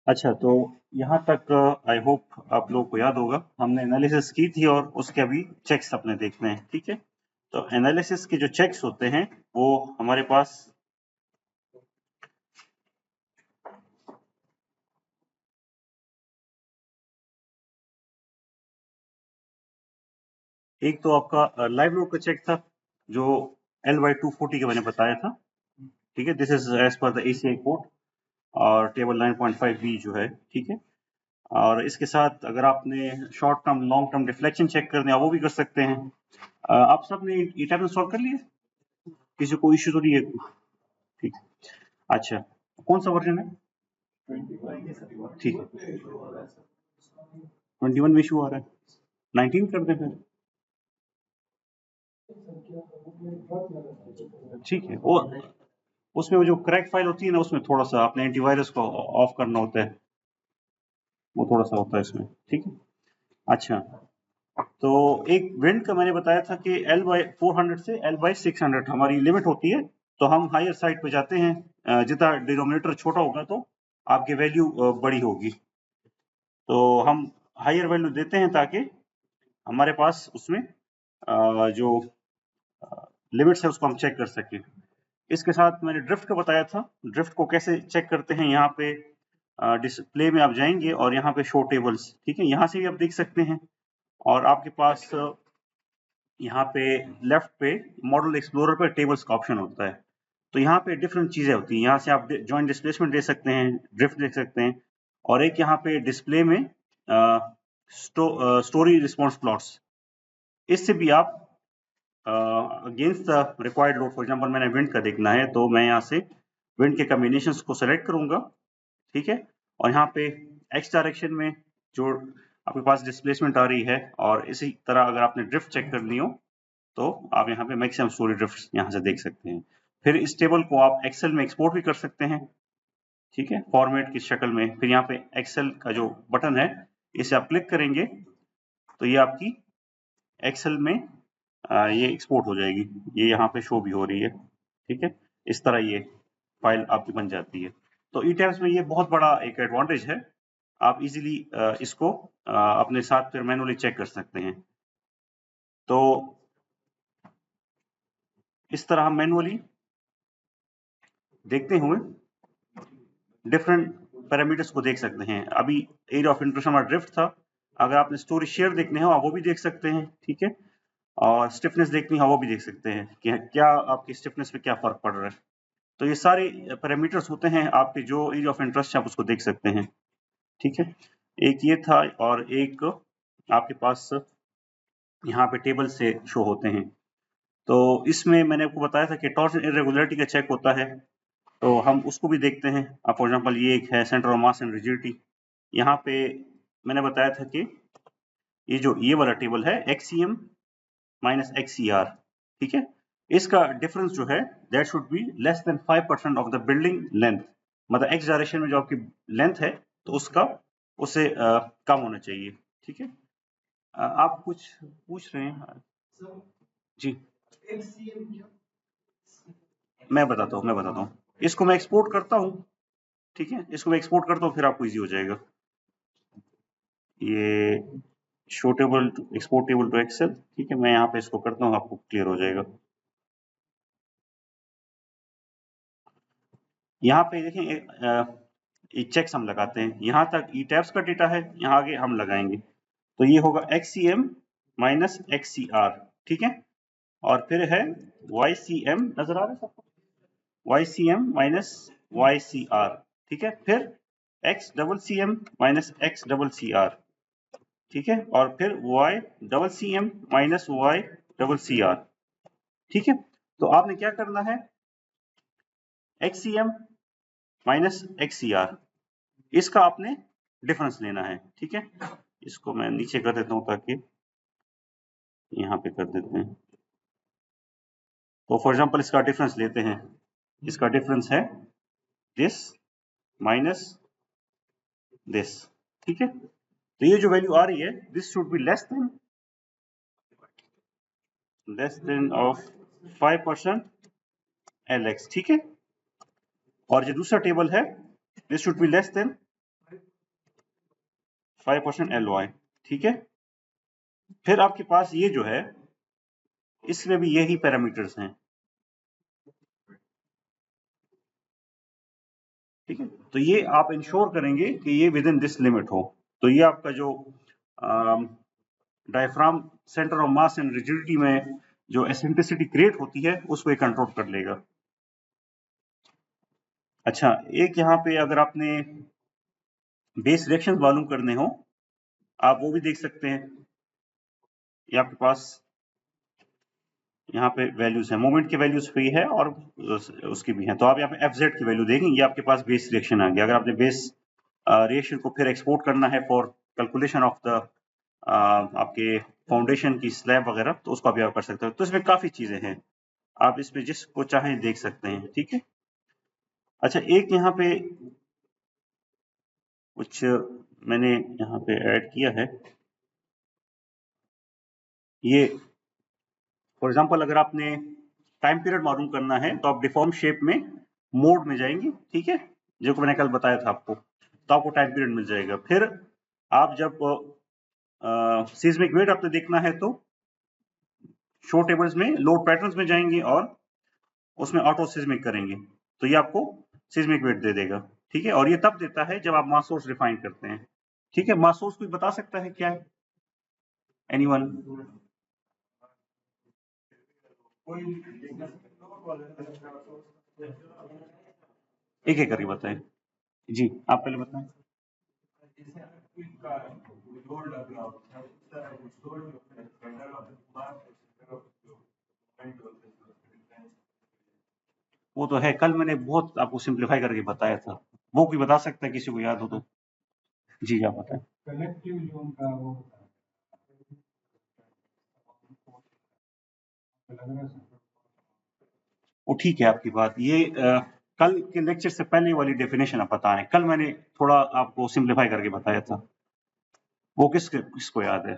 अच्छा, तो यहाँ तक आई होप आप लोगों को याद होगा, हमने एनालिसिस की थी और उसके अभी चेक्स अपने देखने हैं। ठीक है, तो एनालिसिस के जो चेक्स होते हैं वो हमारे पास एक तो आपका लाइव लोड का चेक था जो L/240 का मैंने बताया था। ठीक है, this is as per the ACI code और टेबल 9.5B जो है। ठीक है, और इसके साथ अगर आपने short term long term deflection check करने हैं वो भी कर सकते हैं। आप सब ने ई टैब इंस्टॉल कर लिए? किसी को इश्यू तो नहीं है? ठीक, अच्छा, कौन सा वर्जन है? ठीक है, 21 में इशू आ रहा है, 19 कर दें फिर। ठीक है, वो उसमें वो जो क्रैक फाइल होती है ना, उसमें थोड़ा सा आपने एंटीवायरस को ऑफ करना होता है, वो थोड़ा सा होता है इसमें। ठीक है, अच्छा, तो एक विंड का मैंने बताया था कि L/400 से L/600 हमारी लिमिट होती है, तो हम हायर साइड पे जाते हैं। जितना डिनोमिनेटर छोटा होगा तो आपकी वैल्यू बड़ी होगी, तो हम हायर वैल्यू देते हैं ताकि हमारे पास उसमें जो लिमिट्स है उसको हम चेक कर सकें। इसके साथ मैंने ड्रिफ्ट का बताया था, ड्रिफ्ट को कैसे चेक करते हैं। यहाँ पे डिस्प्ले में आप जाएंगे और यहाँ पे शो टेबल्स, ठीक है, यहाँ से भी आप देख सकते हैं। और आपके पास यहाँ पे लेफ्ट पे मॉडल एक्सप्लोरर पे टेबल्स का ऑप्शन होता है, तो यहाँ पे डिफरेंट चीजें होती हैं। यहाँ से आप जॉइंट डिस्प्लेसमेंट दे सकते हैं, ड्रिफ्ट देख सकते हैं, और एक यहाँ पे डिस्प्ले में स्टोरी रिस्पॉन्स प्लॉट्स, इससे भी आप against the required load, for example मैंने विंड का देखना है तो मैं यहाँ से विंड के कॉम्बिनेशंस को सेलेक्ट करूंगा। ठीक है, और यहाँ पे एक्स डायरेक्शन में जो आपके पास डिस्प्लेसमेंट आ रही है, और इसी तरह अगर आपने ड्रिफ्ट चेक करनी हो तो आप यहाँ पे मैक्सिमम स्टोरी ड्रिफ्ट यहाँ से देख सकते हैं। फिर इस टेबल को आप एक्सेल में एक्सपोर्ट भी कर सकते हैं, ठीक है, फॉर्मेट की शक्ल में। फिर यहाँ पे एक्सेल का जो बटन है, इसे आप क्लिक करेंगे तो ये आपकी एक्सेल में ये एक्सपोर्ट हो जाएगी, ये यहाँ पे शो भी हो रही है। ठीक है, इस तरह ये फाइल आपकी बन जाती है। तो ई टैब्स में ये बहुत बड़ा एक एडवांटेज है, आप इजीली इसको अपने साथ फिर मैनुअली चेक कर सकते हैं। तो इस तरह हम मैनुअली देखते हुए डिफरेंट पैरामीटर्स को देख सकते हैं। अभी एरिया ऑफ इंटरेस्ट हमारा ड्रिफ्ट था, अगर आपने स्टोरी शेयर देखने हो आप वो भी देख सकते हैं। ठीक है, और स्टिफनेस देखनी हो वो भी देख सकते हैं कि क्या आपकी स्टिफनेस पे क्या फर्क पड़ रहा है। तो ये सारे पैरामीटर्स होते हैं आपके, जो एरिया ऑफ इंटरेस्ट है आप उसको देख सकते हैं। ठीक है, एक ये था, और एक आपके पास यहाँ पे टेबल से शो होते हैं। तो इसमें मैंने आपको बताया था कि टॉर्शन इरेगुलरिटी का चेक होता है, तो हम उसको भी देखते हैं। अब फॉर एग्जांपल ये एक है centre of mass and rigidity, यहाँ पे मैंने बताया था कि ये वाला टेबल है XCM माइनस XCR। ठीक है, इसका डिफरेंस जो है that should be less than 5% of the building length, मतलब एक्स डायरेक्शन में जो आपकी लेंथ है तो उसका उससे कम होना चाहिए। ठीक है, आप कुछ पूछ रहे हैं? जी, मैं बताता हूँ इसको मैं एक्सपोर्ट करता हूँ। ठीक है, इसको मैं एक्सपोर्ट करता हूँ, फिर आपको इजी हो जाएगा। ये show table to export table to Excel. ठीक है, मैं यहाँ पे इसको करता हूँ, आपको क्लियर हो जाएगा। यहाँ पे देखें ये चेक्स हम लगाते हैं, यहाँ तक ई टैब्स का डेटा है, यहाँ आगे हम लगाएंगे तो ये होगा XCM माइनस XCR। ठीक है, और फिर है YCM, नजर आ रहा है सबको? YCM minus YCR। ठीक है, फिर XCCM माइनस XCCR। ठीक है, और फिर YCCM माइनस YCCR। ठीक है, तो आपने क्या करना है, XCM माइनस XCR, इसका आपने डिफरेंस लेना है। ठीक है, इसको मैं नीचे कर देता हूं ताकि यहाँ पे कर देते हैं। तो फॉर एग्जांपल इसका डिफरेंस लेते हैं, इसका डिफरेंस है दिस माइनस दिस। ठीक है, तो ये जो वैल्यू आ रही है this should be less than of 5% LX। ठीक है, और जो दूसरा टेबल है this should be less than 5% LY, ठीक है। फिर आपके पास ये जो है इसमें भी यही पैरामीटर्स हैं, ठीक है। तो ये आप इंश्योर करेंगे कि ये विद इन दिस लिमिट हो। तो ये आपका जो diaphragm centre of mass and rigidity में जो एसेंट्रिसिटी क्रिएट होती है उसको ये कंट्रोल कर लेगा। अच्छा, एक यहाँ पे अगर आपने बेस रिएक्शन मालूम करने हो आप वो भी देख सकते हैं। ये आपके पास यहाँ पे वैल्यूज है, मोमेंट की वैल्यूज भी है और उसकी भी है। तो आप यहाँ पे FZ की वैल्यू देखेंगे, ये आपके पास बेस रिएक्शन आ गया। अगर आपने बेस रिएक्शन को फिर एक्सपोर्ट करना है फॉर कैलकुलेशन ऑफ द आपके फाउंडेशन की स्लैब वगैरह, तो उसको भी आप कर सकते हो। तो इसमें काफी चीजें हैं, आप इसमें जिसको चाहें देख सकते हैं, ठीक है। अच्छा, एक यहाँ पे कुछ मैंने यहाँ पे ऐड किया है, ये फॉर एग्जांपल अगर आपने टाइम पीरियड मालूम करना है तो आप डिफॉर्म शेप में मोड में जाएंगे, ठीक है, जो मैंने कल बताया था आपको, तो आपको टाइम पीरियड मिल जाएगा। फिर आप जब सीस्मिक वेट आपने देखना है तो शो टेबल्स में लोड पैटर्न्स में जाएंगे और उसमें ऑटो सिस्मिक करेंगे, तो ये आपको सिस्मिक वेट दे देगा, ठीक है। और ये तब देता है जब आप मास सोर्स डिफाइन करते हैं, ठीक है। मास सोर्स कोई बता सकता है क्या है? एनीवन? एक एक करके बताएं। जी, आप पहले बताएं। वो तो है, कल मैंने बहुत आपको सिंप्लीफाई करके बताया था, वो कोई बता सकता है किसी को याद हो तो? जी, आप बताएं। कलेक्टिव जो उनका वो ठीक है आपकी बात। ये कल के लेक्चर से पहले वाली डेफिनेशन आप बता रहे हैं, कल मैंने थोड़ा आपको सिंप्लीफाई करके बताया था, वो किसको याद है?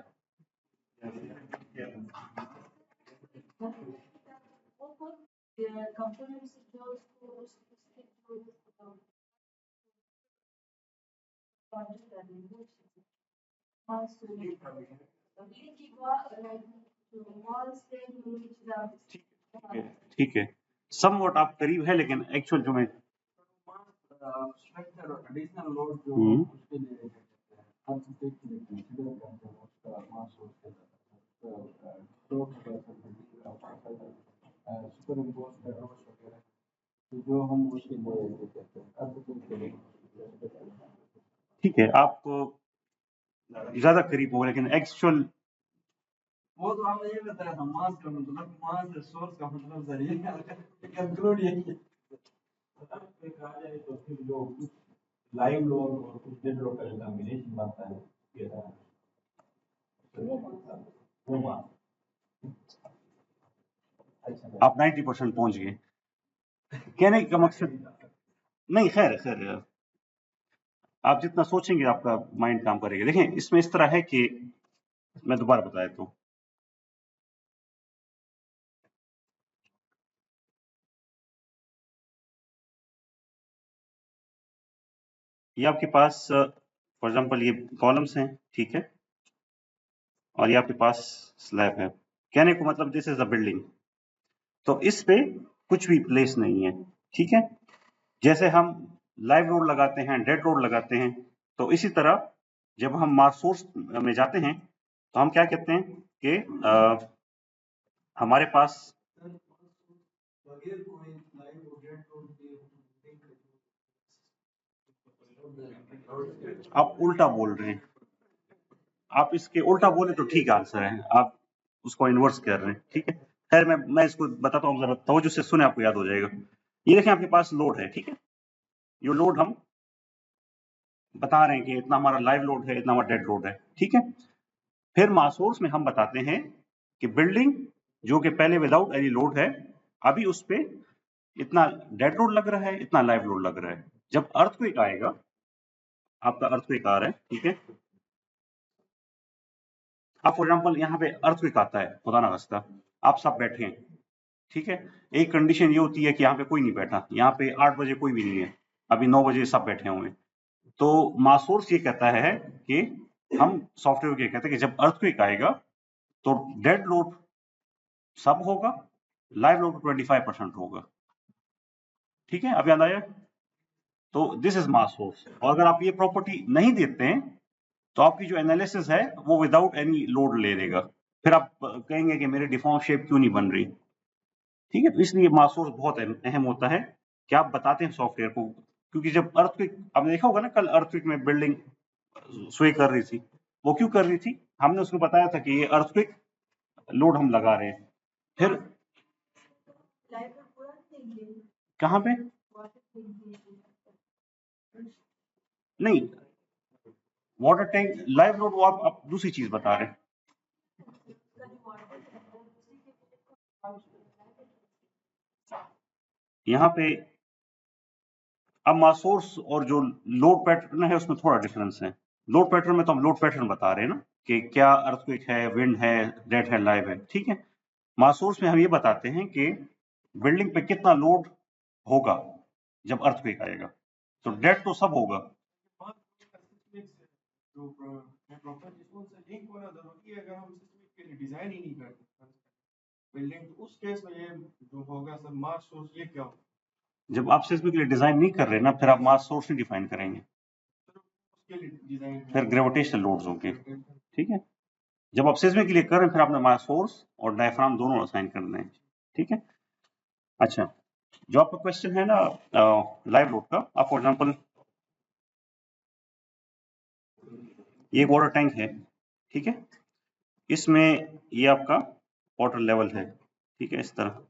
ठीक है, समवॉट आप करीब है, लेकिन एक्चुअल जो मैं जो हम ठीक है, आप ज्यादा करीब हो, लेकिन एक्चुअल वो तो आपने ये बताया था, मास का मतलब मास सोर्स का मतलब जरिए कंक्लूड यही है। कहा जाए तो फिर जो लाइव लोड और कुछ डेड लोड का जो कॉम्बिनेशन बनता है आप 90% पहुंच गए। कहने का मकसद नहीं, खैर खैर आप जितना सोचेंगे आपका माइंड काम करेगा। देखें, इसमें इस तरह है कि मैं दोबारा बता देता हूँ। ये आपके पास फॉर एग्जांपल ये कॉलम्स हैं, ठीक है, और ये आपके पास स्लैब है। कहने को मतलब दिस इज अ बिल्डिंग, तो इस पे कुछ भी प्लेस नहीं है, ठीक है। जैसे हम लाइव लोड लगाते हैं, डेड लोड लगाते हैं, तो इसी तरह जब हम मास सोर्स में जाते हैं तो हम क्या कहते हैं कि हमारे पास आप उल्टा बोल रहे हैं, आप इसके उल्टा बोले तो ठीक आंसर है, आप उसको इन्वर्स कर रहे हैं, ठीक है। खैर मैं इसको बताता हूँ, जरा तवज्जो से सुने, आपको याद हो जाएगा। ये देखें, आपके पास लोड है, ठीक है, ये लोड हम बता रहे हैं कि इतना हमारा लाइव लोड है, इतना हमारा डेड लोड है, ठीक है। फिर मास सोर्स में हम बताते हैं कि बिल्डिंग जो कि पहले विदाउट एनी लोड है, अभी उस पे इतना डेड लोड लग रहा है, इतना लाइव लोड लग रहा है। जब अर्थक्वेक आएगा, आपका अर्थक्वेक आ रहा है, ठीक है, अब फॉर एग्जांपल यहाँ पे अर्थक्वेक आता है, खुदा ना खास्ता, आप सब बैठे हैं, ठीक है। एक कंडीशन ये होती है कि यहाँ पे कोई नहीं बैठा, यहाँ पे 8 बजे कोई भी नहीं है, अभी 9 बजे सब बैठे हुए हैं। तो मास सोर्स ये कहता है कि हम सॉफ्टवेयर को कहते हैं कि जब अर्थक्वेक आएगा तो डेड लोड सब होगा, लाइव लोड 25% होगा। ठीक है, अब याद आया? तो दिस इज मास सोर्स। और अगर आप ये प्रॉपर्टी नहीं देते हैं तो आपकी जो एनालिसिस है वो विदाउट एनी लोड ले लेगा। फिर आप कहेंगे कि मेरी डिफॉर्म शेप क्यों नहीं बन रही। ठीक है, तो इसलिए मास सोर्स बहुत अहम होता है कि आप बताते हैं सॉफ्टवेयर को, क्योंकि जब अर्थक्वेक, आपने देखा होगा ना कल अर्थक्वेक में बिल्डिंग स्वे कर रही थी, वो क्यों कर रही थी? हमने उसको बताया था कि ये अर्थक्वेक लोड हम लगा रहे हैं। फिर कहाँ पे? नहीं, वाटर टैंक लाइव लोड वो आप दूसरी चीज बता रहे हैं। यहाँ पे अब मास सोर्स और जो लोड पैटर्न है उसमें थोड़ा डिफरेंस है। लोड पैटर्न में तो हम लोड पैटर्न बता रहे हैं ना कि क्या अर्थक्वेक है, विंड है, डेड है, लाइव है। ठीक है, मास सोर्स में हम ये बताते हैं कि बिल्डिंग पे कितना लोड होगा जब अर्थक्वेक आएगा। तो डेड तो सब होगा। डिजाइन ही नहीं करते बिल्डिंग, तो उस केस में ये जो होगा सर मास सोर्स, ये क्या होगा? जब आप सिस्मिक के लिए डिजाइन नहीं कर रहे ना, फिर आप मास सोर्स नहीं डिफाइन करेंगे, फिर ग्रेविटेशनल लोड्स होंगे। ठीक है, जब आप सिस्मिक के लिए कर रहे हैं फिर आपने मास सोर्स और डायफ्राम दोनों असाइन करने हैं। ठीक है, अच्छा, जो आपका क्वेश्चन है ना लाइव लोड का, आप फॉर एग्जांपल ये वाटर टैंक है, ठीक है, इसमें ये आपका वाटर लेवल है, ठीक है, इस तरह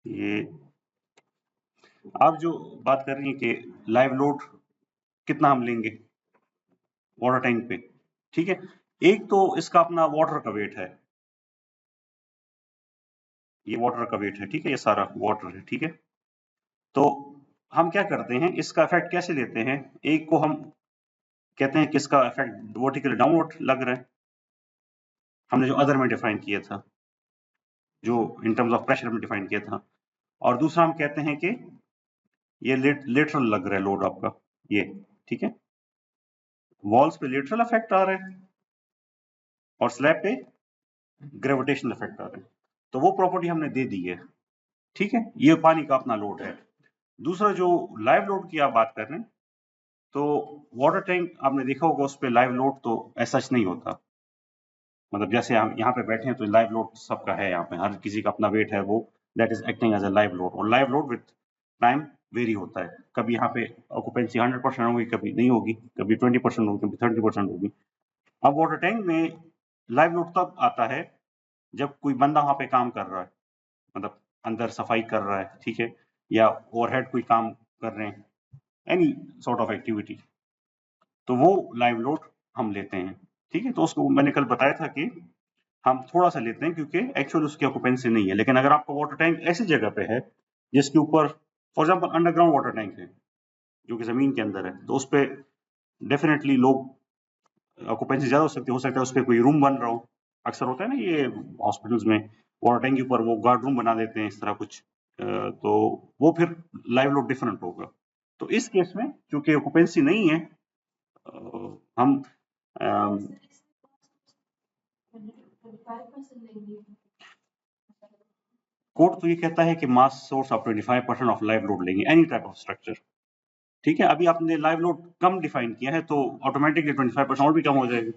ये आप जो बात कर रही हैं कि लाइव लोड कितना हम लेंगे वाटर टैंक पे। ठीक है, एक तो इसका अपना वाटर का वेट है, ये वाटर का वेट है, ठीक है, ये सारा वाटर है। ठीक है, तो हम क्या करते हैं, इसका इफेक्ट कैसे लेते हैं? एक को हम कहते हैं कि इसका इफेक्ट वर्टिकली डाउनवर्ड लग रहा है, हमने जो अदर में डिफाइन किया था, जो इन टर्म्स ऑफ प्रेशर में डिफाइन किया था। और दूसरा हम कहते हैं कि ये लेटरल लग रहा है लोड आपका, ये ठीक है, वॉल्स पे लेटरल इफेक्ट आ रहा है और स्लैब पे ग्रेविटेशनल इफेक्ट आ रहा है। तो वो प्रॉपर्टी हमने दे दी है। ठीक है, ये पानी का अपना लोड है। दूसरा जो लाइव लोड की आप बात कर रहे हैं, तो वाटर टैंक आपने देखा होगा, उस पर लाइव लोड तो ऐसा नहीं होता। मतलब जैसे हम यहाँ पे बैठे हैं तो लाइव लोड सबका है, यहाँ पे हर किसी का अपना वेट है, वो that is acting as a live load. और live load with time vary होता है, कभी यहाँ पे ऑक्यूपेंसी 100% होगी, कभी नहीं होगी, कभी 20% होगी, कभी 30% होगी। अब वाटर टैंक में लाइव लोड तब आता है जब कोई बंदा वहां पे काम कर रहा है, मतलब अंदर सफाई कर रहा है, ठीक है, या ओवरहेड कोई काम कर रहे हैं, एनी सॉर्ट ऑफ एक्टिविटी, तो वो लाइव लोड हम लेते हैं। ठीक है, तो उसको मैंने कल बताया था कि हम थोड़ा सा लेते हैं क्योंकि एक्चुअल उसकी ऑक्यूपेंसी नहीं है। लेकिन अगर आपका वाटर टैंक ऐसी जगह पे है जिसके ऊपर for example underground water tank है जो कि जमीन के अंदर है, तो उस पे डेफिनेटली लोग ऑक्यूपेंसी ज्यादा हो सकता है उस पर कोई रूम बन रहा हो। अक्सर होता है ना ये हॉस्पिटल्स में, वाटर टैंक के ऊपर वो गार्ड रूम बना देते हैं इस तरह कुछ, तो वो फिर लाइव लोड डिफरेंट होगा। तो इस केस में क्योंकि ऑक्यूपेंसी नहीं है, हम कोड तो ये कहता है कि mass source of 25% of live load लेंगे एनी टाइप ऑफ स्ट्रक्चर। ठीक है, अभी आपने लाइव लोड कम डिफाइन किया है तो ऑटोमेटिकली 25% और भी कम हो जाएगा,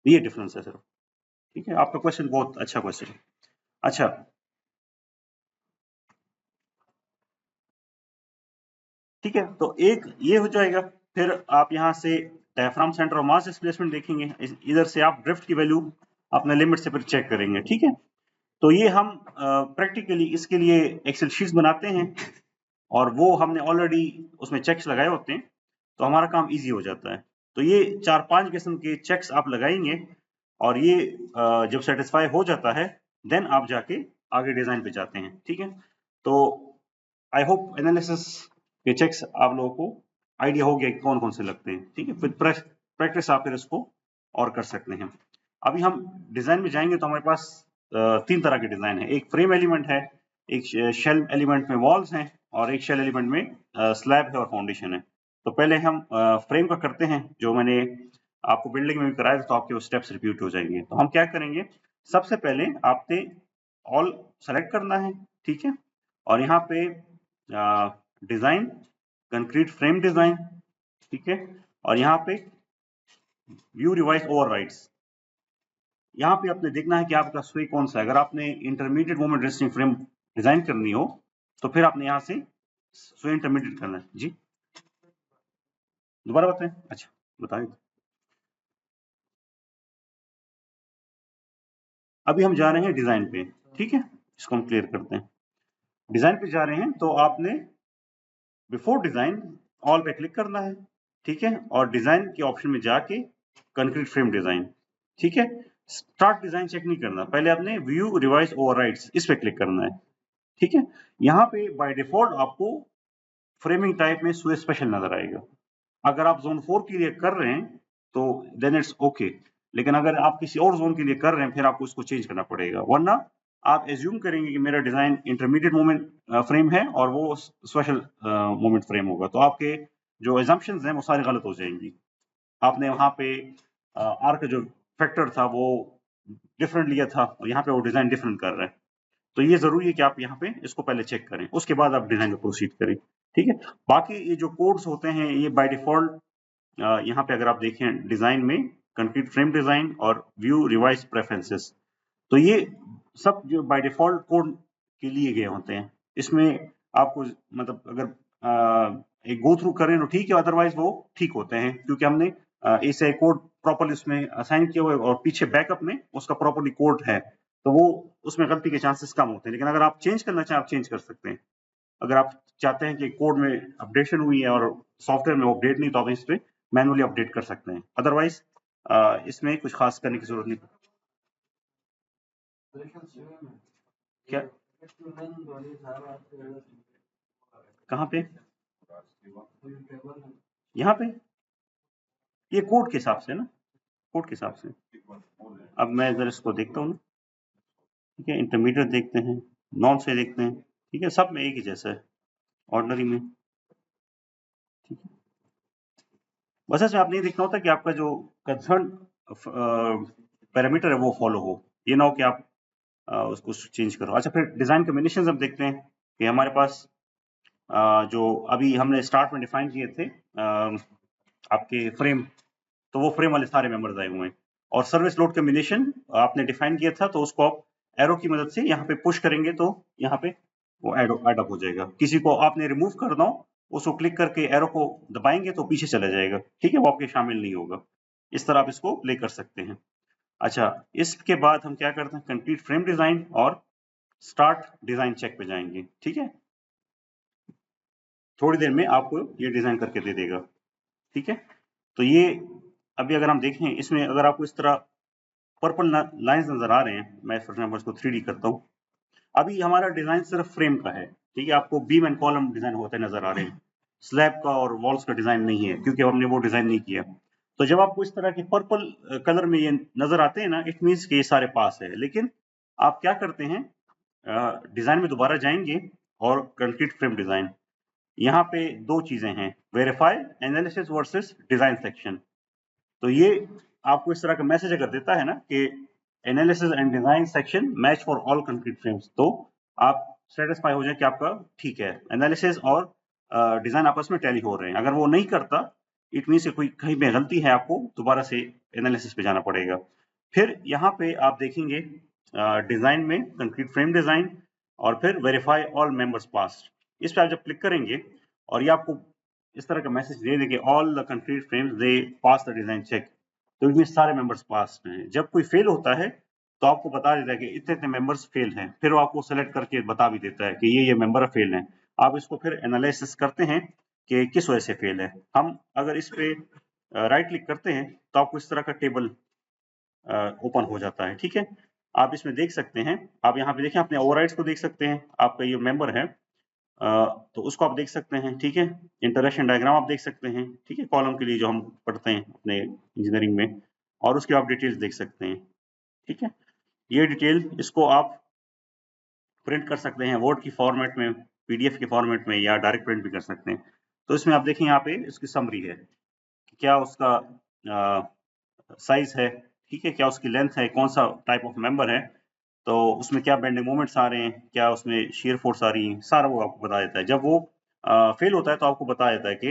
ये डिफरेंस है सिर्फ। ठीक है, आपका क्वेश्चन बहुत अच्छा क्वेश्चन है। अच्छा, ठीक है, तो एक ये हो जाएगा। फिर आप यहाँ से diaphragm centre of mass displacement देखेंगे, इधर से आप ड्रिफ्ट की वैल्यू अपने लिमिट से फिर चेक करेंगे। ठीक है, तो ये हम प्रैक्टिकली इसके लिए एक्सेल शीट्स बनाते हैं और वो हमने ऑलरेडी उसमें चेक्स लगाए होते हैं, तो हमारा काम इजी हो जाता है। तो ये 4-5 किस्म के चेक्स आप लगाएंगे और ये जब सेटिस्फाई हो जाता है देन आप जाके आगे डिजाइन पे जाते हैं। ठीक है, तो आई होप एनालिसिस के चेक्स आप लोगों को आइडिया हो गया कि कौन कौन से लगते हैं। ठीक है, फिर प्रैक्टिस आप फिर इसको और कर सकते हैं। अभी हम डिजाइन में जाएंगे तो हमारे पास 3 तरह के डिजाइन है। एक फ्रेम एलिमेंट है, एक शेल एलिमेंट में वॉल्स हैं और एक शेल एलिमेंट में स्लैब है और फाउंडेशन है। तो पहले हम फ्रेम का करते हैं, जो मैंने आपको बिल्डिंग में भी कराया था, तो आपके वो स्टेप्स रिपीट हो जाएंगे। तो हम क्या करेंगे, सबसे पहले आपने ऑल सेलेक्ट करना है, ठीक है, और यहाँ पे डिजाइन, कंक्रीट फ्रेम डिजाइन, ठीक है, और यहाँ पे व्यू रिवाइज ओवरराइड्स, यहाँ पे आपने देखना है कि आपका स्वे कौन सा है। अगर आपने intermediate moment resisting frame design करनी हो तो फिर आपने यहाँ से स्वे इंटरमीडिएट करना है। जी दोबारा बताएं। अच्छा बताएं। अभी हम जा रहे हैं डिजाइन पे, ठीक है, इसको हम क्लियर करते हैं। डिजाइन पे जा रहे हैं तो आपने बिफोर डिजाइन ऑल पे क्लिक करना है, ठीक है, और डिजाइन के ऑप्शन में जाके कंक्रीट फ्रेम डिजाइन, ठीक है, स्टार्ट डिजाइन चेक नहीं करना, पहले आपने व्यू रिवाइज ओवरराइड्स इस पे क्लिक करना है, ठीक है। यहाँ पे बाय डिफॉल्ट आपको फ्रेमिंग टाइप में स्वे स्पेशल नजर आएगा। अगर आप जोन 4 के लिए कर रहे हैं तो देन इट्स ओके, लेकिन अगर आप किसी और जोन के लिए कर रहे हैं फिर आपको इसको चेंज करना पड़ेगा, वरना आप एज्यूम करेंगे कि मेरा डिजाइन इंटरमीडिएट मोमेंट फ्रेम है और वो स्पेशल मोमेंट फ्रेम होगा, तो आपके जो एजम्पशंस हैं वो सारी गलत हो जाएंगी। आपने वहां पे आर का जो फैक्टर था वो डिफरेंट लिया था और यहाँ पे वो डिजाइन डिफरेंट कर रहा है। तो ये जरूरी है कि आप यहाँ पे इसको पहले चेक करें, उसके बाद आप डिजाइन में प्रोसीड करें, ठीक है। बाकी ये जो कोड्स होते हैं ये बाय डिफॉल्ट यहाँ पे अगर आप देखें डिजाइन में कंक्रीट फ्रेम डिजाइन और व्यू रिवाइज प्रेफरेंसेस, तो ये सब जो बाय डिफॉल्ट कोड के लिए गए होते हैं। इसमें आपको मतलब अगर एक गो थ्रू करें तो ठीक है, अदरवाइज वो ठीक होते हैं क्योंकि हमने ऐसे कोड प्रॉपर्ली उसमें असाइन किया हुआ है और पीछे बैकअप में उसका प्रॉपर्ली कोड है, तो वो उसमें गलती के चांसेस कम होते हैं। लेकिन अगर आप चेंज करना चाहें आप चेंज कर सकते हैं। अगर आप चाहते हैं कि कोड में अपडेशन हुई है और सॉफ्टवेयर में अपडेट नहीं, तो आप इस पे मैनुअली अपडेट कर सकते हैं, अदरवाइज इसमें कुछ खास करने की जरूरत नहीं। क्या कहाँ पे, यहाँ पे ये कोड के हिसाब से ना, कोड के हिसाब से। अब मैं इधर इसको देखता हूँ ना, ठीक है, इंटरमीडिएट देखते हैं, नॉन से देखते हैं, ठीक है, सब में एक ही जैसा है ऑर्डिनरी में, ठीक है। बस ऐसे आप नहीं देखना होता कि आपका जो कंसर्न पैरामीटर है वो फॉलो हो, ये ना हो कि आप उसको चेंज करो। अच्छा फिर डिजाइन कॉम्बिनेशन अब देखते हैं कि हमारे पास जो अभी हमने स्टार्ट में डिफाइन किए थे आपके फ्रेम, तो वो फ्रेम वाले सारे मेंबर्स आए हुए हैं। और सर्विस लोड कॉम्बिनेशन आपने डिफाइन किया था, तो उसको आप एरो की मदद से यहाँ पे पुश करेंगे तो यहाँ पे वो एड अप हो जाएगा। किसी को आपने रिमूव करना हो उसको क्लिक करके एरो को दबाएंगे तो पीछे चला जाएगा, ठीक है, वो आपके शामिल नहीं होगा। इस तरह आप इसको प्ले कर सकते हैं। अच्छा इसके बाद हम क्या करते हैं, कंक्रीट फ्रेम डिजाइन और स्टार्ट डिजाइन चेक पे जाएंगे, ठीक है। थोड़ी देर में आपको ये डिजाइन करके दे देगा, ठीक है। तो ये अभी अगर हम देखें इसमें अगर आपको इस तरह पर्पल लाइंस नजर आ रहे हैं, मैं फॉर एग्जांपल इसको 3D करता हूँ। अभी हमारा डिजाइन सिर्फ फ्रेम का है, ठीक है, आपको बीम एंड कॉलम डिजाइन होते नजर आ रहे हैं, स्लैब का और वॉल्स का डिजाइन नहीं है क्योंकि हमने वो डिजाइन नहीं किया। तो जब आपको इस तरह के पर्पल कलर में ये नजर आते हैं ना, इट मीन्स कि ये सारे पास है। लेकिन आप क्या करते हैं, डिजाइन में दोबारा जाएंगे और कंक्रीट फ्रेम डिजाइन, यहाँ पे दो चीजें हैं, verify analysis versus design section. तो ये आपको इस तरह का मैसेज अगर देता है ना कि analysis and design section match for all concrete frames, तो आप सेटिस्फाई हो जाए कि आपका ठीक है, एनालिसिस और डिजाइन आपस में टैली हो रहे हैं। अगर वो नहीं करता इट मीन से कोई कहीं पे गलती है, आपको दोबारा से एनालिसिस पे जाना पड़ेगा। फिर यहाँ पे आप देखेंगे डिजाइन में कंक्रीट फ्रेम डिजाइन और फिर वेरीफाई ऑल मेंबर्स पास, इस पर आप जब क्लिक करेंगे और ये आपको इस तरह का मैसेज दे देंगे all the concrete frames they pass the design check, तो इसमें सारे मेंबर्स पास हैं। जब कोई फेल होता है तो आपको बता देता है कि इतने इतने मेंबर्स फेल हैं, फिर वो आपको सेलेक्ट करके बता भी देता है कि ये मेंबर फेल हैं। आप इसको फिर एनालिसिस करते हैं कि किस वजह से फेल है। हम अगर इस पे राइट क्लिक करते हैं तो आपको इस तरह का टेबल ओपन हो जाता है, ठीक है। आप इसमें देख सकते हैं, आप यहाँ पे देखें अपने ओवरराइड्स को देख सकते हैं, आपका ये मेंबर है तो उसको आप देख सकते हैं, ठीक है। इंटरेक्शन डायग्राम आप देख सकते हैं, ठीक है, कॉलम के लिए जो हम पढ़ते हैं अपने इंजीनियरिंग में, और उसके आप डिटेल्स देख सकते हैं, ठीक है। ये डिटेल इसको आप प्रिंट कर सकते हैं वर्ड की फॉर्मेट में, पीडीएफ के फॉर्मेट में, या डायरेक्ट प्रिंट भी कर सकते हैं। तो इसमें आप देखें यहाँ पे इसकी समरी है, क्या उसका साइज है, ठीक है, क्या उसकी लेंथ है, कौन सा टाइप ऑफ मेंबर है, तो उसमें क्या बेंडिंग मोमेंट्स आ रहे हैं, क्या उसमें shear फोर्स आ रही है, सारा वो आपको बता देता है। जब वो फेल होता है तो आपको बता देता है कि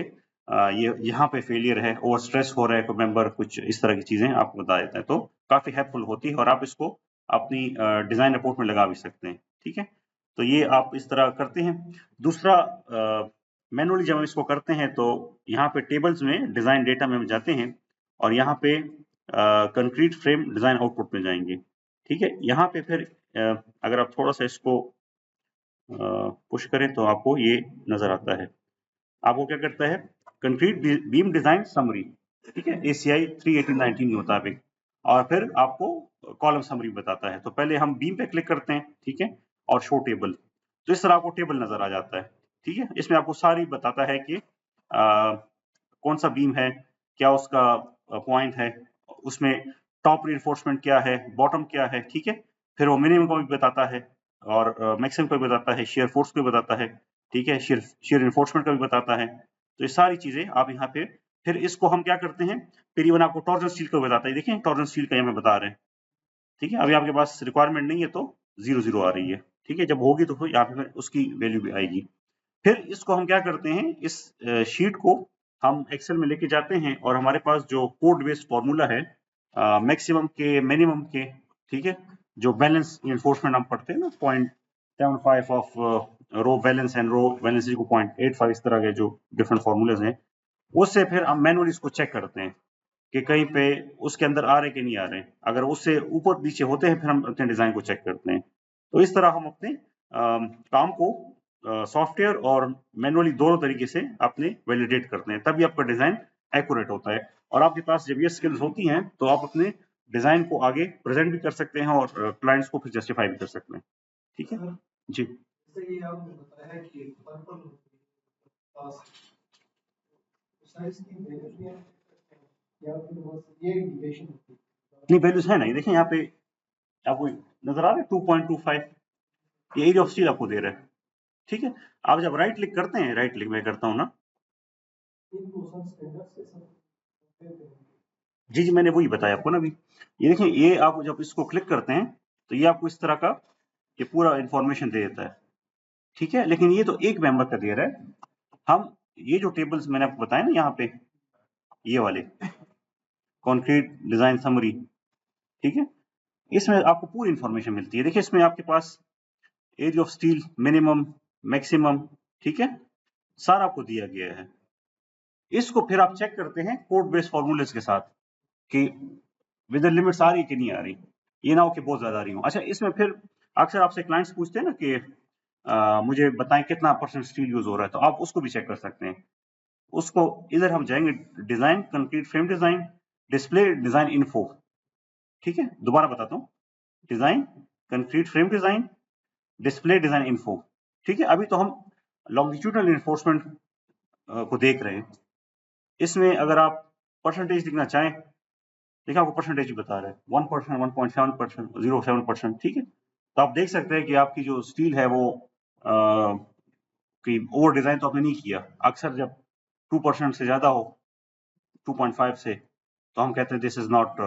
ये यहाँ पे फेलियर है, ओवर स्ट्रेस हो रहा है कोई मेंबर, कुछ इस तरह की चीजें आपको बता देता है। तो काफी हेल्पफुल होती है और आप इसको अपनी डिजाइन रिपोर्ट में लगा भी सकते हैं, ठीक है। तो ये आप इस तरह करते हैं। दूसरा, मैनुअली जब हम इसको करते हैं तो यहाँ पे टेबल्स में डिजाइन डेटा में हम जाते हैं और यहाँ पे कंक्रीट फ्रेम डिजाइन आउटपुट में जाएंगे, ठीक है। यहाँ पे फिर अगर आप थोड़ा सा इसको पुश करें तो आपको ये नजर आता है। आपको क्या करता है, कंक्रीट बीम डिजाइन समरी, ठीक है, ACI 31819 के मुताबिक, और फिर आपको कॉलम समरी बताता है। तो पहले हम बीम पे क्लिक करते हैं, ठीक है, और शो टेबल, तो इस तरह आपको टेबल नजर आ जाता है, ठीक है। इसमें आपको सारी बताता है कि कौन सा बीम है, क्या उसका पॉइंट है, उसमें टॉप रिइंफोर्समेंट क्या है, बॉटम क्या है, ठीक है। फिर वो मिनिमम को भी बताता है और मैक्सिमम को भी बताता है, शेयर फोर्स को भी बताता है, ठीक है, शेयर रिइंफोर्समेंट का भी बताता है। तो ये सारी चीजें आप यहाँ पे, फिर इसको हम क्या करते हैं, फिर इवन आपको टॉर्जन स्टील को बताता है, देखिए टॉर्जन स्टील का यहाँ बता रहे हैं, ठीक है। अभी आपके पास रिक्वायरमेंट नहीं है तो 0 आ रही है, ठीक है, जब होगी तो फिर यहाँ पे उसकी वैल्यू भी आएगी। फिर इसको हम क्या करते हैं, इस शीट को हम एक्सेल में लेके जाते हैं और हमारे पास जो कोड बेस्ड फॉर्मूला है मैक्सिमम के मिनिमम के, ठीक है, जो बैलेंस इन्फोर्समेंट हम पढ़ते हैं ना, 0.75 of rho balance and rho balance को 0.85, इस तरह के जो डिफरेंट फॉर्मूलेज हैं, उससे फिर हम मैनुअली इसको चेक करते हैं कि कहीं पे उसके अंदर आ रहे कि नहीं आ रहे। अगर उससे ऊपर नीचे होते हैं फिर हम अपने डिजाइन को चेक करते हैं। तो इस तरह हम अपने काम को सॉफ्टवेयर और मैनुअली दोनों तरीके से अपने वैलिडेट करते हैं, तभी आपका डिजाइन एक्यूरेट होता है। और आपके पास जब ये स्किल्स होती हैं तो आप अपने डिजाइन को आगे प्रेजेंट भी कर सकते हैं और क्लाइंट्स को फिर जस्टिफाई भी कर सकते हैं, ठीक है जी। नहीं, वैल्यूज है ना, ये देखें यहाँ पे आपको नजर आ रहा है 2.25, ये एरिया ऑफ स्टील आपको दे रहा है, ठीक है। आप जब राइट क्लिक करते हैं, राइट क्लिक मैं करता हूँ ना, जी जी, मैंने वही बताया आपको ना अभी। ये देखें, ये आप जब इसको क्लिक करते हैं तो ये आपको इस तरह का ये पूरा इंफॉर्मेशन दे देता है, ठीक है। लेकिन ये तो एक मेंबर का दे रहा है, हम ये जो टेबल्स मैंने आपको बताया ना यहाँ पे, ये वाले कॉन्क्रीट डिजाइन समरी, ठीक है, इसमें आपको पूरी इंफॉर्मेशन मिलती है। देखिए इसमें आपके पास area of steel minimum maximum, ठीक है, सारा आपको दिया गया है। इसको फिर आप चेक करते हैं कोड बेस्ड फॉर्मूलेस के साथ कि विद लिमिट्स आ रही है कि नहीं आ रही, ये ना हो कि बहुत ज्यादा आ रही हो। अच्छा, इसमें फिर अक्सर आपसे क्लाइंट्स पूछते हैं ना कि मुझे बताएं कितना % स्टील यूज हो रहा है, तो आप उसको भी चेक कर सकते हैं। उसको इधर हम जाएंगे, design concrete frame design, display design info, ठीक है, दोबारा बताता हूँ, design concrete frame design, display design info, ठीक है। अभी तो हम लॉन्गिट्यूडनल इन्फोर्समेंट को देख रहे हैं। इसमें अगर आप परसेंटेज लिखना चाहें, देखिए आपको परसेंटेज बता रहा है 1%, 1.7%, 0.7%, ठीक है। तो आप देख सकते हैं कि आपकी जो स्टील है वो कि ओवर डिजाइन तो आपने नहीं किया। अक्सर जब 2% से ज्यादा हो, 2.5 से, तो हम कहते हैं दिस इज नॉट,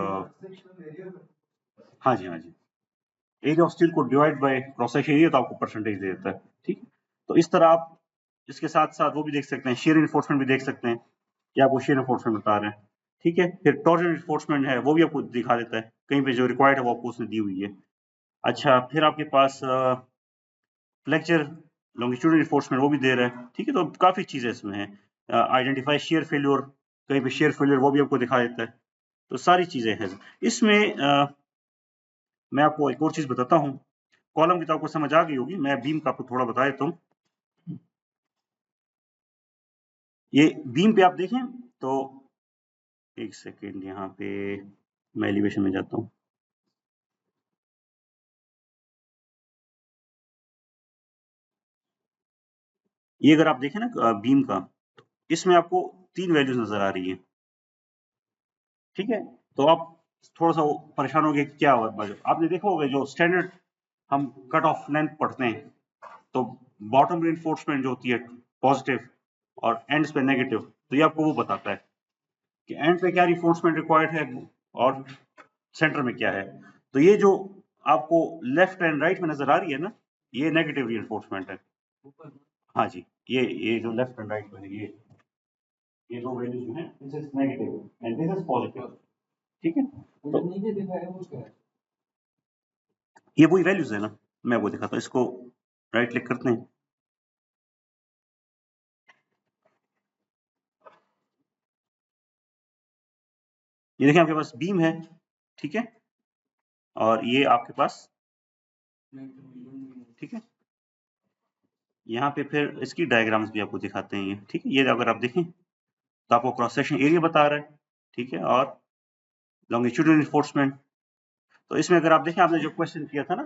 हाँ जी, हाँ जी, एरिया ऑफ स्टील को divide by cross section area तो आपको परसेंटेज दे देता है, ठीक। तो इस तरह आप इसके साथ साथ वो भी देख सकते हैं, शेयर इन्फोर्समेंट भी देख सकते हैं कि आपको शेयर इन्फोर्समेंट बता रहे हैं, ठीक है। फिर टॉर्जन इन्फोर्समेंट है वो भी आपको दिखा देता है, कहीं पे जो रिक्वायर्ड है वो आपको उसने दी हुई है। अच्छा, फिर आपके पास फ्लेक्चर लॉन्गिट्यूडनल इन्फोर्समेंट वो भी दे रहा है, ठीक है। तो काफी चीजें इसमें है, आइडेंटिफाई शेयर फेल्योर, कहीं पे शेयर फेल्योर वो भी आपको दिखा देता है। तो सारी चीजें हैं इसमें। मैं आपको एक और चीज बताता हूँ, कॉलम की तो आपको समझ आ गई होगी, मैं बीम का आपको थोड़ा बता देता हूँ। ये बीम पे आप देखें तो, एक सेकेंड, यहाँ पे मैं एलिवेशन में जाता हूँ। ये अगर आप देखें ना बीम का, इसमें आपको 3 वैल्यूज नजर आ रही है, ठीक है। तो आप थोड़ा सा परेशान हो गए क्या हुआ। आपने देखा होगा जो स्टैंडर्ड हम कट ऑफ लेंथ पढ़ते हैं, तो बॉटम रिइंफोर्समेंट जो होती है पॉजिटिव, और एंड्स पे नेगेटिव, तो ये आपको वो बताता है कि एंड पे क्या रिफोर्समेंट रिक्वायर्ड है और सेंटर में क्या है। तो ये जो आपको लेफ्ट एंड राइट में नजर आ रही है ना, ये नेगेटिव रिइंफोर्समेंट है। हाँ जी, ये जो लेफ्ट एंड राइट में है, ये दो वैल्यूज जो हैं, this is negative and this is positive, ठीक है। तो नीचे दिखाया वो क्या है, ये वही वैल्यूज है ना, मैं वो दिखाता हूँ। इसको राइट क्लिक करते हैं, ये देखिए आपके पास बीम है, ठीक है, और ये आपके पास, ठीक है, यहाँ पे फिर इसकी डायग्राम्स भी आपको दिखाते हैं ये, ठीक है। ये अगर आप देखें तो आपको क्रॉस सेक्शन एरिया बता रहा है, ठीक है, और लॉन्गिट्यूडनल रिइंफोर्समेंट। तो इसमें अगर आप देखें, आपने जो क्वेश्चन किया था ना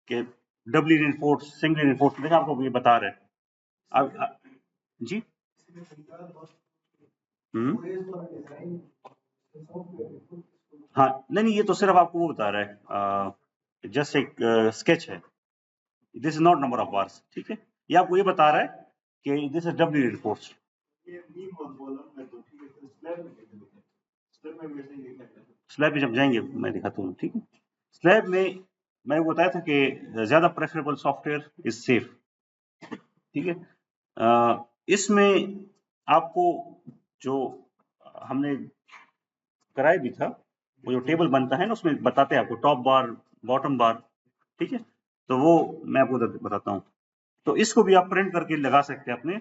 कि डबली रिइंफोर्स, सिंगल रिइंफोर्स, देखिए आपको ये बता रहा है। अब जी, हाँ, नहीं ये तो सिर्फ आपको वो बता रहा है, जस्ट एक स्केच है, this is not number of bars, ठीक है। ये आपको ये बता रहा है कि this is Dabali reinforced. Slab में जब जाएंगे मैं दिखाता हूँ, ठीक है। स्लैब में मैं बताया था कि ज्यादा प्रेफरेबल सॉफ्टवेयर इज सेफ, ठीक है। इसमें आपको जो हमने कराया भी था, वो जो टेबल बनता है ना, उसमें बताते हैं आपको टॉप बार, बॉटम बार, ठीक है। तो वो मैं आपको बताता हूँ। तो इसको भी आप प्रिंट करके लगा सकते हैं अपने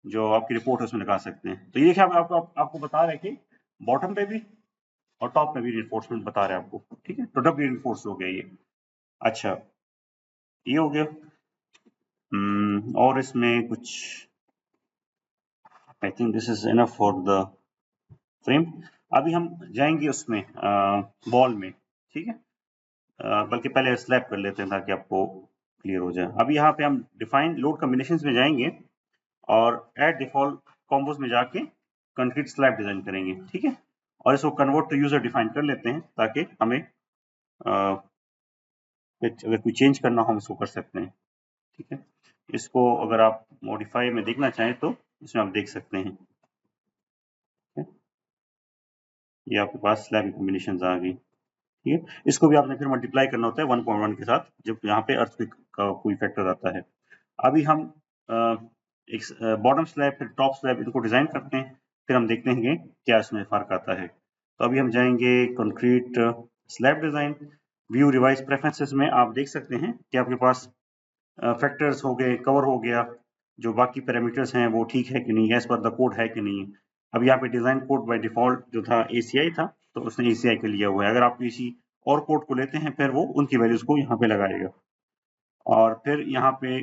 जो आपकी रिपोर्ट है उसमें लगा सकते हैं। तो ये देखिए आपको बता रहे हैं कि बॉटम पे भी और टॉप में भी रिइंफोर्समेंट बता रहे हैं आपको, ठीक है। तो डबल रिइंफोर्स हो गया ये। अच्छा, ये हो गया। और इसमें कुछ, I think this is enough for the frame. अभी हम जाएंगे उसमें बॉल में, ठीक है। बल्कि पहले स्लैब कर लेते हैं ताकि आपको क्लियर हो जाए। अभी यहाँ पे हम डिफाइन लोड कॉम्बिनेशंस में जाएंगे और एड डिफॉल्ट कॉम्बोज में जाके कंक्रीट स्लैब डिजाइन करेंगे, ठीक है। और इसको कन्वर्ट टू यूजर डिफाइन कर लेते हैं ताकि हमें अगर कोई चेंज करना हो हम इसको कर सकते हैं, ठीक है। इसको अगर आप मॉडिफाई में देखना चाहें तो इसमें आप देख सकते हैं, ये आपके पास स्लैब कॉम्बिनेशन आ गई, ठीक है। इसको भी आपने फिर मल्टीप्लाई करना होता है 1.1 के साथ जब यहाँ पे अर्थक्वेक का कोई फैक्टर आता है। अभी हम एक बॉटम स्लैब फिर टॉप स्लैब इनको डिजाइन करते हैं, फिर हम देखते हैं कि क्या इसमें फर्क आता है। तो अभी हम जाएंगे concrete slab design, view revise preferences में आप देख सकते हैं कि आपके पास फैक्टर्स हो गए, कवर हो गया, जो बाकी पैरामीटर्स हैं वो ठीक है कि नहीं, एज पर द कोड है कि नहीं। अब यहाँ पे डिजाइन कोड बाय डिफॉल्ट जो था ACI था, तो उसने ACI के लिया हुआ है। अगर आप किसी और कोड को लेते हैं फिर वो उनकी वैल्यूज को यहाँ पे लगाएगा। और फिर यहाँ पे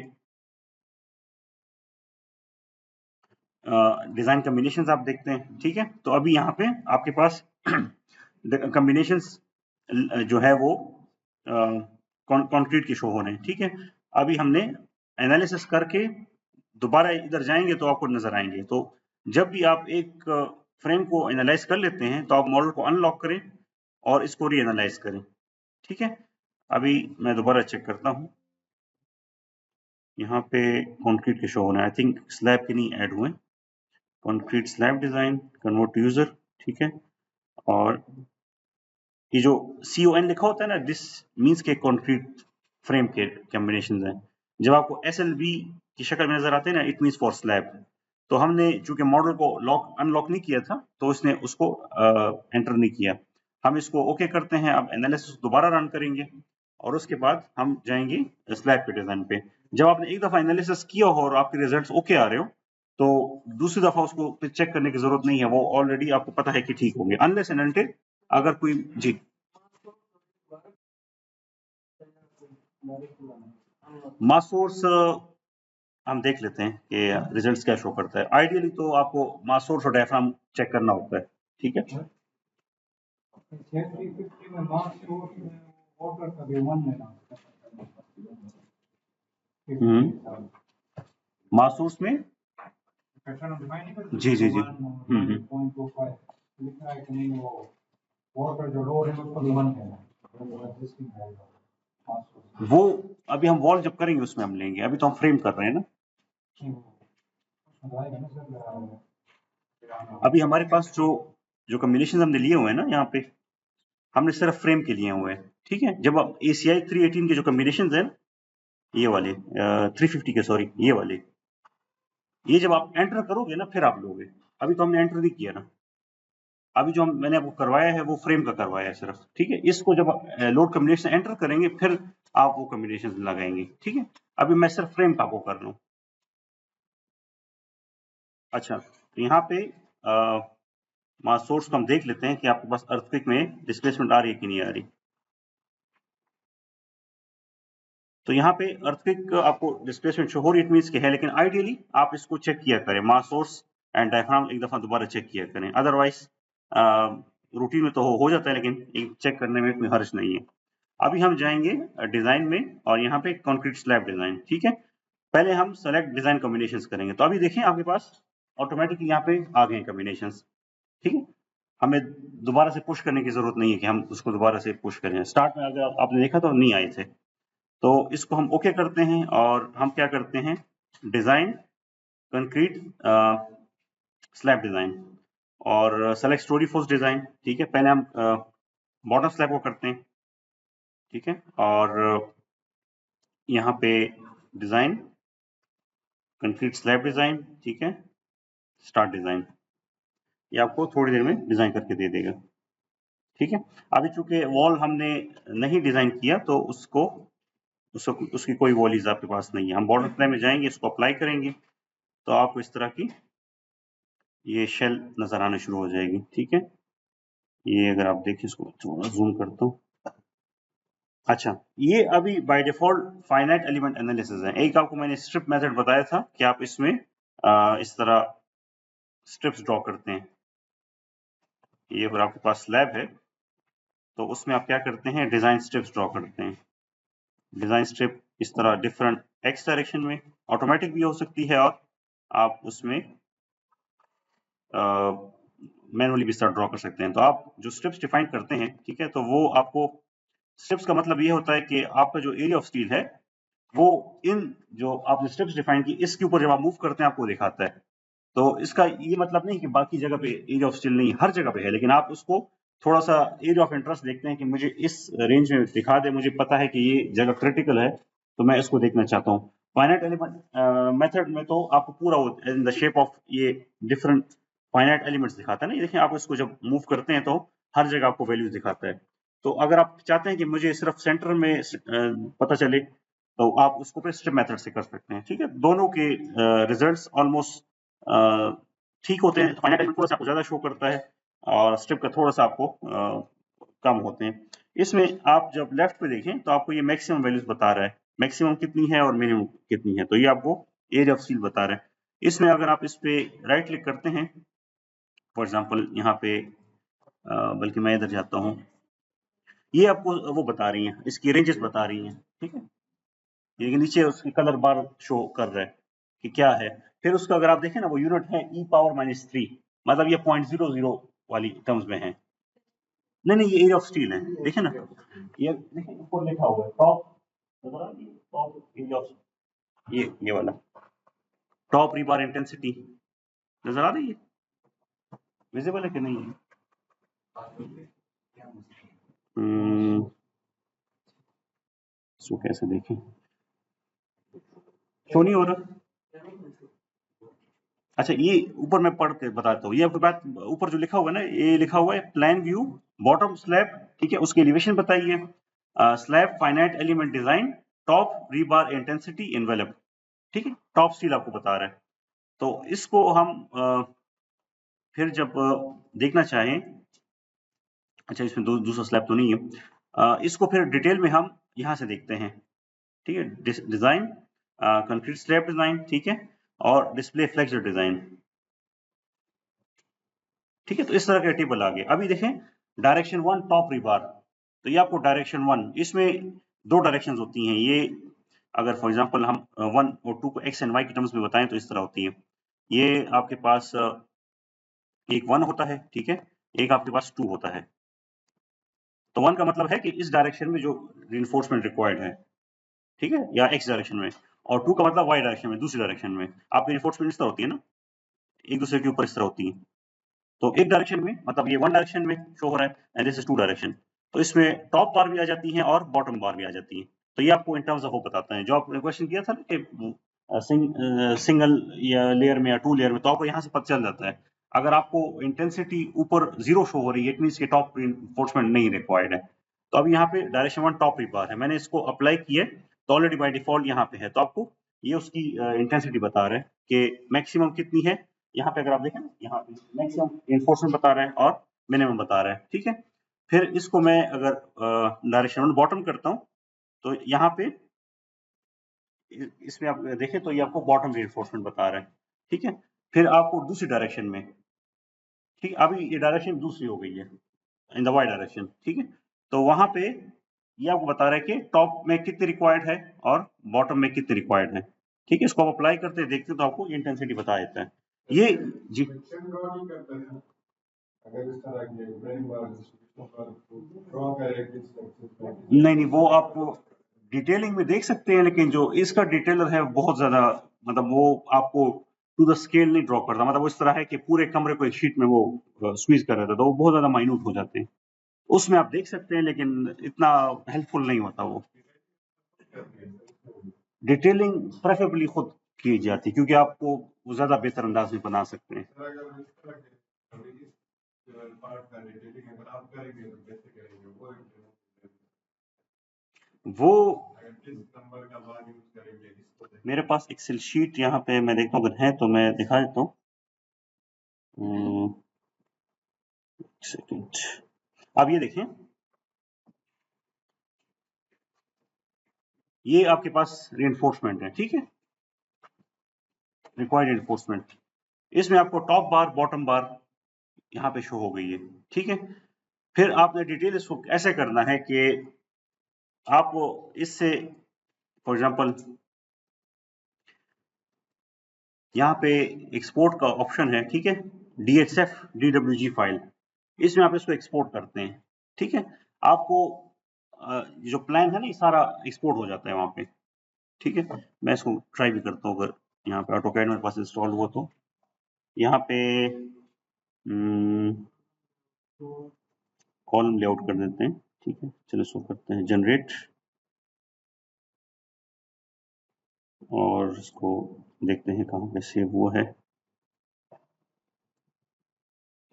डिजाइन कॉम्बिनेशंस आप देखते हैं, ठीक है। तो अभी यहाँ पे आपके पास कॉम्बिनेशंस जो है वो कंक्रीट की शो हो रहे हैं, ठीक है। अभी हमने एनालिसिस करके दोबारा इधर जाएंगे तो आपको नजर आएंगे। तो जब भी आप एक फ्रेम को एनालाइज कर लेते हैं तो आप मॉडल को अनलॉक करें और इसको री एनालाइज करें, ठीक है। अभी मैं दोबारा चेक करता हूँ, यहाँ पे कंक्रीट के शो होना है, आई थिंक स्लैब के नहीं ऐड हुए। Concrete slab design convert to user, ठीक है। और ये जो CON लिखा होता है ना, दिस मींस के कंक्रीट फ्रेम के कॉम्बिनेशंस हैं। जब आपको SLB की शक्ल में नजर आते हैं ना, इट मींस फॉर स्लैब। तो हमने चूंकि मॉडल को अनलॉक नहीं किया था तो इसने उसको एंटर नहीं किया। हम इसको ओके करते हैं। अब एनालिसिस दोबारा रन करेंगे और उसके बाद हम जाएंगे स्लैब के डिजाइन पे। जब आपने एक दफा एनालिसिस किया हो और आपके रिजल्ट्स ओके आ रहे हो तो दूसरी दफा उसको चेक करने की जरूरत नहीं है, वो ऑलरेडी आपको पता है कि ठीक होंगे, अनलेस एंड अनटिल अगर कोई, जी, मास सोर्स हम देख लेते हैं कि रिजल्ट्स क्या शो करता है। आइडियली तो आपको मास सोर्स और डायफ्राम चेक करना होता है, ठीक है। मास सोर्स में जी जी जी वो अभी हम वॉल जब करेंगे उसमें हम लेंगे, अभी तो हम फ्रेम कर रहे हैं ना। अभी हमारे पास जो जो कॉम्बिनेशन हमने लिए हुए हैं ना, यहाँ पे हमने सिर्फ फ्रेम के लिए हुए हैं, ठीक है। जब आप ACI 318 के जो कॉम्बिनेशन है, ये वाले 350 के, सॉरी ये वाले, ये जब आप एंटर करोगे ना फिर आप लोगे। अभी तो हमने एंटर नहीं किया ना, अभी जो मैंने आपको करवाया है वो फ्रेम का करवाया है सिर्फ, ठीक है। इसको जब लोड कॉम्बिनेशन एंटर करेंगे फिर आप वो कॉम्बिनेशन लगाएंगे, ठीक है। अभी मैं सिर्फ फ्रेम का आपको कर लूं। अच्छा, तो यहाँ पे मास सोर्स को हम देख लेते हैं कि आपके पास अर्थक्वेक में डिस्प्लेसमेंट आ रही है कि नहीं आ रही। तो यहाँ पे अर्थक्वेक आपको डिस्प्लेसमेंट शो हो रही है, इट मींस कि है, लेकिन आइडियली आप इसको चेक किया करें, मास सोर्स एंड डायफ्राम एक दफा दोबारा चेक किया करें, अदरवाइज रूटीन में तो हो जाता है, लेकिन एक चेक करने में कोई हर्ज नहीं है। अभी हम जाएंगे डिजाइन में और यहाँ पे कंक्रीट स्लैब डिजाइन, ठीक है। पहले हम सेलेक्ट डिजाइन कॉम्बिनेशंस करेंगे। तो अभी देखें आपके पास ऑटोमेटिकली यहाँ पे आ गए कॉम्बिनेशंस, ठीक है। हमें दोबारा से पुश करने की जरूरत नहीं है कि हम उसको दोबारा से पुश करें। स्टार्ट में अगर आपने देखा तो नहीं आए थे, तो इसको हम ओके करते हैं और हम क्या करते हैं, डिजाइन कंक्रीट स्लैब डिजाइन और सेलेक्ट स्टोरी फोर्स डिजाइन, ठीक है। पहले हम बॉटम स्लैब को करते हैं, ठीक है। और यहाँ पे डिजाइन कंक्रीट स्लैब डिजाइन, ठीक है, स्टार्ट डिजाइन, ये आपको थोड़ी देर में डिजाइन करके दे देगा, ठीक है। अभी चूंकि वॉल हमने नहीं डिजाइन किया तो उसकी कोई वॉलीज आपके पास नहीं है। हम बॉर्डर प्ले में जाएंगे, इसको अप्लाई करेंगे तो आपको इस तरह की ये शेल नजर आने शुरू हो जाएगी, ठीक है। ये अगर आप देखिए, इसको थोड़ा जूम करता हूँ। अच्छा, ये अभी by default finite element analysis है। एक आपको मैंने स्ट्रिप मेथड बताया था कि आप इसमें इस तरह स्ट्रिप्स ड्रॉ करते हैं। ये अगर आपके पास स्लैब है तो उसमें आप क्या करते हैं, डिजाइन स्ट्रिप्स ड्रॉ करते हैं। डिजाइन स्ट्रिप इस तरह डिफरेंट एक्स डायरेक्शन में ऑटोमेटिक भी हो सकती है, और आप उसमें मैनुअली भी इस तरह ड्रॉ कर सकते हैं। तो आप जो स्ट्रिप्स डिफाइन करते हैं, ठीक है, तो वो आपको स्ट्रिप्स का मतलब ये होता है कि आपका जो एरिया ऑफ स्टील है वो इन जो आपने स्ट्रिप्स डिफाइन की इसके ऊपर जब आप मूव करते हैं आपको दिखाता है। तो इसका ये मतलब नहीं कि बाकी जगह पे एरिया ऑफ स्टील नहीं, हर जगह पे है, लेकिन आप उसको थोड़ा सा एरिया ऑफ इंटरेस्ट देखते हैं कि मुझे इस रेंज में दिखा दे, मुझे पता है कि ये जगह क्रिटिकल है तो मैं इसको देखना चाहता हूँ। फाइनाइट एलिमेंट मेथड में तो आपको पूरा इन द शेप ऑफ ये डिफरेंट फाइनाइट एलिमेंट्स दिखाता है ना। ये देखिए, आप इसको जब मूव करते हैं तो हर जगह आपको वैल्यूज दिखाता है। तो अगर आप चाहते हैं कि मुझे सिर्फ सेंटर में पता चले तो आप उसको फिर स्ट्रिप मेथड से कर सकते हैं, ठीक है। दोनों के रिजल्ट्स ऑलमोस्ट ठीक होते हैं। फाइनाइट एलिमेंट थोड़ा सा आपको ज्यादा शो करता है और स्ट्रिप का थोड़ा सा आपको कम होते हैं। इसमें आप जब लेफ्ट पे देखें तो आपको ये मैक्सिमम वैल्यूज बता रहा है, मैक्सिमम कितनी है और मिनिमम कितनी है, तो ये आपको एरिया ऑफ स्टील बता रहा है। इसमें अगर आप इस पे राइट क्लिक करते हैं, फॉर एग्जांपल यहाँ पे बल्कि मैं इधर जाता हूँ, ये आपको वो बता रही हैं, इसकी रेंजेस बता रही हैं, ठीक है। ये नीचे उसकी कलर बार शो कर रहा है कि क्या है। फिर उसका अगर आप देखें ना, वो यूनिट है e⁻⁻3, मतलब ये 0.00 वाली टर्म्स में है। नहीं नहीं, ये एरिया ऑफ स्टील है, देखे ना, ये देखिए ऊपर लिखा हुआ है टॉप, टॉप एरिया ऑफ, ये वाला टॉप रीबार इंटेंसिटी नजर आ रही है, विजिबल है कि नहीं है? इसको कैसे देखें, क्यों नहीं हो रहा? अच्छा, ये ऊपर मैं पढ़ के बताता हूँ। ये आपके पास ऊपर जो लिखा हुआ है ना, ये लिखा हुआ है प्लान व्यू बॉटम स्लैब, ठीक है, उसकी एलिवेशन बताइए, slab finite element design top rebar intensity envelope, ठीक है, टॉप स्टील आपको बता रहा है। तो इसको हम फिर जब देखना चाहें, अच्छा इसमें दूसरा स्लैब तो नहीं है, इसको फिर डिटेल में हम यहाँ से देखते हैं, ठीक है। डिजाइन कंक्रीट स्लैब डिजाइन, ठीक है, और डिस्प्ले फ्लेक्सर डिजाइन, ठीक है। तो इस तरह के टेबल आ गए। अभी देखें डायरेक्शन 1 टॉप रिबार, तो ये आपको डायरेक्शन 1, इसमें दो डायरेक्शंस होती हैं। ये अगर फॉर एग्जांपल हम 1 और 2 को एक्स एंड वाई की टर्म्स में बताएं तो इस तरह होती है। ये आपके पास एक 1 होता है, ठीक है, एक आपके पास 2 होता है। तो 1 का मतलब है कि इस डायरेक्शन में जो रिइंफोर्समेंट रिक्वायर्ड है, ठीक है, या एक्स डायरेक्शन में, और 2 का मतलब वाई डायरेक्शन में, दूसरी डायरेक्शन में आपकी रिइंफोर्समेंट इस तरह होती है ना। एक दूसरे के ऊपर इस तरह होती हैं। तो एक डायरेक्शन में मतलब ये वन डायरेक्शन में शो हो रहा है and this is two direction, तो इसमें टॉप बार भी आ जाती हैं और बॉटम बार भी आ जाती हैं। तो ये आपको इन टर्म्स ऑफ वो बताता है। जो आपने क्वेश्चन किया था ना कि सिंगल या लेयर में या टू लेयर में, तो आपको यहाँ से पता चल जाता है। अगर आपको इंटेंसिटी ऊपर 0 शो हो रही है, इट मीन्स कि टॉप रिइंफोर्समेंट नहीं रिक्वायर्ड है। तो अभी यहाँ पे डायरेक्शन 1 टॉप रिबार है, मैंने इसको अप्लाई किया तो ऑलरेडी बाय डिफॉल्ट यहाँ पे है, तो आपको ये उसकी इंटेंसिटी बता रहा है कि मैक्सिमम कितनी है। यहाँ पे अगर आप देखें, यहाँ पे मैक्सिमम रिइंफोर्समेंट बता रहा है और मिनिमम बता रहा है, ठीक है। फिर इसको मैं अगर डायरेक्शन 1 बॉटम करता हूँ, तो यहाँ पे इसमें आप देखें तो ये आपको बॉटम रिइंफोर्समेंट बता रहा है, ठीक है। फिर आपको दूसरी डायरेक्शन में, ठीक है, अभी ये डायरेक्शन दूसरी हो गई है इन द वाई डायरेक्शन, ठीक है। तो वहां पे ये आपको बता रहा है कि टॉप में कितनी रिक्वायर्ड है और बॉटम में कितनी रिक्वायर्ड है, ठीक है। इसको आप अप्लाई करते हैं, देखते हैं, तो आपको ये इंटेंसिटी बता देता है ये जी। नहीं, वो आप डिटेलिंग में देख सकते हैं, लेकिन जो इसका डिटेलर है बहुत ज्यादा, मतलब वो आपको टू द स्केल नहीं ड्रॉ करता, मतलब वो इस तरह है कि पूरे कमरे को एक शीट में वो स्क्वीज कर रहा था, तो वो बहुत ज्यादा माइन्यूट हो जाते हैं। उसमें आप देख सकते हैं, लेकिन इतना हेल्पफुल नहीं होता वो। डिटेलिंग प्रेफरेबली खुद की जाती है, क्योंकि आपको वो ज्यादा बेहतर अंदाज में बना सकते हैं। वो मेरे पास एक्सेल शीट यहाँ पे मैं देखता हूँ, अगर है तो मैं दिखा देता हूँ। सेकंड, अब ये देखें, ये आपके पास रिइंफोर्समेंट है, ठीक है, रिक्वायर्ड रिइंफोर्समेंट। इसमें आपको टॉप बार बॉटम बार यहाँ पे शो हो गई है, ठीक है। फिर आपने डिटेल इसको ऐसे करना है कि आप इससे फॉर एग्जांपल यहाँ पे एक्सपोर्ट का ऑप्शन है, ठीक है, DXF DWG फाइल, इसमें आप इसको एक्सपोर्ट करते हैं, ठीक है। आपको जो प्लान है ना, ये सारा एक्सपोर्ट हो जाता है वहां पे, ठीक है। मैं इसको ट्राई भी करता हूँ, अगर यहाँ पे ऑटोकैड मेरे पास इंस्टॉल हुआ तो यहाँ पे कॉलम लेआउट कर देते हैं, ठीक है। चलो इसको करते हैं जनरेट और इसको देखते हैं कहाँ पे सेव हुआ है।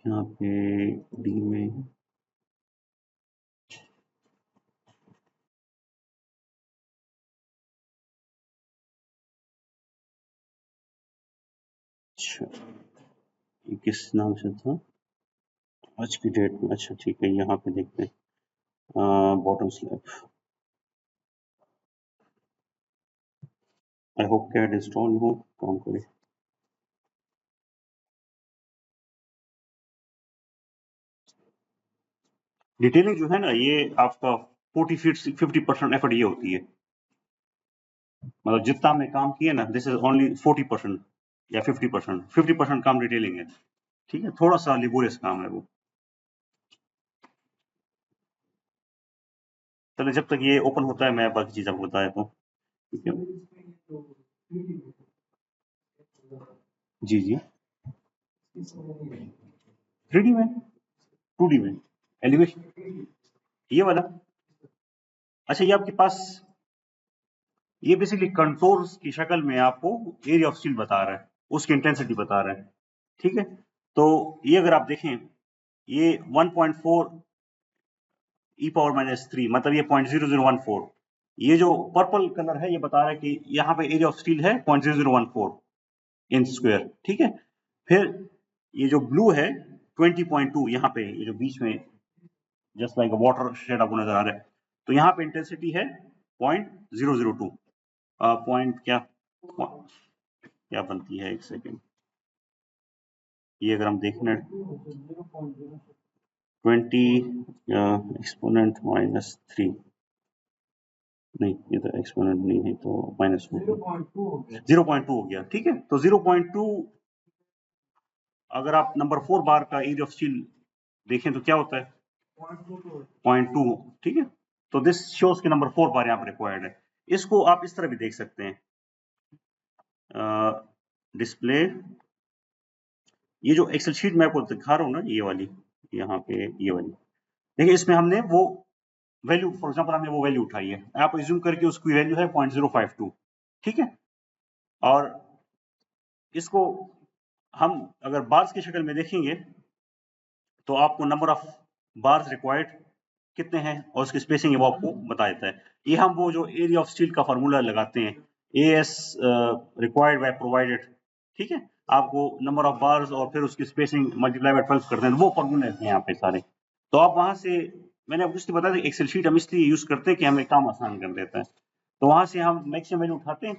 यहाँ पे डी में अच्छा, ये किस नाम से था आज की डेट में? अच्छा ठीक है, यहाँ पे देखते हैं bottom slab. I hope CAD install हो, काम करे। डिटेलिंग जो है ना, ये आपका 40-50% एफर्ट ये होती है, मतलब जितना हमने काम किया ना, दिस इज ओनली 40% या 50%। 50% काम डिटेलिंग है, ठीक है, थोड़ा सा लिबोरियस काम है वो। चलो जब तक ये ओपन होता है मैं बाकी चीज आपको बता देता हूँ, ठीक है। जी जी, 3D में, 2D में एलिवेशन, ये वाला। अच्छा, ये आपके पास ये बेसिकली कंटोर्स की शक्ल में आपको एरिया ऑफ स्टील बता रहा है, उसकी इंटेंसिटी बता रहा है, ठीक है। तो ये अगर आप देखें, ये 1.4 e⁻³ मतलब ये 0.0014, ये जो पर्पल कलर है ये बता रहा है कि यहाँ पे एरिया ऑफ स्टील है 0.0014 इंच स्क्वायर, ठीक है। फिर ये जो ब्लू है 20.2, यहाँ पे ये जो बीच में जस्ट लाइक वाटर शेड आपको नजर आ रहा है, तो यहाँ पे इंटेंसिटी है 0.002। पॉइंट क्या बनती है, एक सेकेंड, ये अगर हम देखना 20 एक्सपोनेंट -3, नहीं ये तो एक्सपोनेंट नहीं है, तो -0.2 हो गया, ठीक है। तो 0.2 अगर आप नंबर 4 बार का एरिया ऑफ स्टील देखें तो क्या होता है 0.2, ठीक है। तो दिस शोज के नंबर 4 बार यहाँ पर रिक्वायर्ड है। इसको आप इस तरह भी देख सकते हैं, डिस्प्ले ये जो एक्सेल शीट मैं आपको दिखा रहा हूँ ना, ये वाली, यहाँ पे ये वाली, देखिए इसमें हमने वो वैल्यू, फॉर एग्जांपल हमने वो वैल्यू उठाई है, आप अज्यूम करके उसकी वैल्यू है 0.052, ठीक है, और इसको हम अगर बार्स की शक्ल में देखेंगे तो आपको नंबर ऑफ बार्स रिक्वायर्ड कितने हैं और उसकी स्पेसिंग है वो आपको बता देता है। ये हम वो जो एरिया ऑफ स्टील का फॉर्मूला लगाते हैं, A S required by provided, ठीक है, आपको नंबर ऑफ बार्स और फिर उसकी स्पेसिंग मल्टीप्लाई बाय 12 करते हैं, वो फॉर्मूले हैं यहाँ पे सारे। तो आप वहां से, मैंने आपको इसलिए बताया एक्सेल शीट हम इसलिए यूज करते हैं कि हमें काम आसान कर देता है। तो वहां से हम मैक्सिमम वैल्यू उठाते हैं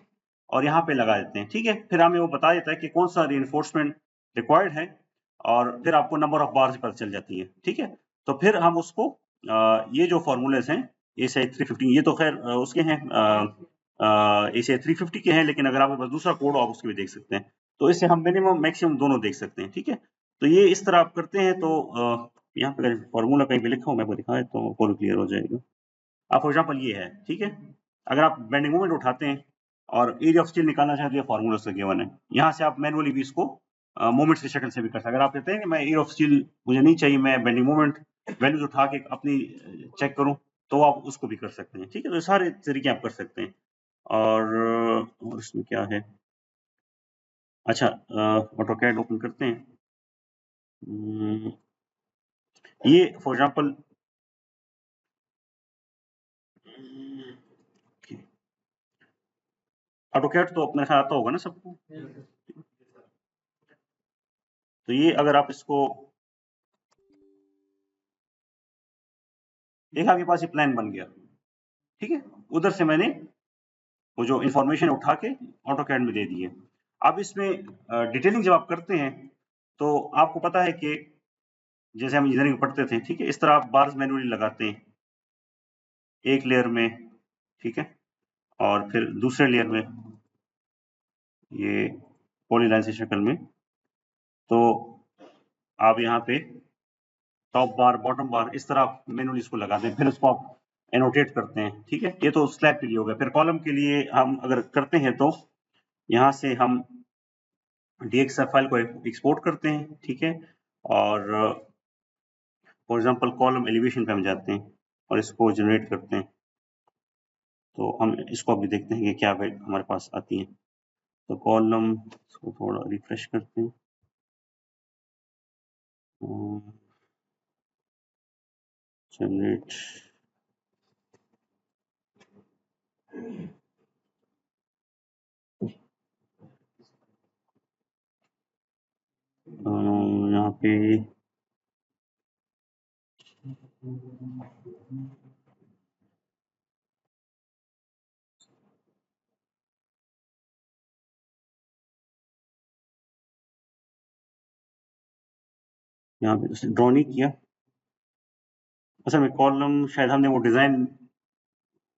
और यहाँ पे लगा देते हैं, ठीक है, फिर हमें वो बता देता है कि कौन सा रीइंफोर्समेंट रिक्वायर्ड है और फिर आपको नंबर ऑफ बार्स पता चल जाती है, ठीक है। तो फिर हम उसको ये जो फॉर्मूलेस हैं, ए से 350, ये तो खैर उसके हैं, ए से 350 के हैं, लेकिन अगर आपके पास दूसरा कोड हो आप उसके भी देख सकते हैं। तो इससे हम मिनिमम मैक्सिमम दोनों देख सकते हैं, ठीक है। तो ये इस तरह आप करते हैं। तो यहाँ पे अगर फॉर्मूला कहीं भी लिखा हो मैं वो दिखाए तो फुल क्लियर हो जाएगा। अब फॉर एग्जाम्पल ये है, ठीक है, अगर आप बेंडिंग मोमेंट उठाते हैं और एरिया ऑफ स्टील निकालना चाहते हैं, फॉर्मूला से गिवन है, यहाँ से आप मैनुअली भी इसको मोमेंट्स की शक्ल से भी कर सकते हैं। अगर आप कहते हैं कि मैं एरिया ऑफ स्टील मुझे नहीं चाहिए, मैं बेंडिंग मोमेंट वैल्यूज उठा के अपनी चेक करूं, तो आप उसको भी कर सकते हैं, ठीक है। तो सारे तरीके आप कर सकते हैं। और इसमें क्या है, अच्छा, ऑटोकैड ओपन करते हैं। ये फॉर एग्जांपल ऑटोकैड तो अपने ख्याल आता होगा ना सबको। तो ये अगर आप इसको, देखा आपके पास ये प्लान बन गया, ठीक है, उधर से मैंने वो जो इंफॉर्मेशन उठा के ऑटोकैड में दे दी है। अब इसमें डिटेलिंग जब आप करते हैं तो आपको पता है कि जैसे हम इंजीनियरिंग पढ़ते थे, ठीक है, इस तरह आप बार्स मैनुअली लगाते हैं एक लेयर में, ठीक है, और फिर दूसरे लेयर में ये पॉलीलाइन की शक्ल में। तो आप यहाँ पे टॉप बार बॉटम बार इस तरह मैनुअली इसको लगाते हैं, फिर उसको आप एनोटेट करते हैं, ठीक है। ये तो स्लैब के लिए हो गया। फिर कॉलम के लिए हम अगर करते हैं तो यहाँ से हम डीएक्सएफ फाइल को एक्सपोर्ट करते हैं, ठीक है, और फॉर एग्जांपल कॉलम एलिवेशन पे हम जाते हैं और इसको जनरेट करते हैं। तो हम इसको अभी देखते हैं कि क्या हमारे पास आती है। तो कॉलम इसको थोड़ा रिफ्रेश करते हैं। जनरेट, यहाँ पे यहाँ पे ड्रॉ नहीं किया, असल में कॉलम शायद हमने वो डिजाइन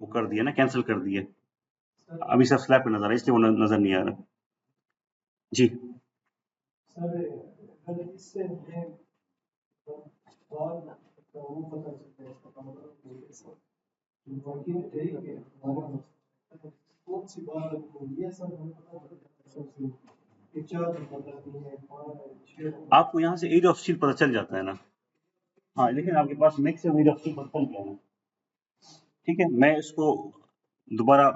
वो कर दिया ना, कैंसिल कर दिया, अभी सब स्लैब पे नजर आ रहा है इसलिए वो नजर नहीं आ रहा जी। आपको यहाँ से एरिया ऑफ स्टील पता चल जाता है ना, हाँ, लेकिन आपके पास मैक्सिमम एरिया ऑफ स्टील पता चल गया ना, ठीक है। मैं इसको दोबारा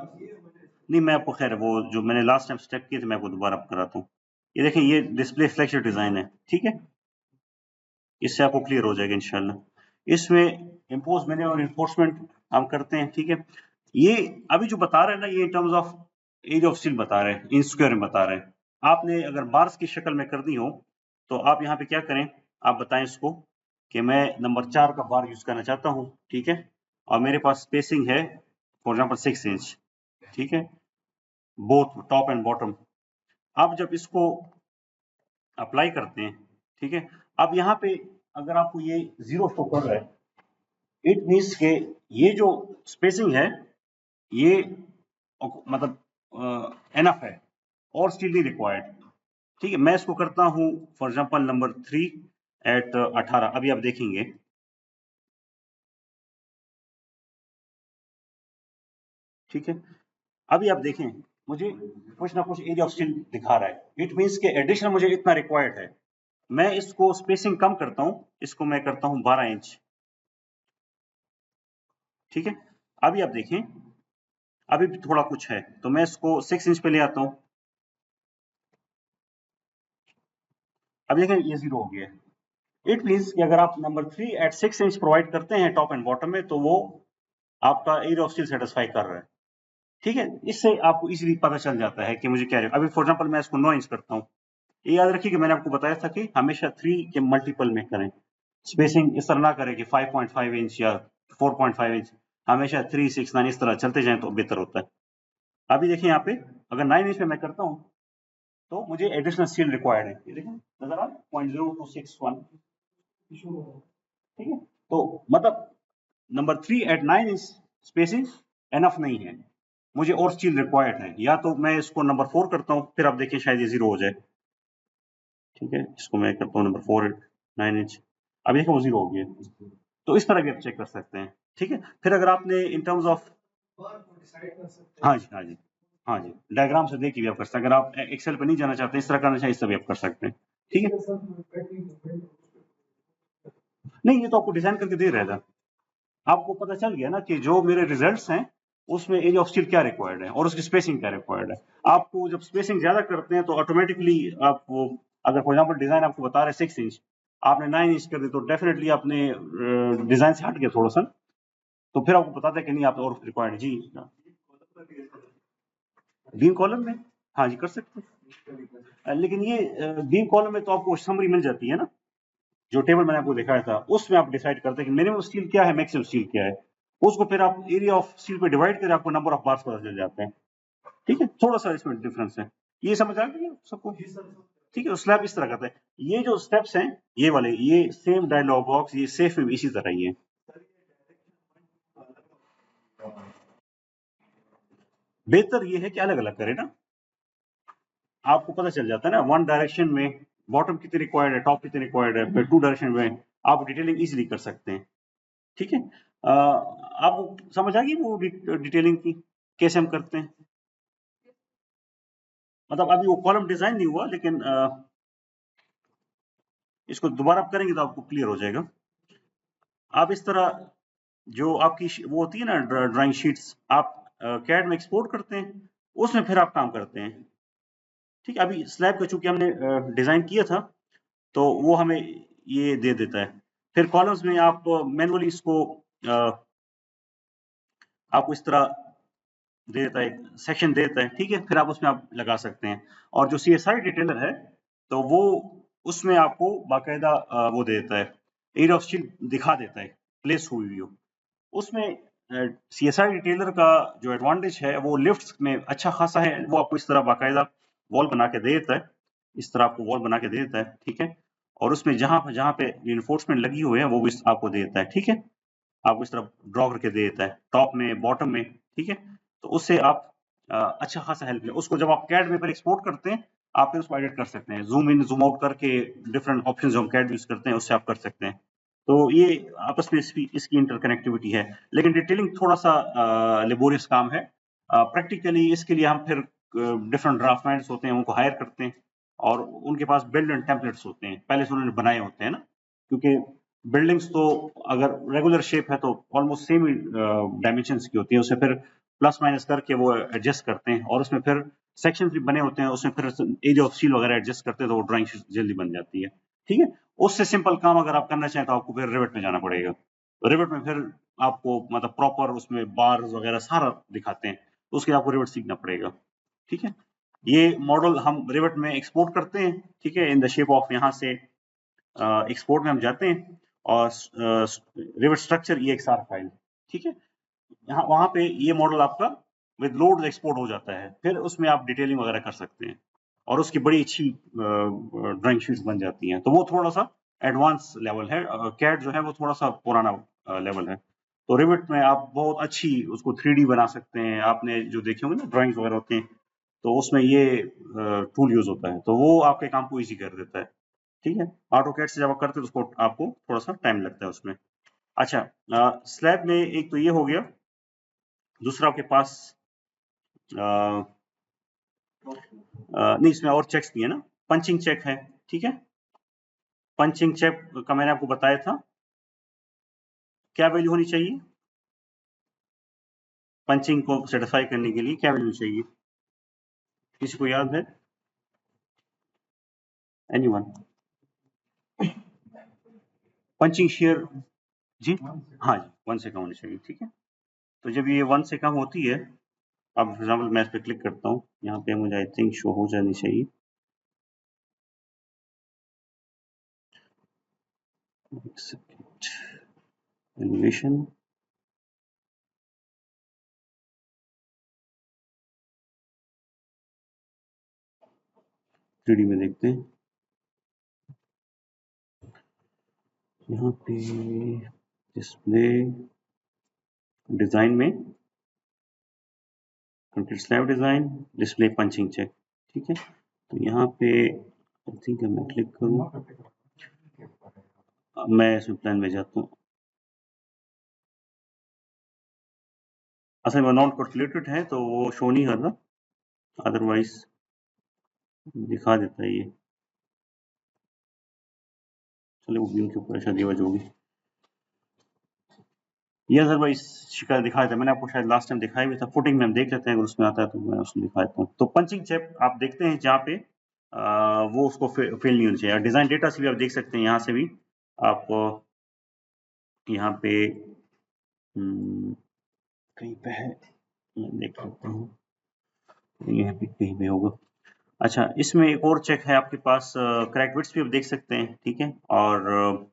नहीं, मैं आपको खैर वो जो मैंने लास्ट टाइम स्टेप किए थे मैं आपको दोबारा कराता हूँ। ये देखें, ये डिस्प्ले फ्लेक्चर डिजाइन है, ठीक है, इससे आपको क्लियर हो जाएगा इंशाल्लाह। इसमें इम्पोज मैंने और इन्फोर्समेंट हम करते हैं, ठीक है। ये अभी जो बता रहे हैं ना, ये in terms of area of steel बता रहे हैं, इन स्क्वायर में बता रहे हैं। आपने अगर बार्स की शक्ल में करनी हो तो आप यहाँ पे क्या करें, आप बताएं इसको कि मैं नंबर 4 का बार यूज करना चाहता हूँ, ठीक है, और मेरे पास स्पेसिंग है फॉर एग्जाम्पल 6 इंच, ठीक है, बोथ टॉप एंड बॉटम। आप जब इसको अप्लाई करते हैं, ठीक है, अब यहाँ पे अगर आपको ये 0 शो कर रहा है, इट मीन्स के ये जो स्पेसिंग है ये मतलब एनफ है और स्टिल नहीं रिक्वायर्ड, ठीक है। मैं इसको करता हूँ फॉर एग्जांपल नंबर 3 एट 18, अभी आप देखेंगे, ठीक है, अभी आप देखें मुझे कुछ ना कुछ एरिया ऑफ स्टील दिखा रहा है, इट मीन्स के एडिशन मुझे इतना रिक्वायर्ड है। मैं इसको स्पेसिंग कम करता हूं, इसको मैं करता हूं 12 इंच। ठीक है, अभी आप देखें, अभी भी थोड़ा कुछ है, तो मैं इसको 6 इंच पे ले आता हूं। अब देखें ये 0 हो गया। इट मीन्स कि अगर आप नंबर 3 एट 6 इंच प्रोवाइड करते हैं टॉप एंड बॉटम में, तो वो आपका एरिया ऑफ स्टील सेटिस्फाई कर रहा है। ठीक है, इससे आपको इजीली पता चल जाता है कि मुझे क्या है। अभी फॉर एग्जांपल मैं इसको 9 इंच करता हूँ। ये याद रखिए कि मैंने आपको बताया था कि हमेशा 3 के मल्टीपल में करें, स्पेसिंग इस तरह ना करें कि 5.5 इंच या 4.5 इंच, हमेशा 3, 6, 9 इस तरह चलते जाएं तो बेहतर होता है। अभी देखिए यहाँ पे अगर 9 इंच में मैं करता हूँ तो मुझे एडिशनल स्टील रिक्वायर्ड है। ये देखिए नजर आ 0.0261। ठीक है, तो मतलब number 3 at 9 inch spacing enough नहीं है, मुझे और स्टील रिक्वायर्ड है। या तो मैं इसको नंबर 4 करता हूँ, फिर आप देखिए शायद ये 0 हो जाए। ठीक है, इसको मैं करता हूँ नंबर 4 9 इंच, अब देखो वो 0 हो गया। तो इस तरह भी आप चेक कर सकते हैं। ठीक है, फिर अगर आपने इन टर्म्स ऑफ, हाँ जी हाँ जी हाँ जी, डायग्राम से देख के भी आप कर सकते हैं। अगर आप एक्सेल पे नहीं जाना चाहते, इस तरह करना चाहिए, इस तरह भी आप कर सकते हैं। ठीक है, नहीं ये तो आपको डिजाइन करके दे रहा था, आपको पता चल गया ना कि जो मेरे रिजल्ट्स हैं उसमें एरिया ऑफ स्टील क्या रिक्वायर्ड है और उसकी स्पेसिंग क्या रिक्वायर्ड है। आपको जब स्पेसिंग ज्यादा करते हैं तो ऑटोमेटिकली आपको, अगर फॉर एग्जांपल डिजाइन आपको बता रहे 6 इंच, आपने 9 इंच कर दी, तो डेफिनेटली आपने डिजाइन से हट गया थोड़ा सा, तो फिर आपको बताता है कि नहीं आप और रिक्वायर्ड जी। बीम कॉलम में हाँ जी कर सकते हैं, लेकिन ये बीम कॉलम में तो आपको समरी मिल जाती है ना, जो टेबल मैंने आपको दिखाया था उसमें आप डिसाइड करते हैं कि मिनिमम स्टील क्या है, मैक्सिमम स्टील क्या है, उसको फिर आप एरिया ऑफ स्टील पे डिवाइड करके आपको नंबर ऑफ बार्स पता चल जाते हैं। ठीक है, थोड़ा सा इसमें डिफरेंस है, ये समझ आ गया सबको। ठीक है, स्लैब इस तरह करते हैं। ये जो स्टेप्स हैं ये वाले, ये सेम डायलॉग बॉक्स, ये सेफ में भी इसी तरह ही है। बेहतर ये है कि अलग अलग करें ना, आपको पता चल जाता है ना, वन डायरेक्शन में बॉटम कितनी रिक्वायर्ड है, टॉप कितनी रिक्वायर्ड है, फिर 2 डायरेक्शन में आप डिटेलिंग इजीली कर सकते हैं। ठीक है, आपको समझ आ गई वो डिटेलिंग की कैसे हम करते हैं। मतलब अभी वो कॉलम डिजाइन नहीं हुआ, लेकिन इसको दोबारा आप करेंगे तो आपको क्लियर हो जाएगा। आप इस तरह जो आपकी वो होती है ना ड्राइंग शीट्स, आप कैड में एक्सपोर्ट करते हैं, उसमें फिर आप काम करते हैं। ठीक है, अभी स्लैब का चूंकि हमने डिजाइन किया था तो वो हमें ये दे देता है। फिर कॉलम्स में आप मैनुअली इसको आपको इस तरह दे देता है, सेक्शन दे देता है। ठीक है, फिर आप उसमें आप लगा सकते हैं। और जो CSI डिटेलर है तो वो उसमें आपको बाकायदा वो दे देता है, एरिया ऑफ स्टील दिखा देता है प्लेस हुई हुई हो उसमें। CSI डिटेलर का जो एडवांटेज है वो लिफ्ट्स में अच्छा खासा है, वो आपको इस तरह बाकायदा वॉल बना के दे देता है, इस तरह आपको वॉल बना के दे देता है। ठीक है, और उसमें जहां जहां पे रिइंफोर्समेंट लगी हुई है वो भी आपको दे देता है। ठीक है, आपको इस तरह ड्रॉ करके दे देता है टॉप में बॉटम में। ठीक है, तो उससे आप अच्छा खासा हेल्प ले, उसको जब आप कैड में पर एक्सपोर्ट करते हैं आप फिर उसको एडिट कर सकते हैं, जूम इन जूम आउट करके डिफरेंट ऑप्शन जो हम कैड यूज करते हैं उससे आप कर सकते हैं। तो ये आपस में इसकी इंटरकनेक्टिविटी है, लेकिन डिटेलिंग थोड़ा सा लेबोरियस काम है। प्रैक्टिकली इसके लिए हम फिर डिफरेंट ड्राफ्टमैन्स होते हैं उनको हायर करते हैं, और उनके पास बिल्ड एंड टेम्पलेट्स होते हैं, पहले से उन्होंने बनाए होते हैं ना, क्योंकि बिल्डिंग्स तो अगर रेगुलर शेप है तो ऑलमोस्ट सेम ही डायमेंशंस की होती है, उसे फिर प्लस माइनस करके वो एडजस्ट करते हैं, और उसमें फिर सेक्शंस भी बने होते हैं, उसमें फिर एरिया ऑफ स्टील वगैरह एडजस्ट करते हैं तो वो ड्राइंग जल्दी बन जाती है। ठीक है, उससे सिंपल काम अगर आप करना चाहें तो आपको फिर रिवेट में जाना पड़ेगा। रिवेट में फिर आपको मतलब प्रॉपर उसमें बार्स वगैरह सारा दिखाते हैं, तो उसके लिए आपको रिवेट सीखना पड़ेगा। ठीक है, ये मॉडल हम रिवेट में एक्सपोर्ट करते हैं। ठीक है, इन द शेप ऑफ, यहाँ से एक्सपोर्ट में हम जाते हैं और रिवेट स्ट्रक्चर EXR फाइल। ठीक है, यहाँ वहां पे ये मॉडल आपका विद लोड एक्सपोर्ट हो जाता है, फिर उसमें आप डिटेलिंग वगैरह कर सकते हैं और उसकी बड़ी अच्छी ड्राइंग शीट्स बन जाती हैं। तो वो थोड़ा सा एडवांस लेवल है, कैड जो है वो थोड़ा सा पुराना लेवल है। तो रिविट में आप बहुत अच्छी उसको 3D बना सकते हैं। आपने जो देखे होंगे ना ड्राइंग्स वगैरह होते हैं, तो उसमें ये टूल यूज होता है, तो वो आपके काम को ईजी कर देता है। ठीक है, ऑटो कैड से जब आप करते हैं तो उसको आपको थोड़ा सा टाइम लगता है उसमें। अच्छा, स्लैब में एक तो ये हो गया, दूसरा आपके पास नहीं इसमें और चेक्स भी है ना, पंचिंग चेक है। ठीक है, पंचिंग चेक का मैंने आपको बताया था, क्या वैल्यू होनी चाहिए पंचिंग को सेटिस्फाई करने के लिए, क्या वैल्यू चाहिए, किसी को याद है? एनीवन? पंचिंग शेयर जी, हाँ जी 1 से कम होनी चाहिए, ठीक है। तो जब ये 1 से कम होती है, अब फॉर एग्जाम्पल मैं इस पर क्लिक करता हूँ, यहाँ पे मुझे आई थिंक शो हो जानी चाहिए, एलिवेशन, थ्री डी में देखते हैं, यहाँ पे डिस्प्ले डिजाइन में complete slab design, display punching check, ठीक है। तो यहाँ पे आई थिंक मैं क्लिक करूँ, मैं इसमें प्लान में जाता हूँ, असल में नॉट कैलकुलेटेड है तो वो शो नहीं कर रहा, अदरवाइज दिखा देता है ये, चलो वो भी उनके ऊपर शायद वजह होगी, ये अदरवाइज शिकायत दिखा देता है, मैंने आपको शायद लास्ट टाइम दिखाया भी था, फुटिंग में हम देख लेते हैं, अगर उसमें आता है तो मैं उसमें दिखा देता हूँ। तो पंचिंग चेक आप देखते हैं जहाँ पे वो उसको फेल नहीं होनी चाहिए, डिजाइन डेटा से भी आप देख सकते हैं, यहाँ से भी आप यहाँ पे कहीं पे है, मैं देख लेता हूँ, यहाँ पे कहीं पे होगा। अच्छा, इसमें एक और चेक है आपके पास, क्रैक विड्थ भी आप देख सकते हैं, ठीक है। और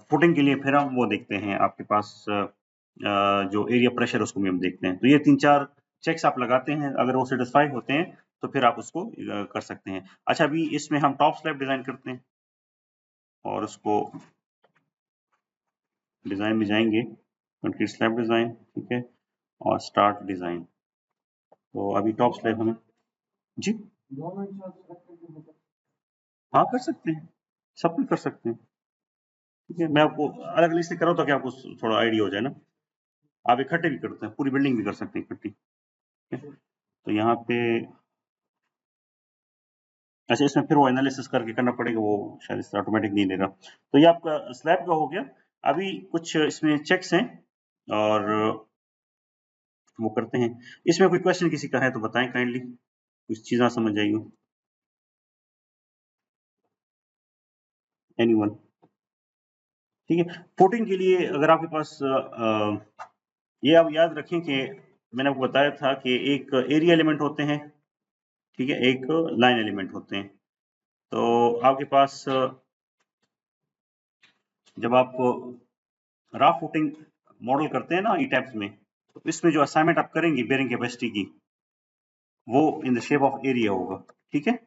फुटिंग के लिए फिर हम वो देखते हैं आपके पास जो एरिया प्रेशर उसको भी हम देखते हैं। तो ये 3-4 चेक्स आप लगाते हैं, अगर वो सेटिस्फाई होते हैं तो फिर आप उसको कर सकते हैं। अच्छा, अभी इसमें हम टॉप स्लैब डिजाइन करते हैं और उसको डिजाइन में जाएंगे, कंक्रीट स्लैब डिजाइन, ठीक है, और स्टार्ट डिजाइन। तो अभी टॉप स्लैब हमें जी हाँ कर सकते हैं, सब कुछ कर सकते हैं, ठीक है। मैं आपको अलग लिस्ट करूँ ताकि आपको थोड़ा आइडिया हो जाए ना, आप इकट्ठे भी करते हैं, पूरी बिल्डिंग भी कर सकते हैं इकट्ठी, ठीक है। तो यहाँ पे अच्छा, इसमें फिर वो एनालिसिस करके करना पड़ेगा, वो शायद इस ऑटोमेटिक नहीं लेगा। तो ये आपका स्लैब का हो गया। अभी कुछ इसमें चेक्स हैं और वो करते हैं। इसमें कोई क्वेश्चन किसी का है तो बताएं काइंडली, कुछ चीज़ ना समझ आई हो, एनीवन? ठीक है, फुटिंग के लिए अगर आपके पास ये आप याद रखें कि मैंने आपको बताया था कि एक एरिया एलिमेंट होते हैं, ठीक है, एक लाइन एलिमेंट होते हैं। तो आपके पास जब आप रफ फुटिंग मॉडल करते हैं ना ई टैब्स में, तो इसमें जो असाइनमेंट आप करेंगे बेयरिंग कैपेसिटी की, वो in the shape of area होगा, ठीक है।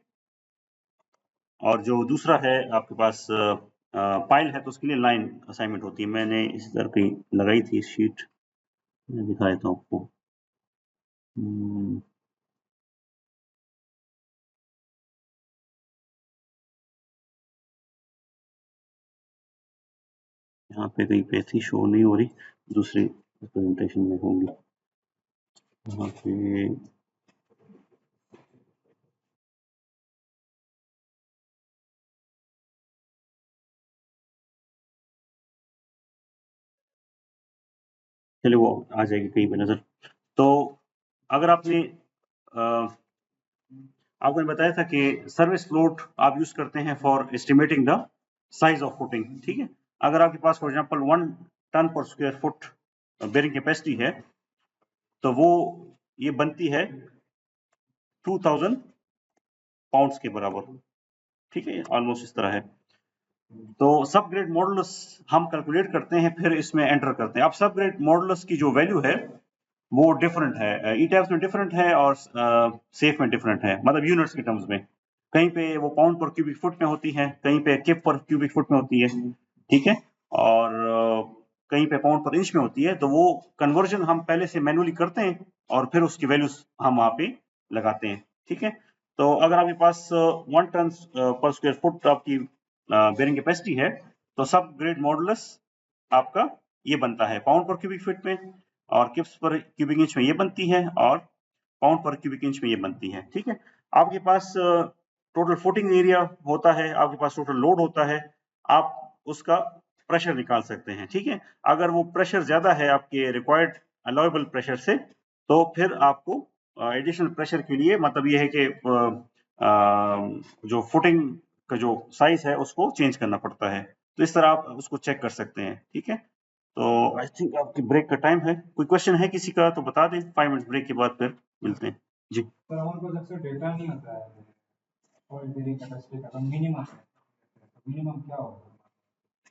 और जो दूसरा है आपके पास पाइल है, तो उसके लिए लाइन असाइनमेंट होती है। मैंने इस तरह की लगाई थी शीट, मैं दिखा देता हूँ आपको। यहाँ पे कहीं पे ऐसी शो नहीं हो रही, दूसरी प्रेजेंटेशन में होंगी। यहाँ पे चलिए वो आ जाएगी कहीं पे नजर। तो अगर आपने आपको मैंने बताया था कि सर्विस फ्लोट आप यूज करते हैं for estimating the size of footing, ठीक है। अगर आपके पास फॉर एग्जांपल 1 टन पर स्क्वायर फुट बेयरिंग कैपेसिटी है, तो वो ये बनती है 2000 पाउंड्स के बराबर, ठीक है, ऑलमोस्ट इस तरह है। तो सब ग्रेड मॉडुलस हम कैलकुलेट करते हैं, फिर इसमें एंटर करते हैं। अब सब ग्रेड मॉडुलस की जो वैल्यू है वो डिफरेंट है, ई टैब्स में डिफरेंट है और सेफ में डिफरेंट है, मतलब यूनिट्स के टर्म्स में। कहीं पे वो पाउंड पर क्यूबिक फुट में होती है, कहीं पे किप पर क्यूबिक फुट में होती है, ठीक है, और कहीं पे पाउंड पर इंच में होती है। तो वो कन्वर्जन हम पहले से मैनुअली करते हैं और फिर उसकी वैल्यूज हम वहां पे लगाते हैं, ठीक है। तो अगर आपके पास 1 टन पर स्क्वायर फुट आपकी बेयरिंग कैपेसिटी है, तो सब ग्रेड मॉडुलस आपका ये बनता है पाउंड पर क्यूबिक फीट में, और किप्स पर क्यूबिक इंच में ये बनती है, और पाउंड पर क्यूबिक इंच में ये बनती है, ठीक है। आपके पास टोटल फुटिंग एरिया होता है, आपके पास टोटल लोड होता है, आप उसका प्रेशर निकाल सकते हैं, ठीक है। अगर वो प्रेशर ज्यादा है आपके रिक्वायर्ड अलाउएबल प्रेशर से, तो फिर आपको एडिशनल प्रेशर के लिए मतलब ये है कि जो फुटिंग का जो साइज है उसको चेंज करना पड़ता है। तो इस तरह आप उसको चेक कर सकते हैं, ठीक है। तो आई थिंक आपकी ब्रेक का टाइम है। कोई क्वेश्चन है किसी का तो बता दें, 5 मिनट ब्रेक के बाद फिर मिलते हैं जी। सर हमारे पास अक्सर डेटा नहीं होता है ऑयल ड्रिलिंग कैपेसिटी का, तो मिनिमम है, मिनिमम क्या होगा?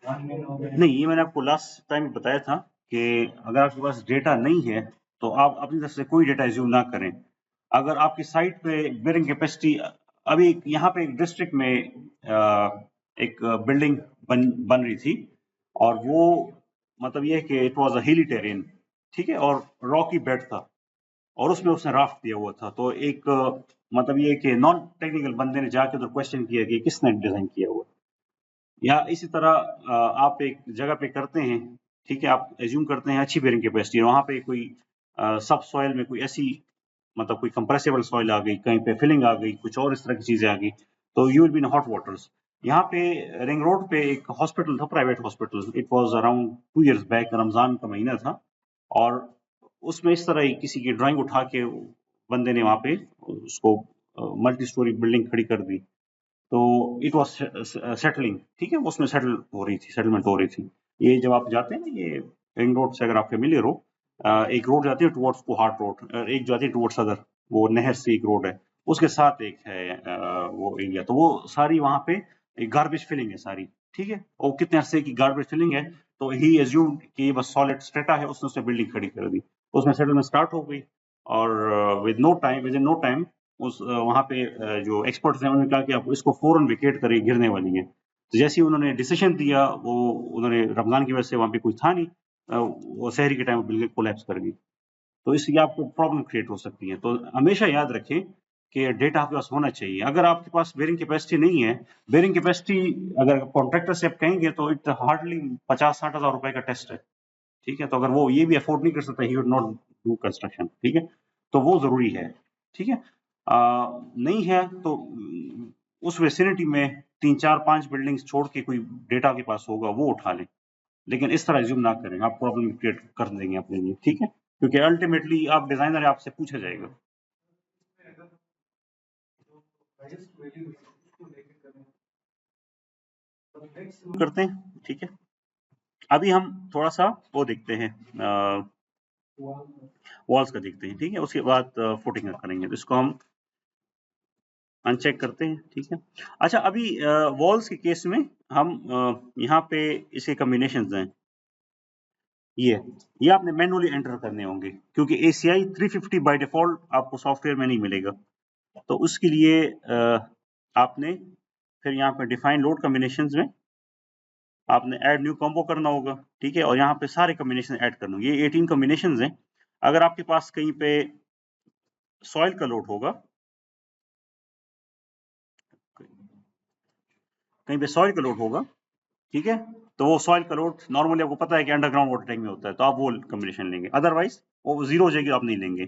1 मिलियन हो गया? नहीं, ये मैंने आपको लास्ट टाइम बताया था कि अगर आपके पास डेटा नहीं है तो आप अपनी तरफ से कोई डेटा एज्यूम ना करें। अगर आपकी साइट पे बेयरिंग कैपेसिटी, अभी यहाँ पे एक डिस्ट्रिक्ट में एक बिल्डिंग बन रही थी, और वो मतलब ये है कि इट वाज अ हिली टेरेन, ठीक है, और रॉकी बेड था, और उसमें उसने राफ्ट दिया हुआ था। तो एक मतलब ये है कि नॉन टेक्निकल बंदे ने जाके उधर क्वेश्चन किया कि किसने डिजाइन किया हुआ। या इसी तरह आप एक जगह पे करते हैं, ठीक है, आप एज्यूम करते हैं अच्छी बेयरिंग कैपेसिटी है, वहां पे कोई सब सॉइल में कोई ऐसी मतलब कोई कंप्रेसिबल सॉइल आ गई, कहीं पे फिलिंग आ गई, कुछ और इस तरह की चीजें आ गई, तो you will be in hot waters. यहाँ पे रिंग रोड पे एक हॉस्पिटल था, private hospital, it was around 2 years back, Ramzan का महीना था, और उसमें इस तरह ही किसी की ड्राइंग उठा के बंदे ने वहां पे उसको मल्टी स्टोरी बिल्डिंग खड़ी कर दी। तो इट वाज सेटलिंग, ठीक है, उसमें सेटल हो रही थी, सेटलमेंट हो रही थी। ये जब आप जाते हैं ना, ये रिंग रोड से अगर आप फेमिलियर हो, एक रोड जाती है टुवर्ड्स कोहाट रोड, एक जाती है टुवर्ड्स सदर, वो नहर से एक रोड है, उसके साथ एक है वो एरिया, तो वो सारी वहां पे गार्बेज फिलिंग है सारी, ठीक है। और कितने अरसे की गार्बेज फिलिंग है, तो ही एज्यूम कि बस सॉलिड स्ट्रेटा है, उसने उसने बिल्डिंग खड़ी कर दी, उसमें सेटलमेंट स्टार्ट हो गई, और विद इन नो टाइम उस वहां पे जो एक्सपर्ट्स हैं उन्होंने कहा कि आप इसको फौरन विकेट करिए, गिरने वाली है। तो जैसे ही उन्होंने डिसीजन दिया, वो उन्होंने रमजान की वजह से वहां पे कोई था नहीं, वो शहरी के टाइम बिल्कुल कोलैप्स कर गई। तो इसलिए आपको प्रॉब्लम क्रिएट हो सकती है। तो हमेशा याद रखें कि डेटा आपके पास होना चाहिए। अगर आपके पास बेयरिंग कैपेसिटी नहीं है, बेयरिंग कैपेसिटी अगर कॉन्ट्रैक्टर से आप कहेंगे तो इट हार्डली 50-60 हजार रुपए का टेस्ट है, ठीक है। तो अगर वो ये भी अफोर्ड नहीं कर सकता, he would not do construction, ठीक है। तो वो जरूरी है, ठीक है। नहीं है तो उस वेसिनिटी में 3-4-5 बिल्डिंग्स छोड़ के कोई डेटा के पास होगा वो उठा लें, लेकिन इस तरह एज्यूम ना करें, आप प्रॉब्लम क्रिएट कर देंगे अपने लिए, ठीक है, क्योंकि अल्टीमेटली आप डिजाइनर है, आपसे पूछा जाएगा। करते हैं, ठीक है। अभी हम थोड़ा सा वो देखते हैं, वॉल्स का देखते हैं, ठीक है, उसके बाद फुटिंग का करेंगे, तो इसको हम अनचेक करते हैं, ठीक है। अच्छा, अभी वॉल्स के केस में हम यहाँ पे इसके कॉम्बिनेशंस हैं, ये आपने मैनुअली एंटर करने होंगे, क्योंकि ACI 350 बाय डिफॉल्ट आपको सॉफ्टवेयर में नहीं मिलेगा। तो उसके लिए आपने फिर यहाँ पे डिफाइन लोड कॉम्बिनेशंस में आपने ऐड न्यू कॉम्बो करना होगा, ठीक है, और यहाँ पे सारे कॉम्बिनेशन ऐड करने होंगे। ये 18 कॉम्बिनेशंस हैं। अगर आपके पास कहीं पे सॉइल का लोड होगा, कहीं पे सॉइल का लोड होगा, ठीक है, तो वो सॉइल का लोड नॉर्मली आपको पता है कि अंडरग्राउंड वाटर टैंक में होता है, तो आप वो कॉम्बिनेशन लेंगे, अदरवाइज वो जीरो हो जाएगी, आप नहीं लेंगे।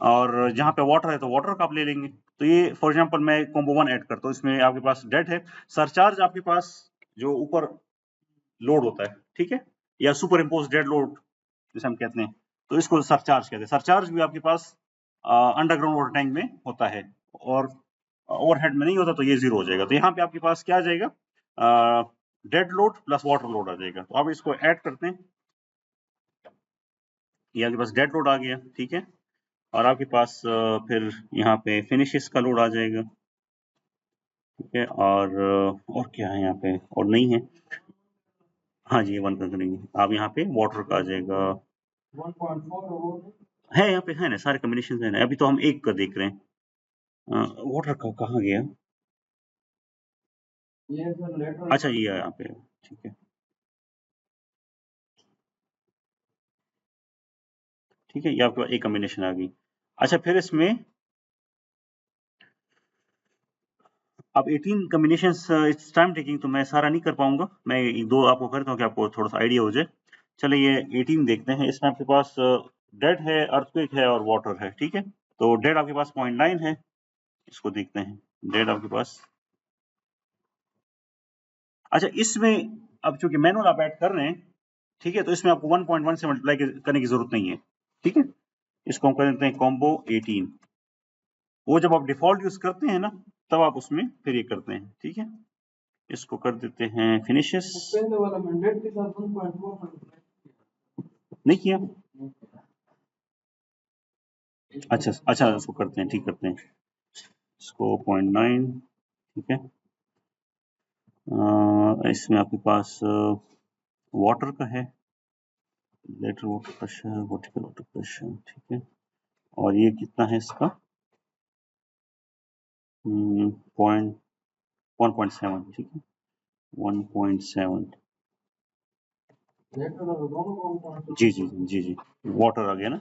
और जहाँ पे वाटर है तो वाटर का आप ले लेंगे। तो ये फॉर एग्जांपल मैं कॉम्बो 1 ऐड करता हूँ, इसमें आपके पास डेड है, सरचार्ज आपके पास जो ऊपर लोड होता है, ठीक है, या सुपर इम्पोज डेड लोड जिसे हम कहते हैं, तो इसको सरचार्ज कहते हैं। सरचार्ज भी आपके पास अंडरग्राउंड वाटर टैंक में होता है, और ओवरहेड में नहीं होता, तो ये जीरो हो जाएगा। तो यहाँ पे आपके पास क्या आ जाएगा, dead load plus water load आ जाएगा। तो अब इसको ऐड करते हैं, ये आपके पास डेड लोड आ गया, ठीक है, और आपके पास फिर यहाँ पे फिनिशेस का लोड आ जाएगा, ठीक है, और क्या है यहाँ पे, और नहीं है, हाँ जी, ये 1 कर देंगे। अब यहाँ पे वाटर का आ जाएगा, 1.4 है यहाँ पे, है ना, सारे कॉम्बिनेशन है ना। अभी तो हम एक का देख रहे हैं, वाटर का कहाँ गया, ये सर लेटर अच्छा ये यहाँ पे, ठीक है, ठीक है, ये आपके पास एक कॉम्बिनेशन आ गई। अच्छा, फिर इसमें अब 18 कॉम्बिनेशंस, इट्स टाइम टेकिंग, तो मैं सारा नहीं कर पाऊंगा, मैं एक दो आपको करता हूँ कि आपको थोड़ा सा आइडिया हो जाए। चलिए ये 18 देखते हैं। इसमें आपके पास डेड है, अर्थक्वेक है, और वाटर है, ठीक है। तो डेड आपके पास 0.9 है, इसको देखते हैं। डेड आपके पास अच्छा, इसमें अब चूंकि मैनुअल आप ऐड कर रहे हैं, ठीक है, तो इसमें आपको 1.1 से मल्टीप्लाई करने की जरूरत नहीं है, ठीक है। इसको हम कर देते हैं कॉम्बो 18। वो जब आप डिफॉल्ट यूज करते हैं ना, तब आप उसमें फिर ये करते हैं, ठीक है। इसको कर देते हैं फिनिशेस। पहले वाला मैंडेट के साथ 1.1 नहीं किया। अच्छा अच्छा, इसको करते हैं, ठीक करते हैं इसको 0.9, ठीक है। इसमें आपके पास वाटर का है, lateral water pressure, vertical water pressure, ठीक है। और ये कितना है इसका, 1.7, ठीक है, 1.7। जी जी जी जी, वाटर आ गया ना।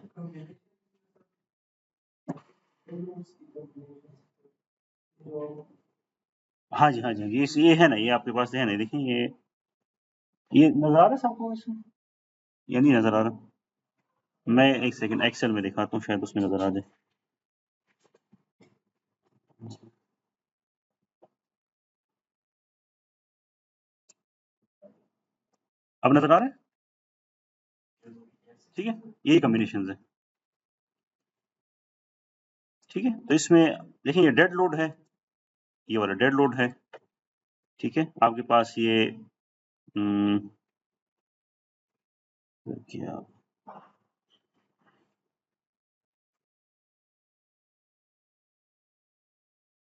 हाँ जी हाँ जी, ये है ना, ये आपके पास है ना, देखिए ये नजर आ रहा है सबको इसमें, या नहीं नजर आ रहा? मैं एक सेकंड एक्सेल में दिखाता हूँ, शायद उसमें नजर आ जाए। अब नजर आ रहा है, ठीक है। यही कॉम्बिनेशन है, ठीक है। तो इसमें देखिए ये डेड लोड है, ये वाला डेड लोड है, ठीक है। आपके पास ये क्या,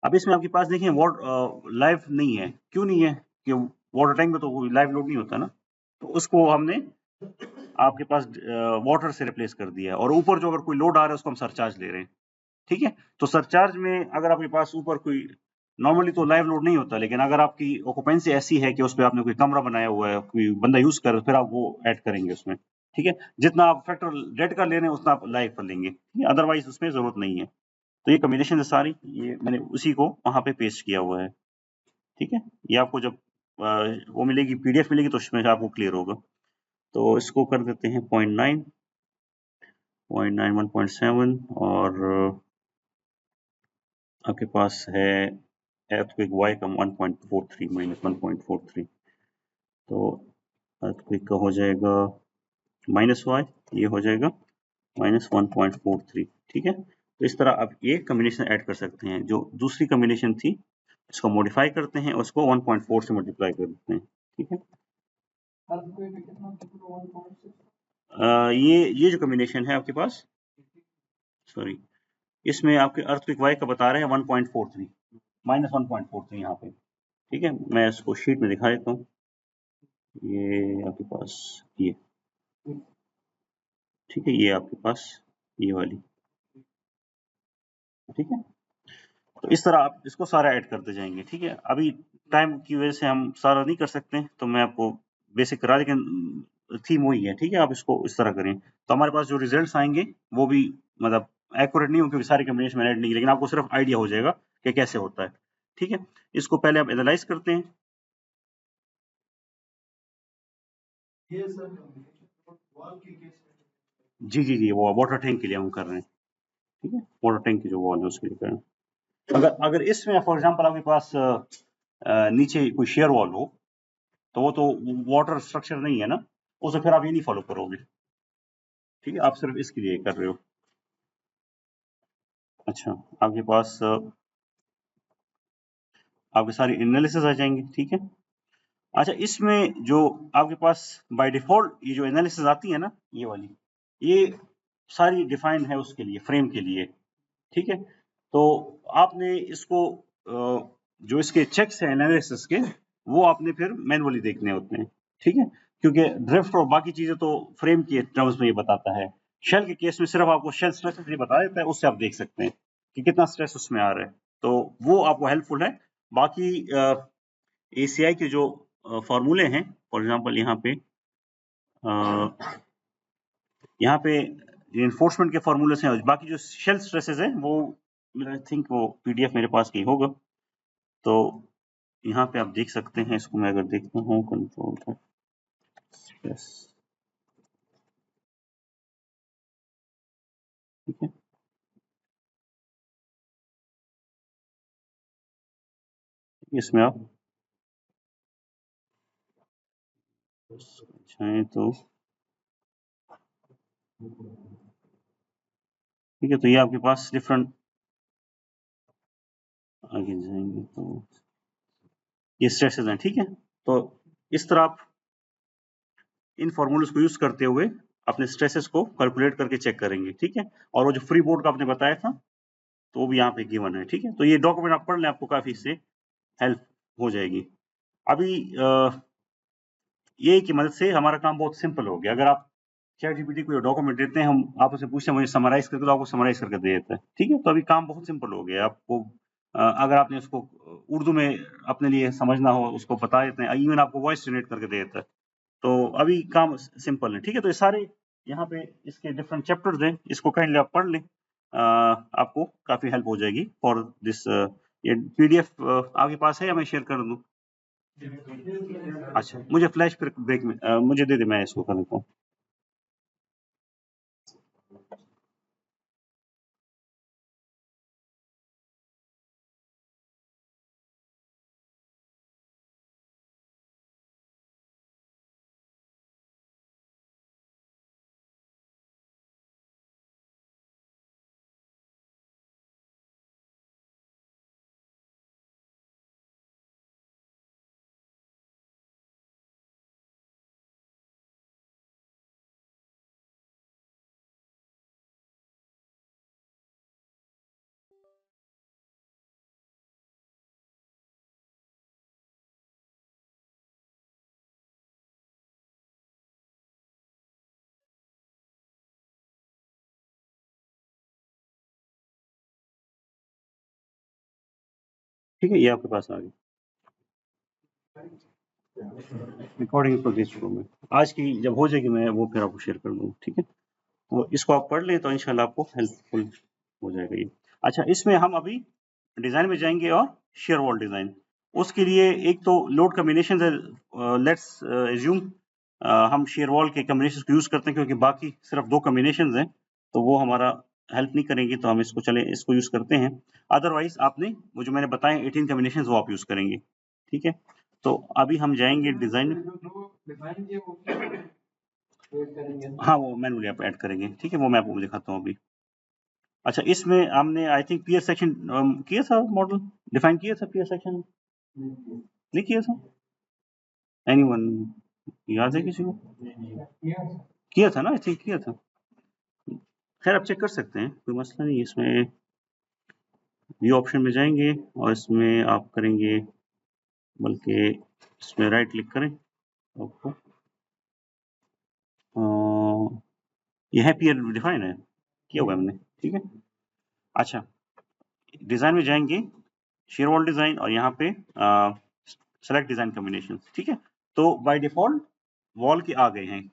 अब इसमें आपके पास देखिए लाइव नहीं है, क्यों नहीं है कि वाटर टैंक में तो कोई लाइव लोड नहीं होता ना, तो उसको हमने आपके पास वाटर से रिप्लेस कर दिया है। और ऊपर जो अगर कोई लोड आ रहा है उसको हम सरचार्ज ले रहे हैं, ठीक है। तो सरचार्ज में अगर आपके पास ऊपर कोई, नॉर्मली तो लाइव लोड नहीं होता, लेकिन अगर आपकी ऑक्यूपेंसी ऐसी है कि उस पर आपने कोई कमरा बनाया हुआ है, कोई बंदा यूज कर, फिर आप वो ऐड करेंगे उसमें, ठीक है। जितना आप फैक्टर डेड का ले रहे हैं उतना आप लाइव पर लेंगे, अदरवाइज उसमें जरूरत नहीं है। तो ये कॉम्बिनेशन है सारी, ये मैंने उसी को वहां पे पेस्ट किया हुआ है, ठीक है। ये आपको जब वो मिलेगी, पीडीएफ मिलेगी, तो उसमें आपको क्लियर होगा। तो इसको कर देते हैं 0.9, 0.9, 1.7, और आपके पास है earthquake y का 1.43 माइनस 1.43, तो earthquake का हो जाएगा माइनस y, ये हो जाएगा माइनस 1.43, ठीक है। तो इस तरह आप ये कॉम्बिनेशन ऐड कर सकते हैं। जो दूसरी कॉम्बिनेशन थी, इसको मॉडिफाई करते हैं, उसको 1.4 से मल्टीप्लाई कर देते हैं, ठीक है। ये जो कॉम्बिनेशन है आपके पास, सॉरी, इसमें आपके अर्थक्वेक वाई का बता रहे हैं 1.43 माइनस 1.43 यहाँ पे, ठीक है। मैं इसको शीट में दिखा देता हूँ, ये आपके पास ये, ठीक है, ये आपके पास ये वाली, ठीक है। तो इस तरह आप इसको सारा ऐड करते जाएंगे, ठीक है। अभी टाइम की वजह से हम सारा नहीं कर सकते, तो मैं आपको बेसिक करा, लेकिन थीम वही है, ठीक है। आप इसको इस तरह करें, तो हमारे पास जो रिजल्ट्स आएंगे वो भी मतलब एक्यूरेट नहीं हो, क्योंकि सारी कॉम्बिनेशन में ऐड नहीं, लेकिन आपको सिर्फ आइडिया हो जाएगा कि कैसे होता है, ठीक है। इसको पहले आप एनालाइज करते हैं। जी जी जी, वो वाटर टैंक के लिए हम कर रहे हैं, ठीक है। वाटर टैंक की जो वॉल है उसके लिए कर रहे हैं। अगर अगर इसमें फॉर एग्जांपल आपके पास नीचे कोई शेयर वॉल हो, तो वो तो वाटर स्ट्रक्चर नहीं है ना, उसे फिर आप ये नहीं फॉलो करोगे, ठीक है। आप सिर्फ इसके लिए कर रहे हो। अच्छा, आपके पास आपके सारी एनालिसिस आ जाएंगे, ठीक है। अच्छा, इसमें जो आपके पास बाय डिफॉल्ट ये जो एनालिसिस आती है ना, ये वाली, ये सारी डिफाइंड है उसके लिए, फ्रेम के लिए, ठीक है। तो आपने इसको जो इसके चेक्स हैं एनालिसिस के, वो आपने फिर मैनुअली देखने होते हैं, ठीक है। क्योंकि ड्रिफ्ट और बाकी चीजें तो फ्रेम के टर्म्स में ये बताता है। शेल के केस में सिर्फ आपको शेल स्ट्रेस ये बता देता है, उससे आप देख सकते हैं कि कितना स्ट्रेस उसमें आ रहा है, तो वो आपको हेल्पफुल है। बाकी एसीआई के जो फॉर्मूले हैं, फॉर एग्जांपल यहाँ पे इन्फोर्समेंट के फॉर्मूले हैं, बाकी जो शेल स्ट्रेसेस हैं वो आई थिंक वो पीडीएफ मेरे पास कहीं होगा, तो यहाँ पे आप देख सकते हैं। इसको मैं अगर देखता हूँ, कंट्रोल का स्ट्रेस, ठीक है। इसमें आप जाए तो ठीक है, तो ये आपके पास डिफरेंट, आगे जाएंगे तो ये स्ट्रेसेस हैं, ठीक है। तो इस तरह आप इन फॉर्मूलेस को यूज करते हुए अपने स्ट्रेसेस को कैलकुलेट करके चेक करेंगे, ठीक है। और वो जो फ्री बोर्ड का आपने बताया था तो वो भी यहाँ पे गिवन है, ठीक है। तो ये डॉक्यूमेंट आप पढ़ लें, आपको काफी इससे हेल्प हो जाएगी। अभी ये की मदद से हमारा काम बहुत सिंपल हो गया। अगर आप चैट जीपीटी को डॉक्यूमेंट देते हैं, हम आप उसे पूछते हैं मुझे समराइज करके, तो आपको समराइज करके दे देता है, ठीक है। तो अभी काम बहुत सिंपल हो गया। आपको अगर आपने उसको उर्दू में अपने लिए समझना हो, उसको बता देते हैं, इवन आपको वॉइस जनरेट करके दे देता है। तो अभी काम सिंपल है, ठीक है। तो ये सारे यहाँ पे इसके डिफरेंट चैप्टर्स हैं, इसको काइंडली आप पढ़ लें, आपको काफी हेल्प हो जाएगी फॉर दिस। ये पीडीएफ आपके पास है या मैं शेयर कर दूं? अच्छा, मुझे फ्लैश ब्रेक में मुझे दे दे, मैं इसको कर देता हूँ। ठीक है, ये आपके पास आ गई रिकॉर्डिंग प्रोग्रेस शुरू में। आज की जब हो जाएगी मैं वो फिर आपको शेयर कर दूंगा, ठीक है। तो इसको आप पढ़ लें तो इंशाल्लाह आपको हेल्पफुल हो जाएगा ये। अच्छा, इसमें हम अभी डिजाइन में जाएंगे और शेयर वॉल डिजाइन। उसके लिए एक तो लोड कम्बिनेशन है, लेट्स एज्यूम हम शेयर वॉल के कम्बिनेशन को यूज करते हैं, क्योंकि बाकी सिर्फ 2 कम्बिनेशन हैं, तो वो हमारा हेल्प नहीं करेंगे, तो हम इसको चले इसको यूज करते हैं। अदरवाइज आपने वो जो मैंने बताए 18 कम्बिनेशन वो आप यूज करेंगे, ठीक है। तो अभी हम जाएंगे डिजाइन। हाँ, वो मैनुअली आप ऐड करेंगे, ठीक है। वो मैं आपको दिखाता हूँ अभी। अच्छा, इसमें हमने आई थिंक पीयर सेक्शन किया था, मॉडल डिफाइन किया था पीयर सेक्शन, नहीं किया था? एनीवन याद है किसी को? किया था ना, आई थिंक किया था। खैर आप चेक कर सकते हैं, कोई मसला नहीं है। इसमें व्यू ऑप्शन में जाएंगे और इसमें आप करेंगे, बल्कि इसमें राइट क्लिक करें आपको, यह है पीयर डिफाइन है, किया हुआ है हमने, ठीक है। अच्छा, डिजाइन में जाएंगे, शेयर वॉल डिजाइन, और यहाँ पे सेलेक्ट डिजाइन कॉम्बिनेशन, ठीक है। तो बाय डिफॉल्ट वॉल के आ गए हैं।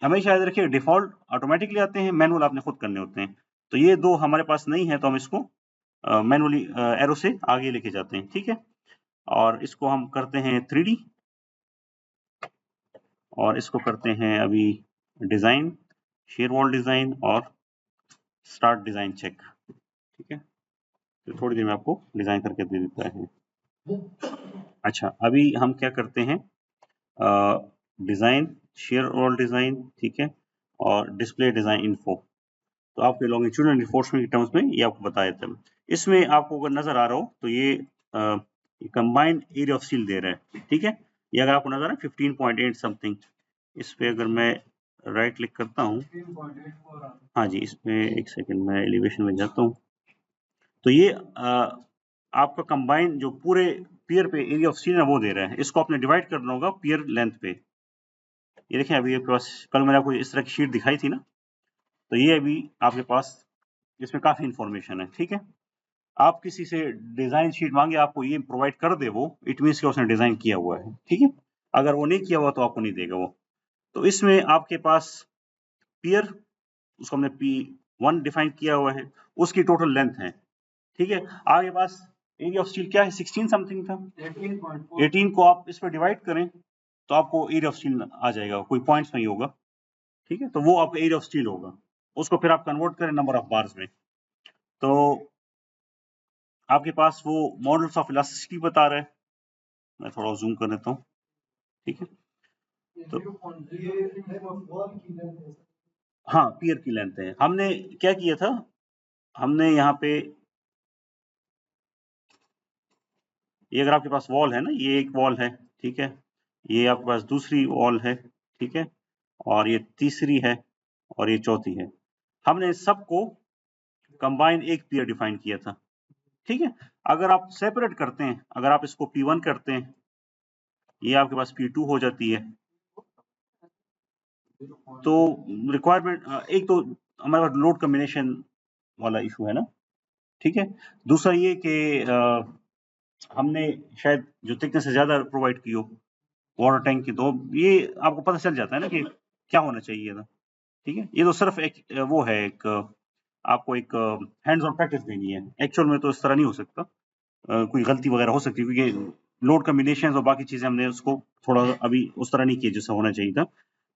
हमेशा याद रखिए, डिफॉल्ट ऑटोमेटिकली आते हैं, मैनुअल आपने खुद करने होते हैं। तो ये 2 हमारे पास नहीं है, तो हम इसको मैनुअली एरो से आगे लेके जाते हैं, ठीक है। और इसको हम करते हैं 3D, और इसको करते हैं अभी डिजाइन, शेयर वॉल डिजाइन और स्टार्ट डिजाइन चेक, ठीक है। तो थोड़ी देर में आपको डिजाइन करके दे देता है। अच्छा, अभी हम क्या करते हैं, डिजाइन, शेयर वॉल डिजाइन, ठीक है, और डिस्प्ले डिजाइन इन्फो। तो आपके लॉन्गिट्यूडनल रिफोर्समेंट के टर्म्स में ये आपको बता देता है। इसमें आपको अगर नजर आ रहा हो तो ये कंबाइंड एरिया ऑफ स्टील दे रहा है, ठीक है। ये अगर आपको नजर आ रहा है 15.8 समथिंग, इस पे अगर मैं राइट क्लिक करता हूँ, हाँ जी, इसमें एक सेकंड मैं एलिवेशन में जाता हूँ, तो ये आपका कंबाइन जो पूरे पियर पे एरिया ऑफ स्टील है वो दे रहा है। इसको आपने डिवाइड करना होगा पियर लेंथ पे। ये देखें, अभी आपके पास कल मैंने आपको इस तरह की शीट दिखाई थी ना, तो ये अभी आपके पास इसमें काफी इंफॉर्मेशन है, ठीक है। आप किसी से डिजाइन शीट मांगे, आपको ये प्रोवाइड कर दे वो, इट मीन्स कि उसने डिजाइन किया हुआ है, ठीक है। अगर वो नहीं किया हुआ तो आपको नहीं देगा वो। तो इसमें आपके पास पियर, उसको हमने P1 डिफाइन किया हुआ है, उसकी टोटल लेंथ है, ठीक है। आपके पास एरिया ऑफ स्टील क्या है, 16 समथिंग था, 18 को आप इस पर डिवाइड करें तो आपको एरिया ऑफ स्टील आ जाएगा, कोई पॉइंट्स नहीं होगा, ठीक है। तो वो आपका एरिया ऑफ स्टील होगा, उसको फिर आप कन्वर्ट करें नंबर ऑफ बार्स में, तो आपके पास वो मॉडल्स ऑफ इलास्टिसिटी बता रहा है। मैं थोड़ा जूम कर देता हूँ, ठीक है। तो हाँ, पियर की लेंथ है। हमने क्या किया था, हमने यहाँ पे ये अगर आपके पास वॉल है ना, ये एक वॉल है, ठीक है, ये आपके पास दूसरी वॉल है, ठीक है, और ये तीसरी है और ये चौथी है। हमने सबको कंबाइन एक पियर डिफाइन किया था, ठीक है। अगर आप सेपरेट करते हैं, अगर आप इसको P1 करते हैं, ये आपके पास P2 हो जाती है। तो रिक्वायरमेंट एक तो हमारे पास लोड कम्बिनेशन वाला इशू है ना, ठीक है। दूसरा ये कि हमने शायद जो थिकनेस है ज्यादा प्रोवाइड की हो वाटर टैंक की, तो ये आपको पता चल जाता है ना कि क्या होना चाहिए था, ठीक है। ये तो सिर्फ एक वो है, एक आपको एक हैंड्स ऑन प्रैक्टिस देनी है। एक्चुअल में तो इस तरह नहीं हो सकता, कोई गलती वगैरह हो सकती है, क्योंकि लोड कम्बिनेशन और बाकी चीजें हमने उसको थोड़ा अभी उस तरह नहीं किया जैसा होना चाहिए था।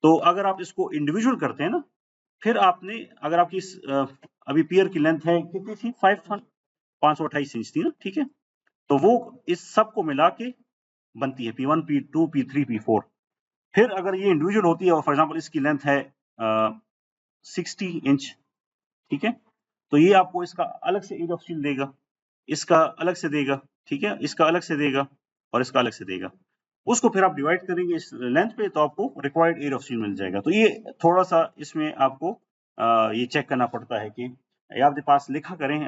तो अगर आप इसको इंडिविजुअल करते हैं ना, फिर आपने अगर आपकी अभी पियर की लेंथ है कितनी थी, 528 इंच थी ना, ठीक है। तो वो इस सब को मिला के बनती है P1, P2, P3, P4। फिर अगर ये इंडिविजुअल होती है और फॉर एग्जांपल इसकी लेंथ है 60 इंच, ठीक है, तो ये आपको इसका अलग से एज ऑफ स्टील देगा, इसका अलग से देगा, ठीक है, इसका अलग से देगा और इसका अलग से देगा। उसको फिर आप डिवाइड करेंगे इस लेंथ पे, तो आपको रिक्वायर्ड एज ऑफ स्टील मिल जाएगा। तो ये थोड़ा सा इसमें आपको ये चेक करना पड़ता है कि ये आपके पास लिखा करें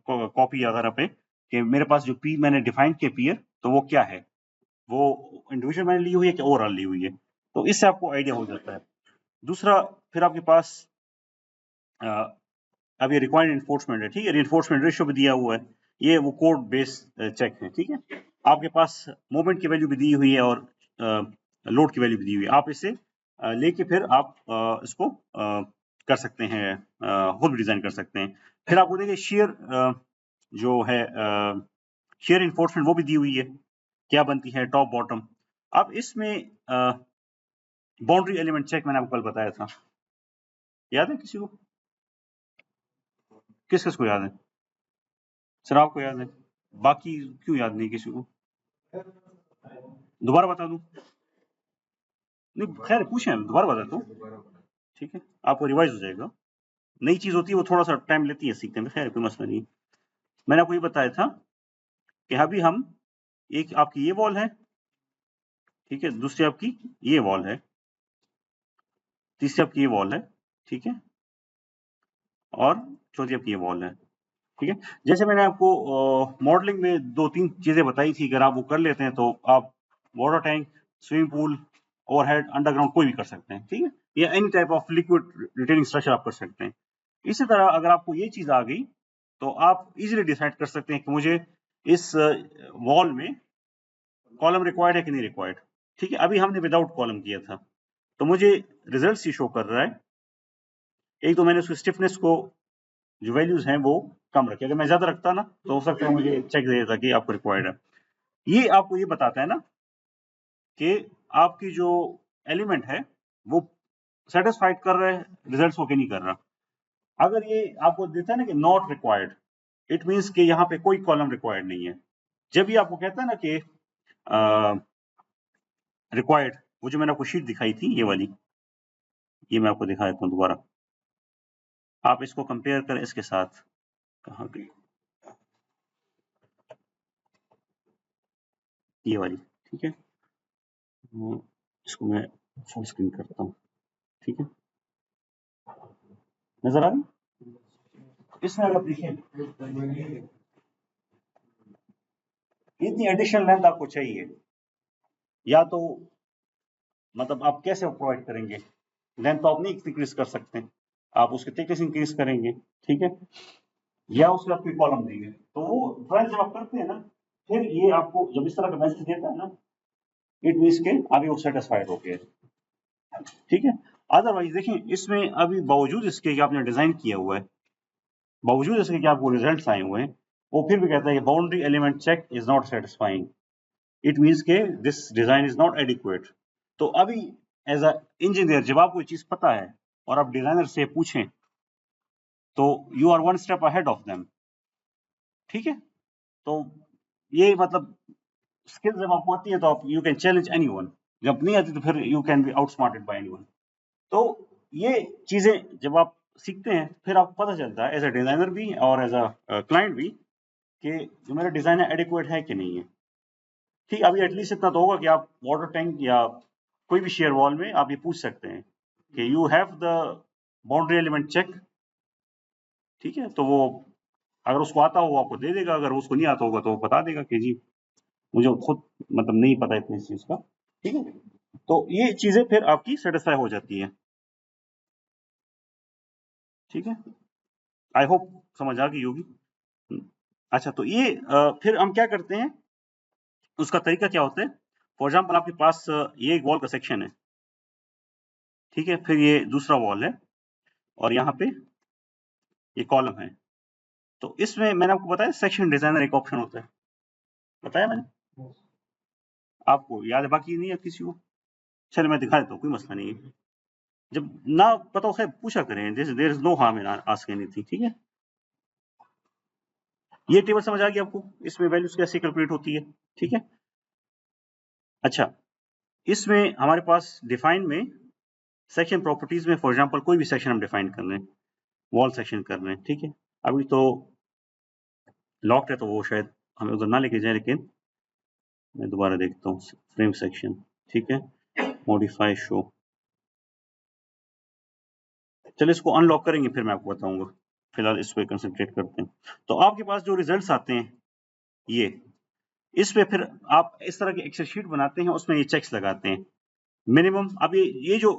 कॉपी वगैरह पे कि मेरे पास जो पी मैंने डिफाइन किया पियर, तो वो क्या है, वो इंडिविजुअल मैंने ली हुई है कि ओवरऑल ली हुई है, तो इससे आपको आइडिया हो जाता है। दूसरा, फिर आपके पास अब ये रिक्वायर्ड इन्फोर्समेंट है, ठीक है, रिइंफोर्समेंट रेशियो भी दिया हुआ है, ये वो कोड बेस्ड चेक है, ठीक है। आपके पास मोमेंट की वैल्यू भी दी हुई है और लोड की वैल्यू भी दी हुई है, आप इसे लेके फिर आप इसको कर सकते हैं, खुद भी डिजाइन कर सकते हैं। फिर आपको देखिए शेयर जो है शेयर इन्फोर्समेंट वो भी दी हुई है, क्या बनती है टॉप बॉटम। अब इसमें बाउंड्री एलिमेंट चेक मैंने आपको कल बताया था, याद है किसी को, किस किस को याद है? सर आपको याद है, बाकी क्यों याद नहीं किसी को? दोबारा बता दूं? नहीं खैर पूछें, दोबारा बता दूं, ठीक है, आपको रिवाइज हो जाएगा। नई चीज होती है वो थोड़ा सा टाइम लेती है सीखने में, खैर कोई मसला नहीं। मैंने आपको ये बताया था कि अभी हम एक आपकी ये वॉल है, ठीक है, दूसरी आपकी ये वॉल है, तीसरी आपकी ये वॉल है, ठीक है, और चौथी आपकी ये वॉल है, ठीक है। जैसे मैंने आपको मॉडलिंग में 2-3 चीजें बताई थी, अगर आप वो कर लेते हैं तो आप water tank, swimming pool, overhead, underground कोई भी कर सकते हैं, ठीक है, या any type of liquid retaining structure आप कर सकते हैं। इसी तरह अगर आपको ये चीज आ गई, तो आप इजीली डिसाइड कर सकते हैं कि मुझे इस वॉल में कॉलम रिक्वायर्ड है कि नहीं रिक्वायर्ड, ठीक है। अभी हमने विदाउट कॉलम किया था, तो मुझे रिजल्ट ही शो कर रहा है। एक तो मैंने उसकी स्टिफनेस को जो वैल्यूज हैं वो कम रखी, अगर मैं ज्यादा रखता ना तो हो सकता है मुझे चेक दे देता कि आपको रिक्वायर्ड है। ये आपको ये बताता है ना कि आपकी जो एलिमेंट है वो सेटिस्फाइड कर रहा है रिजल्ट्स को कि नहीं कर रहा। अगर ये आपको देता है ना कि नॉट रिक्वायर्ड, इट मींस कि यहाँ पे कोई कॉलम रिक्वायर्ड नहीं है। जब ये आपको कहता है ना कि रिक्वायर्ड, वो जो मैंने आपको शीट दिखाई थी ये वाली, ये मैं आपको दिखा देता हूँ दोबारा, आप इसको कंपेयर करें इसके साथ, कहाँ गई ये वाली, ठीक है, इसको मैं फुल स्क्रीन करता हूँ, ठीक है, नजर आ रही? इसमें अगर देखें इतनी एडिशनल लेंथ आपको चाहिए, या तो मतलब आप कैसे प्रोवाइड करेंगे, लेंथ तो आप नहीं इंक्रीज कर सकते, आप उसकी थिकनेस इंक्रीज करेंगे, ठीक है, या उसके बाद कोई कॉलम देंगे। तो वो ड्राइंग जब आप करते हैं ना, फिर ये आपको जब इस तरह का मैसेज देता है ना, इट मीन्स के अभी वो सेटिस्फाइड हो गया, ठीक है। अदरवाइज देखें इसमें अभी बावजूद इसके कि आपने डिजाइन किया हुआ है, बावजूद इसके कि आपको रिजल्ट्स आए हुए हैं, वो फिर भी कहता है कि boundary element check is not satisfying, it means के this design is not adequate. तो अभी एज अ इंजीनियर जब आपको चीज पता है और आप डिजाइनर से पूछें, तो you are one step ahead of them, ठीक है। तो ये मतलब स्किल्स जब आपको आती है तो आप यू कैन चैलेंज एनीवन, जब नहीं आती तो फिर you can be outsmarted bye anyone. तो ये चीजें जब आप सीखते हैं फिर आपको पता चलता है एज अ डिजाइनर भी और एज अ क्लाइंट भी कि जो मेरा डिजाइन है एडिक्वेट है कि नहीं है। ठीक, अभी एटलीस्ट इतना तो होगा कि आप वाटर टैंक या कोई भी शेयर वॉल में आप ये पूछ सकते हैं कि you have the boundary element check. ठीक है, तो वो अगर उसको आता हो वो आपको दे देगा, अगर उसको नहीं आता होगा तो वो बता देगा कि जी मुझे खुद मतलब नहीं पता इतनी इस चीज का। ठीक है, तो ये चीजें फिर आपकी सेटिस्फाई हो जाती है। ठीक है, आई होप समझ आ गई होगी। अच्छा, तो ये फिर हम क्या करते हैं, उसका तरीका क्या होता है। फॉर एग्जाम्पल आपके पास ये एक वॉल का सेक्शन है। ठीक है, फिर ये दूसरा वॉल है और यहाँ पे ये कॉलम है। तो इसमें मैंने आपको बताया सेक्शन डिजाइनर एक ऑप्शन होता है, बताया मैंने आपको, याद है बाकी नहीं है किसी को। चलो मैं दिखा देता हूँ, कोई मसला नहीं है। जब ना पता हो खैर पूछा करें, there is no harm in asking anything. ठीक है, ये टेबल समझ आ गई आपको, इसमें वैल्यूज कैसे कैलकुलेट होती है। ठीक है, अच्छा, इसमें हमारे पास डिफाइन में सेक्शन प्रॉपर्टीज में फॉर एग्जांपल कोई भी सेक्शन हम डिफाइन कर रहे हैं, वॉल सेक्शन कर रहे हैं। ठीक है, अभी तो लॉक्ड है तो वो शायद हमें उधर ना लेके जाए, लेकिन मैं दोबारा देखता हूँ फ्रेम सेक्शन। ठीक है, मॉडिफाई शो, चलिए इसको अनलॉक करेंगे फिर मैं आपको बताऊंगा, फिलहाल इस पे कंसंट्रेट करते हैं। तो आपके पास जो रिजल्ट्स आते हैं ये, इस पे फिर आप इस तरह की एक्सेल शीट बनाते हैं, उसमें ये चेक्स लगाते हैं मिनिमम। अब ये जो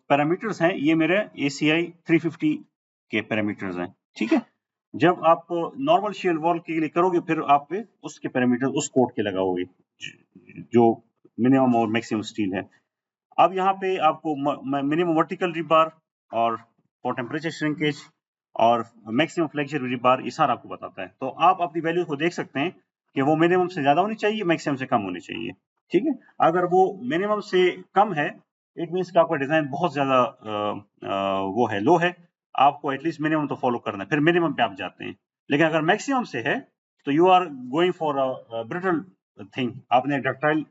पैरामीटर्स हैं ये मेरे ACI 350 के पैरामीटर्स हैं। ठीक है, जब आप नॉर्मल शेयर वॉल के लिए करोगे फिर आप पे उसके पैरामीटर उस कोड के लगाओगे जो मिनिमम और मैक्सिमम स्टील है। अब यहाँ पे आपको मिनिमम वर्टिकल रिबार और फॉर टेम्परेचर श्रिंकेज और मैक्सिमम फ्लेक्चर रिबार, ये सारा आपको बताता है। तो आप अपनी वैल्यू को देख सकते हैं कि वो मिनिमम से ज्यादा होनी चाहिए, मैक्सिमम से कम होनी चाहिए। ठीक है, अगर वो मिनिमम से कम है इट मीन्स कि आपका डिजाइन बहुत ज्यादा वो है, लो है, आपको एटलीस्ट मिनिमम तो फॉलो करना है, फिर मिनिमम पे आप जाते हैं। लेकिन अगर मैक्सिमम से है तो you are going for a brittle thing, आपने डक्टाइल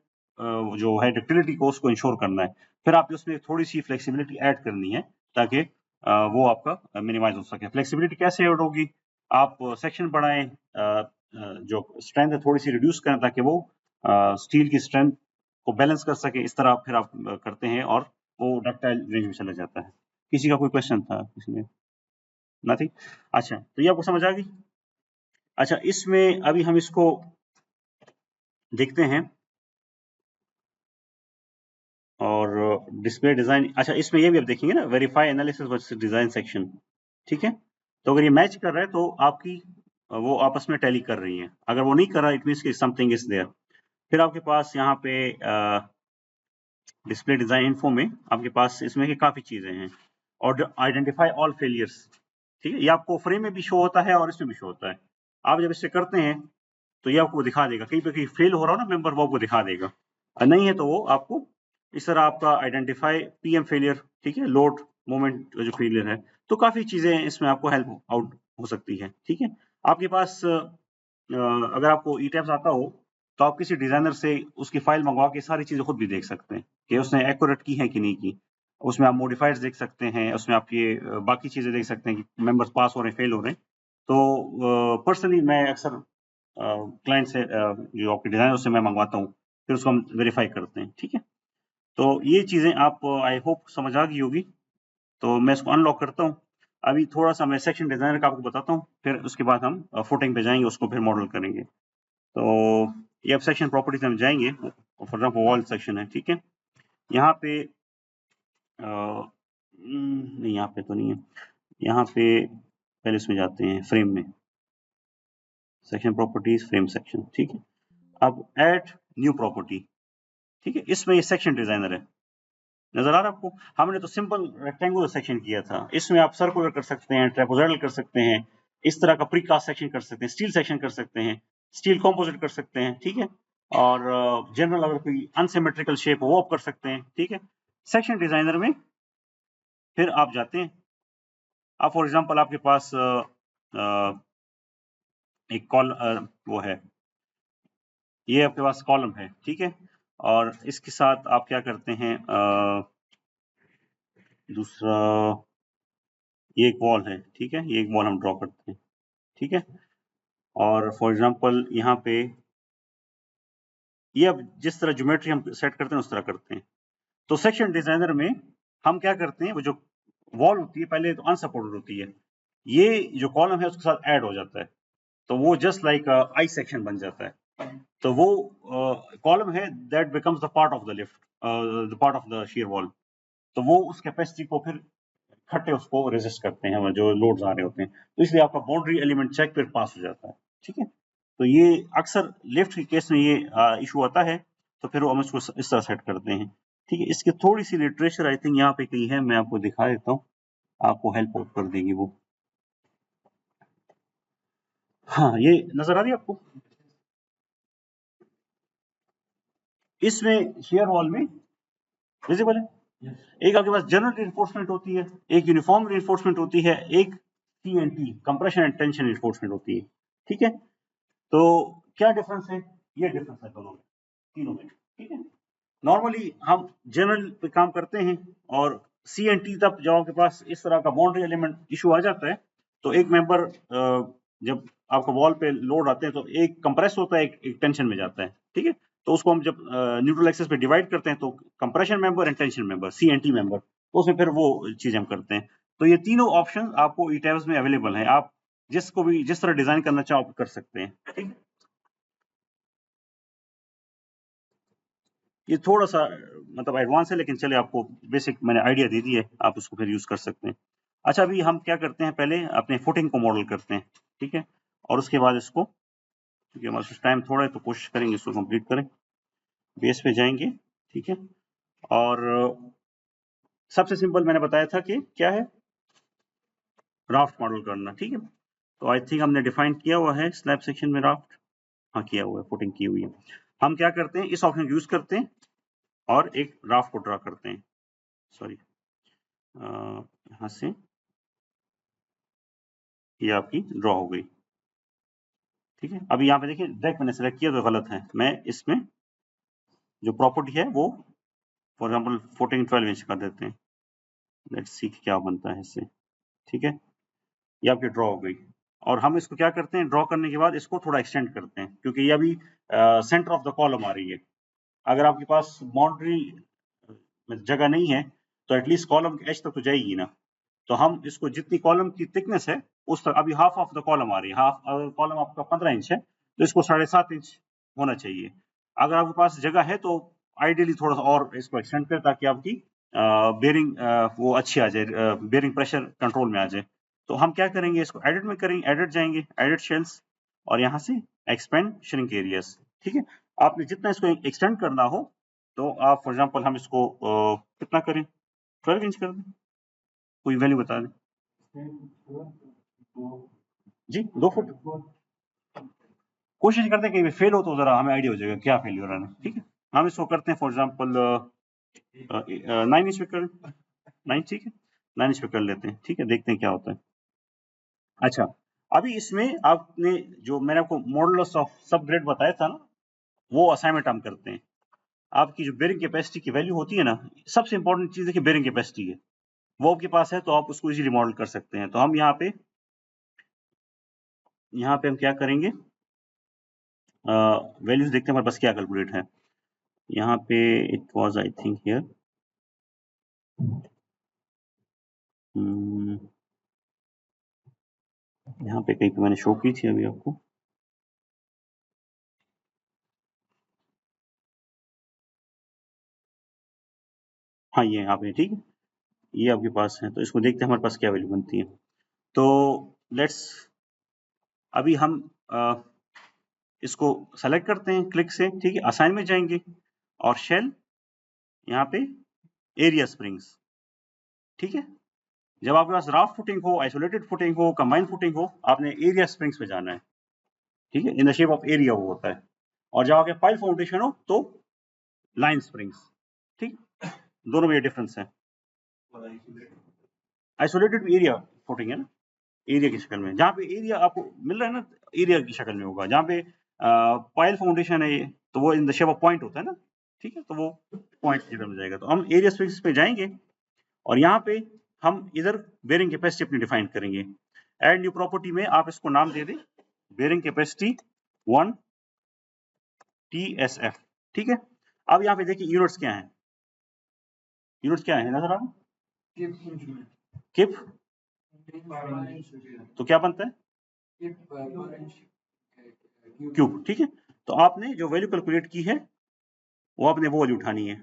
जो है डक्टिलिटी को उसको इंश्योर करना है, फिर आप उसमें थोड़ी सी फ्लेक्सिबिलिटी ऐड करनी है ताकि वो आपका मिनिमाइज हो सके। फ्लेक्सिबिलिटी कैसे ऐड होगी, आप सेक्शन बढ़ाएं, जो स्ट्रेंथ है थोड़ी सी रिड्यूस करें ताकि वो स्टील की स्ट्रेंथ को बैलेंस कर सके, इस तरह फिर आप करते हैं और वो डक्टाइल रेंज में चला जाता है। किसी का कोई क्वेश्चन था इसमें? नथिंग। अच्छा, तो ये आपको समझ आ गई। अच्छा, इसमें अभी हम इसको देखते हैं और डिस्प्ले डिजाइन। अच्छा, इसमें ये भी आप देखेंगे ना, verify analysis versus design section. ठीक है, तो अगर ये मैच कर रहा है तो आपकी वो आपस में टैली कर रही हैं, अगर वो नहीं कर रहा इट मींस कि समथिंग इज देयर। फिर आपके पास यहाँ पे डिस्प्ले डिजाइन इन्फो में आपके पास इसमें की काफी चीजें हैं और आइडेंटिफाई ऑल फेलियर्स। ठीक है, ये आपको फ्रेम में भी शो होता है और इसमें भी शो होता है। आप जब इसे करते हैं तो ये आपको दिखा देगा, कहीं पे कहीं फेल हो रहा हो ना मेंबर, वो आपको दिखा देगा, नहीं है तो वो आपको इस तरह आपका आइडेंटिफाई PM फेलियर। ठीक है, लोड मोमेंट जो फेलियर है, तो काफी चीजें इसमें आपको हेल्प आउट हो सकती है। ठीक है, आपके पास अगर आपको ETABS आता हो तो आप किसी डिजाइनर से उसकी फाइल मंगवा के सारी चीजें खुद भी देख सकते हैं कि उसने एक्यूरेट की है कि नहीं की। उसमें आप मॉडिफाइड्स देख सकते हैं, उसमें आप ये बाकी चीजें देख सकते हैं कि मेंबर्स पास हो रहे हैं फेल हो रहे हैं। तो पर्सनली मैं अक्सर क्लाइंट से जो आपके डिजाइनर से मैं मंगवाता हूँ, फिर उसको हम वेरीफाई करते हैं। ठीक है, तो ये चीजें आप आई होप समझ आ गई होगी। तो मैं इसको अनलॉक करता हूँ। अभी थोड़ा सा मैं सेक्शन डिजाइनर का आपको बताता हूँ, फिर उसके बाद हम फुटिंग पे जाएंगे, उसको फिर मॉडल करेंगे। तो ये अब सेक्शन प्रॉपर्टीज में हम जाएंगे, फॉर एग्जाम्पल वॉल सेक्शन है। ठीक है, यहाँ पे नहीं, यहाँ पे तो नहीं है, यहाँ पे पहले इसमें जाते हैं फ्रेम में, सेक्शन प्रॉपर्टीज फ्रेम सेक्शन। ठीक है, अब ऐड न्यू प्रॉपर्टी। ठीक है, इसमें ये सेक्शन डिजाइनर है, नजर आ रहा है आपको। हमने तो सिंपल रेक्टेंगुलर सेक्शन किया था, इसमें आप सर्कुलर कर सकते हैं, ट्रेपेजॉइडल कर सकते हैं, इस तरह का प्रीकास्ट सेक्शन कर सकते हैं, स्टील सेक्शन कर सकते हैं, स्टील कॉम्पोजिट कर सकते हैं। ठीक है, और जनरल अगर कोई अनसिमेट्रिकल शेप हो वो आप कर सकते हैं। ठीक है, सेक्शन डिजाइनर में फिर आप जाते हैं, आप फॉर एग्जांपल आपके पास एक वो है, ये आपके पास कॉलम है। ठीक है, और इसके साथ आप क्या करते हैं, दूसरा ये एक वॉल है, ठीक है, ये एक वॉल हम ड्रॉ करते हैं, ठीक है। और फॉर एग्जांपल यहाँ पे ये अब जिस तरह ज्योमेट्री हम सेट करते हैं उस तरह करते हैं। तो सेक्शन डिजाइनर में हम क्या करते हैं, वो जो वॉल होती है पहले तो अनसपोर्टेड होती है, ये जो कॉलम है उसके साथ ऐड हो जाता है, तो वो जस्ट लाइक आई सेक्शन बन जाता है। तो वो कॉलम है that becomes the part of the lift, the part of the shear wall. तो वो उस कैपेसिटी को फिर इकट्ठे उसको रेजिस्ट करते हैं जो लोड्स आ रहे होते हैं, तो इसलिए आपका बाउंड्री एलिमेंट चेक फिर पास हो जाता है, ठीक है। तो ये अक्सर लिफ्ट के केस में ये इशू आता है, तो फिर हम इसको इस तरह सेट करते हैं, ठीक है। इसकी थोड़ी सी लिटरेचर आई थिंक यहाँ पे कहीं है, मैं आपको दिखा देता हूँ, आपको हेल्प आउट कर देगी वो। हाँ, ये नजर आ रही है आपको, इसमें शेयर वॉल में विजिबल है। एक आपके पास जनरल रिइंफोर्समेंट होती है, एक यूनिफॉर्म रिइंफोर्समेंट होती है, एक CNT compression and tension reinforcement होती है, ठीक है। तो क्या डिफरेंस है, ये डिफरेंस है दोनों में, तीनों में, ठीक है। नॉर्मली हम जनरल पे काम करते हैं, और सीएनटी तब जब आपके पास इस तरह का बाउंड्री एलिमेंट इशू आ जाता है, तो एक मेंबर जब आपको वॉल पे लोड आते हैं तो एक कंप्रेस होता है, एक टेंशन में जाता है, ठीक है। तो उसको हम जब न्यूट्रल एक्सिस पे डिवाइड करते हैं तो compression member and tension member, CNT member, तो उसमें फिर वो चीज हम करते हैं। तो ये तीनों ऑप्शन आपको ईटेब्स में अवेलेबल है, आप जिसको भी जिस तरह डिजाइन करना चाहो आप कर सकते हैं, ठीक है। ये थोड़ा सा मतलब एडवांस है, लेकिन चले आपको बेसिक मैंने आइडिया दे दी है, आप उसको फिर यूज कर सकते हैं। अच्छा, अभी हम क्या करते हैं, पहले अपने फुटिंग को मॉडल करते हैं, ठीक है। और उसके बाद इसको, क्योंकि हमारे पास टाइम थोड़ा है तो कोशिश करेंगे इसको कंप्लीट करें। बेस पे जाएंगे, ठीक है। और सबसे सिंपल मैंने बताया था कि क्या है, राफ्ट मॉडल करना, ठीक है। तो आई थिंक हमने डिफाइन किया हुआ है स्लैब सेक्शन में राफ्ट, हाँ किया हुआ है, फुटिंग की हुई है। हम क्या करते हैं, इस ऑप्शन यूज करते हैं और एक राफ्ट को ड्रा करते हैं, सॉरी यहाँ से ये आपकी ड्रॉ हो गई, ठीक है। अभी यहाँ पे देखिए डायरेक्ट मैंने सेलेक्ट किया तो गलत है, मैं इसमें जो प्रॉपर्टी है वो फॉर एग्जांपल 14-12 इंच कर देते हैं, लेट्स सी क्या बनता है इससे, ठीक है। ये आपकी ड्रॉ हो गई, और हम इसको क्या करते हैं, ड्रॉ करने के बाद इसको थोड़ा एक्सटेंड करते हैं, क्योंकि ये अभी सेंटर ऑफ द कॉलम आ रही है। अगर आपके पास बाउंड्री जगह नहीं है तो एटलीस्ट कॉलम के एज तक तो जाएगी ना, तो हम इसको जितनी कॉलम की थिकनेस है उस तक, अभी हाफ ऑफ द कॉलम आ रही है, हाफ, अगर कॉलम आपका 15 इंच है तो इसको 7.5 इंच होना चाहिए। अगर आपके पास जगह है तो आइडियली थोड़ा सा और इसको एक्सटेंड करें, ताकि आपकी बेरिंग वो अच्छी आ जाए, बेरिंग प्रेशर कंट्रोल में आ जाए। तो हम क्या करेंगे, इसको एडिट में करेंगे, एडिट जाएंगे, एडिट शेल्स, और यहाँ से एक्सपेंड श्रिंक एरियाज, ठीक है। आपने जितना इसको एक्सटेंड करना हो, तो आप फॉर एग्जांपल हम इसको कितना करें, 12 इंच कर दें, कोई वैल्यू बता दें जी, 2 फुट। कोशिश करते हैं कि फेल हो तो जरा हमें आइडिया हो जाएगा क्या फेल हो रहा है, ठीक है। हम इसको करते हैं फॉर एग्जांपल 9 इंच पे कर, 9, ठीक है, 9 इंच पे कर लेते हैं, ठीक है, देखते हैं क्या होता है। अच्छा, अभी इसमें आपने जो मैंने आपको मॉडुलस ऑफ सब ग्रेड बताया था ना, वो असाइनमेंट हम करते हैं। आपकी जो बेरिंग कैपेसिटी की वैल्यू होती है ना, सबसे इंपॉर्टेंट चीज है कि बेरिंग कैपेसिटी है, वो आपके पास है तो आप उसको इजीली मॉडल कर सकते हैं। तो हम यहाँ पे हम क्या करेंगे, वैल्यूज देखते हैं हमारे पास क्या कैलकुलेट है। यहाँ पे it was I think here, यहाँ पे कहीं पे मैंने शो की थी अभी आपको, हाँ ये यहाँ पे, ठीक है, ये आपके पास है, तो इसको देखते हैं हमारे पास क्या वैल्यू बनती है। तो लेट्स, अभी हम इसको सेलेक्ट करते हैं क्लिक से, ठीक है, असाइन में जाएंगे और शेल, यहाँ पे एरिया स्प्रिंग्स, ठीक है। जब आपके पास राफ्ट फुटिंग हो, आइसोलेटेड फुटिंग हो, कंबाइंड फुटिंग हो, आपने एरिया स्प्रिंग्स पे जाना है, ठीक है, in the shape of area वो होता है। और जब आपके पाइल फाउंडेशन हो तो लाइन स्प्रिंग्स, ठीक, दोनों में ये डिफरेंस है। आइसोलेटेड एरिया फुटिंग है ना, एरिया की शक्ल में, जहाँ पे एरिया आपको मिल रहा है ना, एरिया की शक्ल में होगा। जहाँ पे पाइल फाउंडेशन है ये, तो वो in the shape of point होता है ना, ठीक है, तो वो पॉइंट इधर मिल जाएगा। तो हम एरिया स्पेसिस पे जाएंगे और यहाँ पे हम इधर बेयरिंग कैपेसिटी अपनी डिफाइन करेंगे। ऐड न्यू प्रॉपर्टी में आप इसको नाम दे दें बेयरिंग कैपेसिटी 1 TSF। ठीक है, अब यहाँ पे देखिए यूनिट्स क्या है, यूनिट्स क्या है नजर आ रहा है? किप, तो क्या बनता है क्यूब। ठीक है, तो आपने जो वैल्यू कैलकुलेट की है वो आपने वो वाली उठानी है,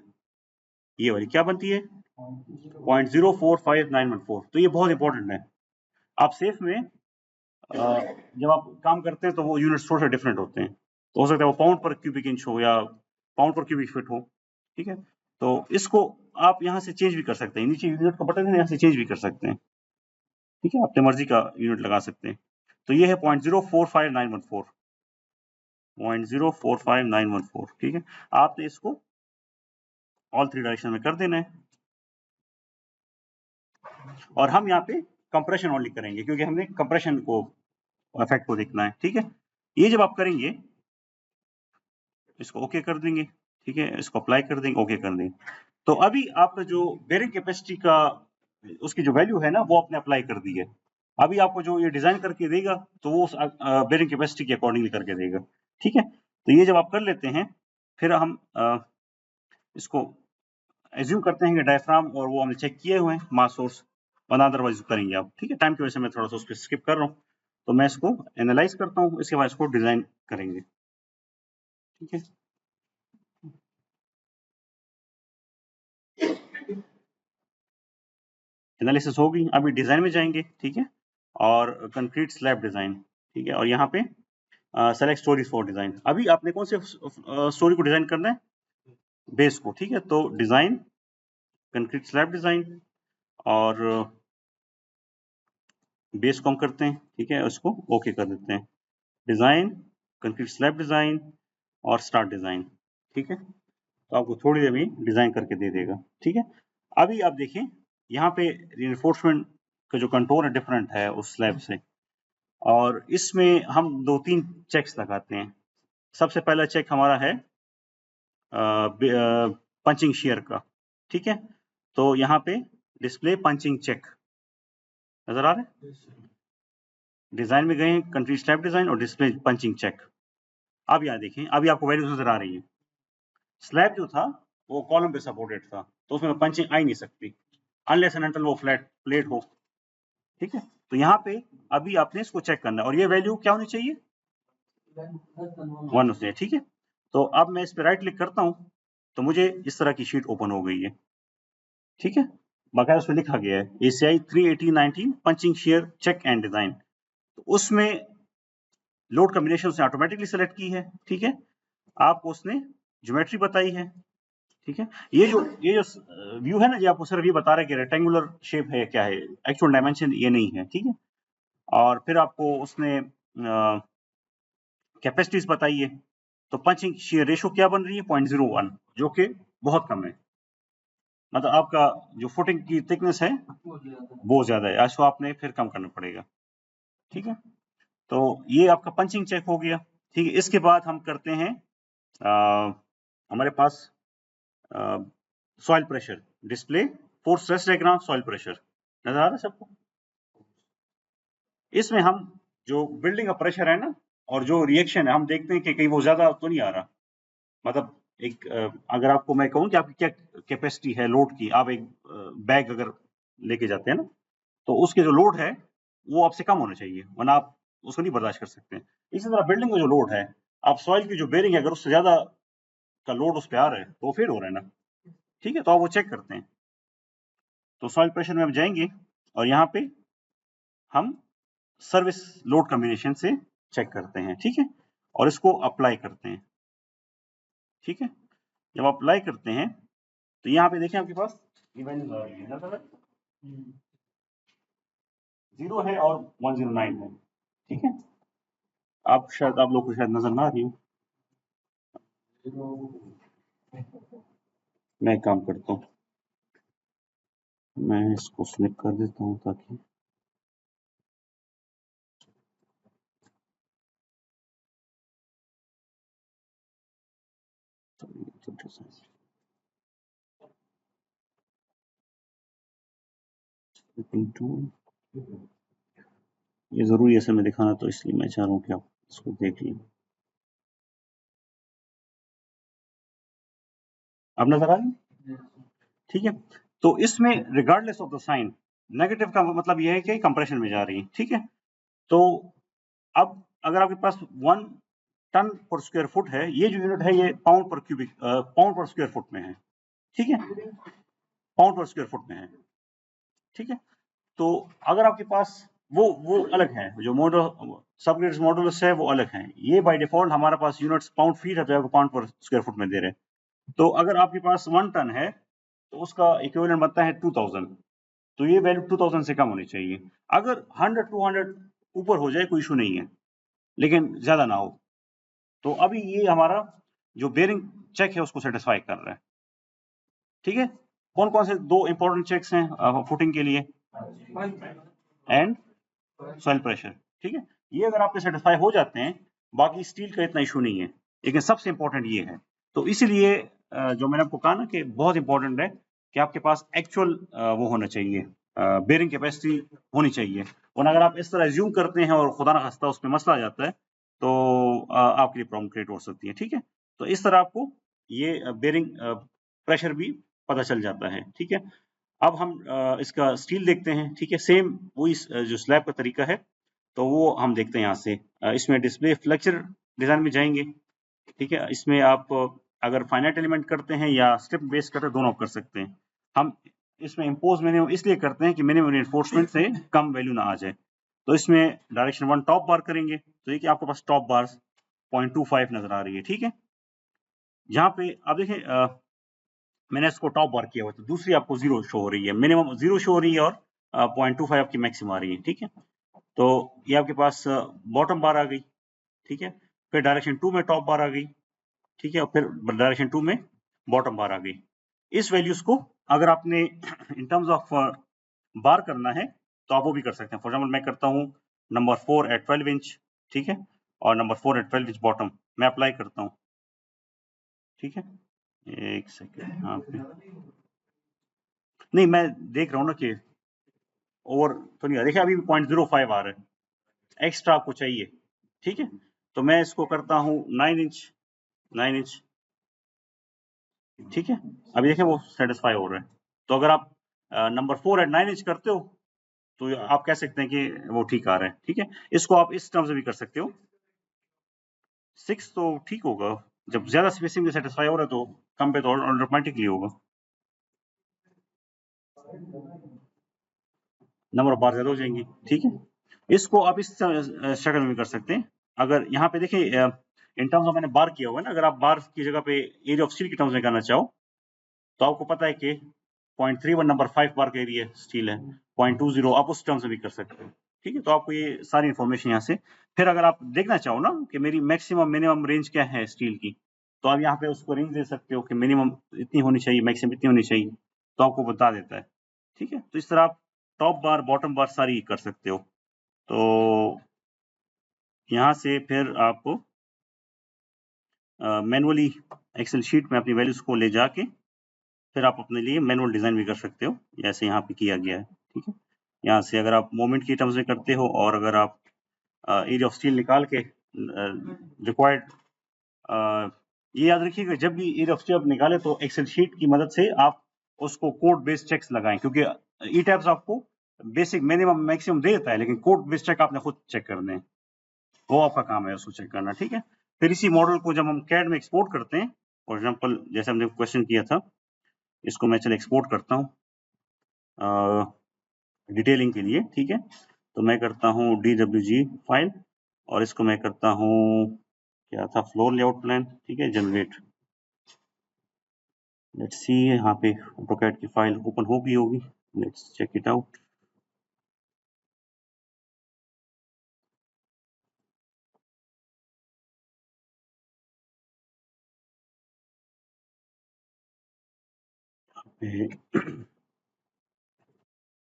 ये वाली क्या बनती है 0.045914। तो ये बहुत इंपॉर्टेंट है। आप सेफ में जब आप काम करते हैं तो वो यूनिट्स थोड़ा सा डिफरेंट होते हैं, तो हो सकता है वो पाउंड पर क्यूबिक इंच हो या पाउंड पर क्यूबिक फीट हो। ठीक है, तो इसको आप यहाँ से चेंज भी कर सकते हैं, नीचे यूनिट का बटन है, यहाँ से चेंज भी कर सकते हैं। ठीक है, अपने मर्जी का यूनिट लगा सकते हैं। तो ये है 0.045914, 0.045914। ठीक है, आपने इसको ऑल 3 डायरेक्शन में कर देना है और हम यहाँ पे कंप्रेशन ओनली करेंगे क्योंकि हमने कंप्रेशन को इफेक्ट को देखना है। ठीक है, ये जब आप करेंगे इसको ओके कर देंगे। ठीक है, इसको अप्लाई कर देंगे, ओके कर देंगे। तो अभी आपका जो बेयरिंग कैपेसिटी का उसकी जो वैल्यू है ना वो आपने अप्लाई कर दी है। अभी आपको जो ये डिजाइन करके देगा तो वो उस बेयरिंग कैपेसिटी के अकॉर्डिंगली करके देगा। ठीक है, तो ये जब आप कर लेते हैं फिर हम इसको एज्यूम करते हैं कि डायफ्राम और वो हमने चेक किए हुए हैं मास सोर्स, वरना अदरवाइज करेंगे आप। ठीक है, टाइम की वजह से मैं थोड़ा सा उस पर स्किप कर रहा हूँ, तो मैं इसको एनालाइज करता हूँ, इसके बाद इसको डिजाइन करेंगे। ठीक है, एनालिसिस हो गई, अभी डिजाइन में जाएंगे। ठीक है, और कंक्रीट स्लैब डिजाइन। ठीक है, और यहाँ पे सेलेक्ट स्टोरीज फॉर डिजाइन। अभी आपने कौन से स्टोरी को डिजाइन करना है, बेस को। ठीक है, तो डिजाइन कंक्रीट स्लैब डिजाइन और बेस को हम करते हैं। ठीक है, उसको ओके कर देते हैं, डिजाइन कंक्रीट स्लैब डिजाइन और स्टार्ट डिजाइन। ठीक है, तो आपको थोड़ी देर में डिजाइन करके दे देगा। ठीक है, अभी आप देखें यहाँ पे रिइंफोर्समेंट का जो कंटोर है डिफरेंट है उस स्लैब से, और इसमें हम 2-3 चेक्स लगाते हैं। सबसे पहला चेक हमारा है पंचिंग शेयर का। ठीक है, तो यहाँ पे डिस्प्ले पंचिंग चेक नजर आ रहा है, डिजाइन में गए कंट्री स्लैब डिजाइन और डिस्प्ले पंचिंग चेक। अब यहाँ देखें, अभी आपको वैल्यूज नजर आ रही है। स्लैब जो था वो कॉलम पे सपोर्टेड था, तो उसमें पंचिंग आ ही नहीं सकती अनलेस एंड अनटिल वो फ्लैट प्लेट हो। ठीक है, तो यहाँ पे अभी आपने इसको चेक करना है और ये वैल्यू क्या होनी चाहिए 1 होनी चाहिए। ठीक है, तो अब मैं इस पे राइट क्लिक करता हूँ तो मुझे इस तरह की शीट ओपन हो गई है। ठीक है, बाकायदा उसमें लिखा गया है ACI 38019 punching shear check and design. तो उसमें लोड कॉम्बिनेशन उसने ऑटोमेटिकली सेलेक्ट की है। ठीक है, आपको उसने ज्योमेट्री बताई है। ठीक है, ये जो व्यू है ना, ये आपको सिर्फ ये बता रहा है कि रेक्टेंगुलर शेप है क्या है, एक्चुअल डायमेंशन ये नहीं है। ठीक है, और फिर आपको उसने कैपेसिटीज बताई है। तो पंचिंग शेयर रेशो क्या बन रही है 0.01, जो कि बहुत कम है। मतलब आपका जो फुटिंग की थिकनेस है बहुत ज्यादा है, इसको आपने फिर कम करना पड़ेगा। ठीक है, तो ये आपका पंचिंग चेक हो गया। ठीक है, इसके बाद हम करते हैं हमारे पास soil pressure display force stress diagram soil pressure नजर आ रहा है सबको। इसमें हम जो बिल्डिंग का प्रेशर है ना और जो रिएक्शन है हम देखते हैं कि कहीं वो ज्यादा तो नहीं आ रहा। मतलब एक अगर आपको मैं कहूँ कि आपकी क्या कैपेसिटी है लोड की, आप एक बैग अगर लेके जाते हैं ना तो उसके जो लोड है वो आपसे कम होना चाहिए, वरना आप उसको नहीं बर्दाश्त कर सकते। इसी तरह बिल्डिंग का जो लोड है, आप सॉइल की जो बेरिंग है अगर उससे ज्यादा का लोड उस पर आ रहा है तो वो फेल हो रहा है ना। ठीक है, तो आप वो चेक करते हैं। तो सॉइल प्रेशर में हम जाएंगे और यहाँ पे हम सर्विस लोड कॉम्बिनेशन से चेक करते हैं। ठीक है, और इसको अप्लाई करते हैं। ठीक है, जब अप्लाई करते हैं तो यहाँ पे देखें आपके पास वैल्यूज आ रही है, 0 है और 109 है। ठीक है, आप लोग को शायद नजर ना आ रही हो। मैं एक काम करता हूँ, मैं इसको सिलेक्ट कर देता हूँ ताकि ये जरूरी है सर मैं दिखाना, तो इसलिए मैं चाह रहा हूँ कि आप इसको देख लें। अब नजर आ रही, ठीक है। तो इसमें regardless of the sign, negative का मतलब यह है कि कंप्रेशन में जा रही है, ठीक है। तो अब अगर आपके पास 1 टन पर स्क्वायर फुट है, ये जो यूनिट है ये पाउंड पर क्यूबिक पाउंड पर स्क्वायर फुट में है, ठीक है, पाउंड पर स्क्वायर फुट में है, ठीक है। तो अगर आपके पास वो अलग है, जो मॉडल सबग्रेड मॉडुलस है वो अलग है, ये बाय डिफॉल्ट हमारे पास यूनिट्स पाउंड फीट है, तो आपको पाउंड पर स्क्वायर फुट में दे रहे हैं। तो अगर आपके पास 1 टन है तो उसका इक्विवेलेंट बनता है 2000, तो ये वैल्यू 2000 से कम होनी चाहिए। अगर 100 200 ऊपर हो जाए कोई इशू नहीं है, लेकिन ज्यादा ना हो। तो अभी ये हमारा जो बेरिंग चेक है उसको सेटिस्फाई कर रहा है, ठीक है। कौन कौन से दो इंपॉर्टेंट चेक्स हैं फुटिंग के लिए, एंड सॉइल प्रेशर, ठीक है। ये अगर आपके सेटिस्फाई हो जाते हैं, बाकी स्टील का इतना इशू नहीं है, लेकिन सबसे इंपॉर्टेंट ये है। तो इसीलिए जो मैंने आपको कहा ना कि बहुत इंपॉर्टेंट है कि आपके पास एक्चुअल वो होना चाहिए, बेरिंग कैपेसिटी होनी चाहिए। और अगर आप इस तरह एज्यूम करते हैं और खुदा ना खास्ता उसमें मसला आ जाता है, तो आपके लिए प्रॉब्लम क्रिएट हो सकती है, ठीक है। तो इस तरह आपको ये बेरिंग प्रेशर भी पता चल जाता है, ठीक है। अब हम इसका स्टील देखते हैं, ठीक है। सेम वही जो स्लैब का तरीका है, तो वो हम देखते हैं यहाँ से। इसमें डिस्प्ले फ्लेक्चर डिजाइन में जाएंगे, ठीक है। इसमें आप अगर फाइनाइट एलिमेंट करते हैं या स्ट्रिप बेस करते हैं, दोनों आप कर सकते हैं। हम इसमें इम्पोज मिनिमम इसलिए करते हैं कि मिनिमम रिइंफोर्समेंट से कम वैल्यू ना आ जाए। तो इसमें डायरेक्शन 1 टॉप बार करेंगे, तो देखिए आपके पास टॉप बार 0.25 नजर आ रही है, ठीक है। यहाँ पे आप देखें मैंने इसको टॉप बार किया हुआ, तो दूसरी आपको 0 शो हो रही है, मिनिमम 0 शो हो रही है, और 0.25 आपकी मैक्सिमम आ रही है, ठीक है। तो ये आपके पास बॉटम बार आ गई, ठीक है। फिर डायरेक्शन 2 में टॉप बार आ गई, ठीक है, और फिर डायरेक्शन 2 में बॉटम बार आ गई। इस वैल्यूज को अगर आपने इन टर्म्स ऑफ बार करना है तो आप वो भी कर सकते हैं। फॉर एग्जाम्पल मैं करता हूँ नंबर 4 एट 12 इंच, ठीक है, और नंबर 4 एट 12 इंच बॉटम मैं अप्लाई करता हूँ, ठीक है। एक सेकेंड यहाँ पे, नहीं मैं देख रहा हूँ ना कि ओवर तो नहीं, देखिए अभी भी 0.05 आ रहा है, एक्स्ट्रा आपको चाहिए, ठीक है। तो मैं इसको करता हूँ 9 इंच, 9 इंच, ठीक है। अभी देखिए वो सेटिस्फाई हो रहा है। तो अगर आप नंबर 4 एट 9 इंच करते हो तो आप कह सकते हैं कि वो ठीक आ रहा है, ठीक है। इसको आप इस टर्म से भी कर सकते हो, 6 तो ठीक होगा, जब ज्यादा स्पेसिंग में सेटिस्फाई हो रहा है तो कम पे तो ऑटोमेटिकली होगा, नंबर ऑफ बार ज्यादा हो जाएंगी, ठीक है। इसको आप इस शक्ल में कर सकते हैं। अगर यहाँ पे देखिए इन टर्म्स ऑफ मैंने बार किया हुआ है ना, अगर आप बार की जगह पे एरिया ऑफ स्टील की टर्म्स में करना चाहो, तो आपको पता है कि 0.31 नंबर 5 बार का एरिया स्टील है, 0.20 आप उस टर्म से भी कर सकते हो, ठीक है। तो आपको ये सारी इन्फॉर्मेशन यहाँ से, फिर अगर आप देखना चाहो ना कि मेरी मैक्सिमम मिनिमम रेंज क्या है स्टील की, तो आप यहाँ पे उसको रेंज दे सकते हो कि मिनिमम इतनी होनी चाहिए, मैक्सिमम इतनी होनी चाहिए, तो आपको बता देता है, ठीक है। तो इस तरह आप टॉप बार बॉटम बार सारी कर सकते हो। तो यहाँ से फिर आपको मैनुअली एक्सेल शीट में अपनी वैल्यूज को ले जाके फिर आप अपने लिए मैनुअल डिजाइन भी कर सकते हो, जैसे यहाँ पे किया गया है, ठीक है। यहाँ से अगर आप मोमेंट की टर्म्स में करते हो, और अगर आप एरिया ऑफ स्टील निकाल के रिक्वायर्ड, ये याद रखिएगा जब भी एरिया ऑफ स्टील आप निकाले तो एक्सेल शीट की मदद से आप उसको कोड बेस्ड चेक्स लगाएं, क्योंकि ई टैब्स आपको बेसिक मिनिमम मैक्सिमम दे देता है, लेकिन कोड बेस्ड चेक आपने खुद चेक करने हैं, वो आपका काम है उसको चेक करना, ठीक है। फिर इसी मॉडल को जब हम कैड में एक्सपोर्ट करते हैं, फॉर एग्जाम्पल जैसे हमने क्वेश्चन किया था, इसको मैं चल एक्सपोर्ट करता हूँ डिटेलिंग के लिए, ठीक है। तो मैं करता हूँ DWG फाइल, और इसको मैं करता हूँ क्या था, फ्लोर लेआउट प्लान, ठीक है, जनरेट। लेट्स सी यहाँ पे ऑटोकैड की फाइल ओपन होगी, let's check it out.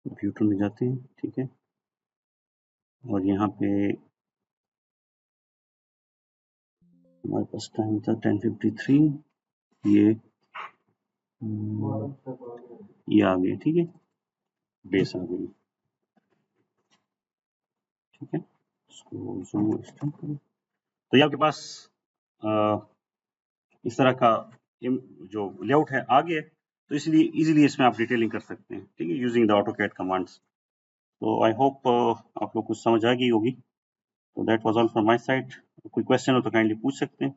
Computer में जाते हैं, ठीक है, और यहाँ पे हमारे पास टाइम था 10:53, ये आ गया, ठीक है, बेस आ गई, ठीक है। इसको zoom extend करें। तो ये आपके पास इस तरह का जो लेआउट है आ गया, तो इसलिए इजीली इसमें आप डिटेलिंग कर सकते हैं, ठीक है, यूजिंग द AutoCAD कमांड्स। तो आई होप आप लोग कुछ समझ आ गई होगी। तो that was all from my side. कोई क्वेश्चन हो तो काइंडली पूछ सकते हैं।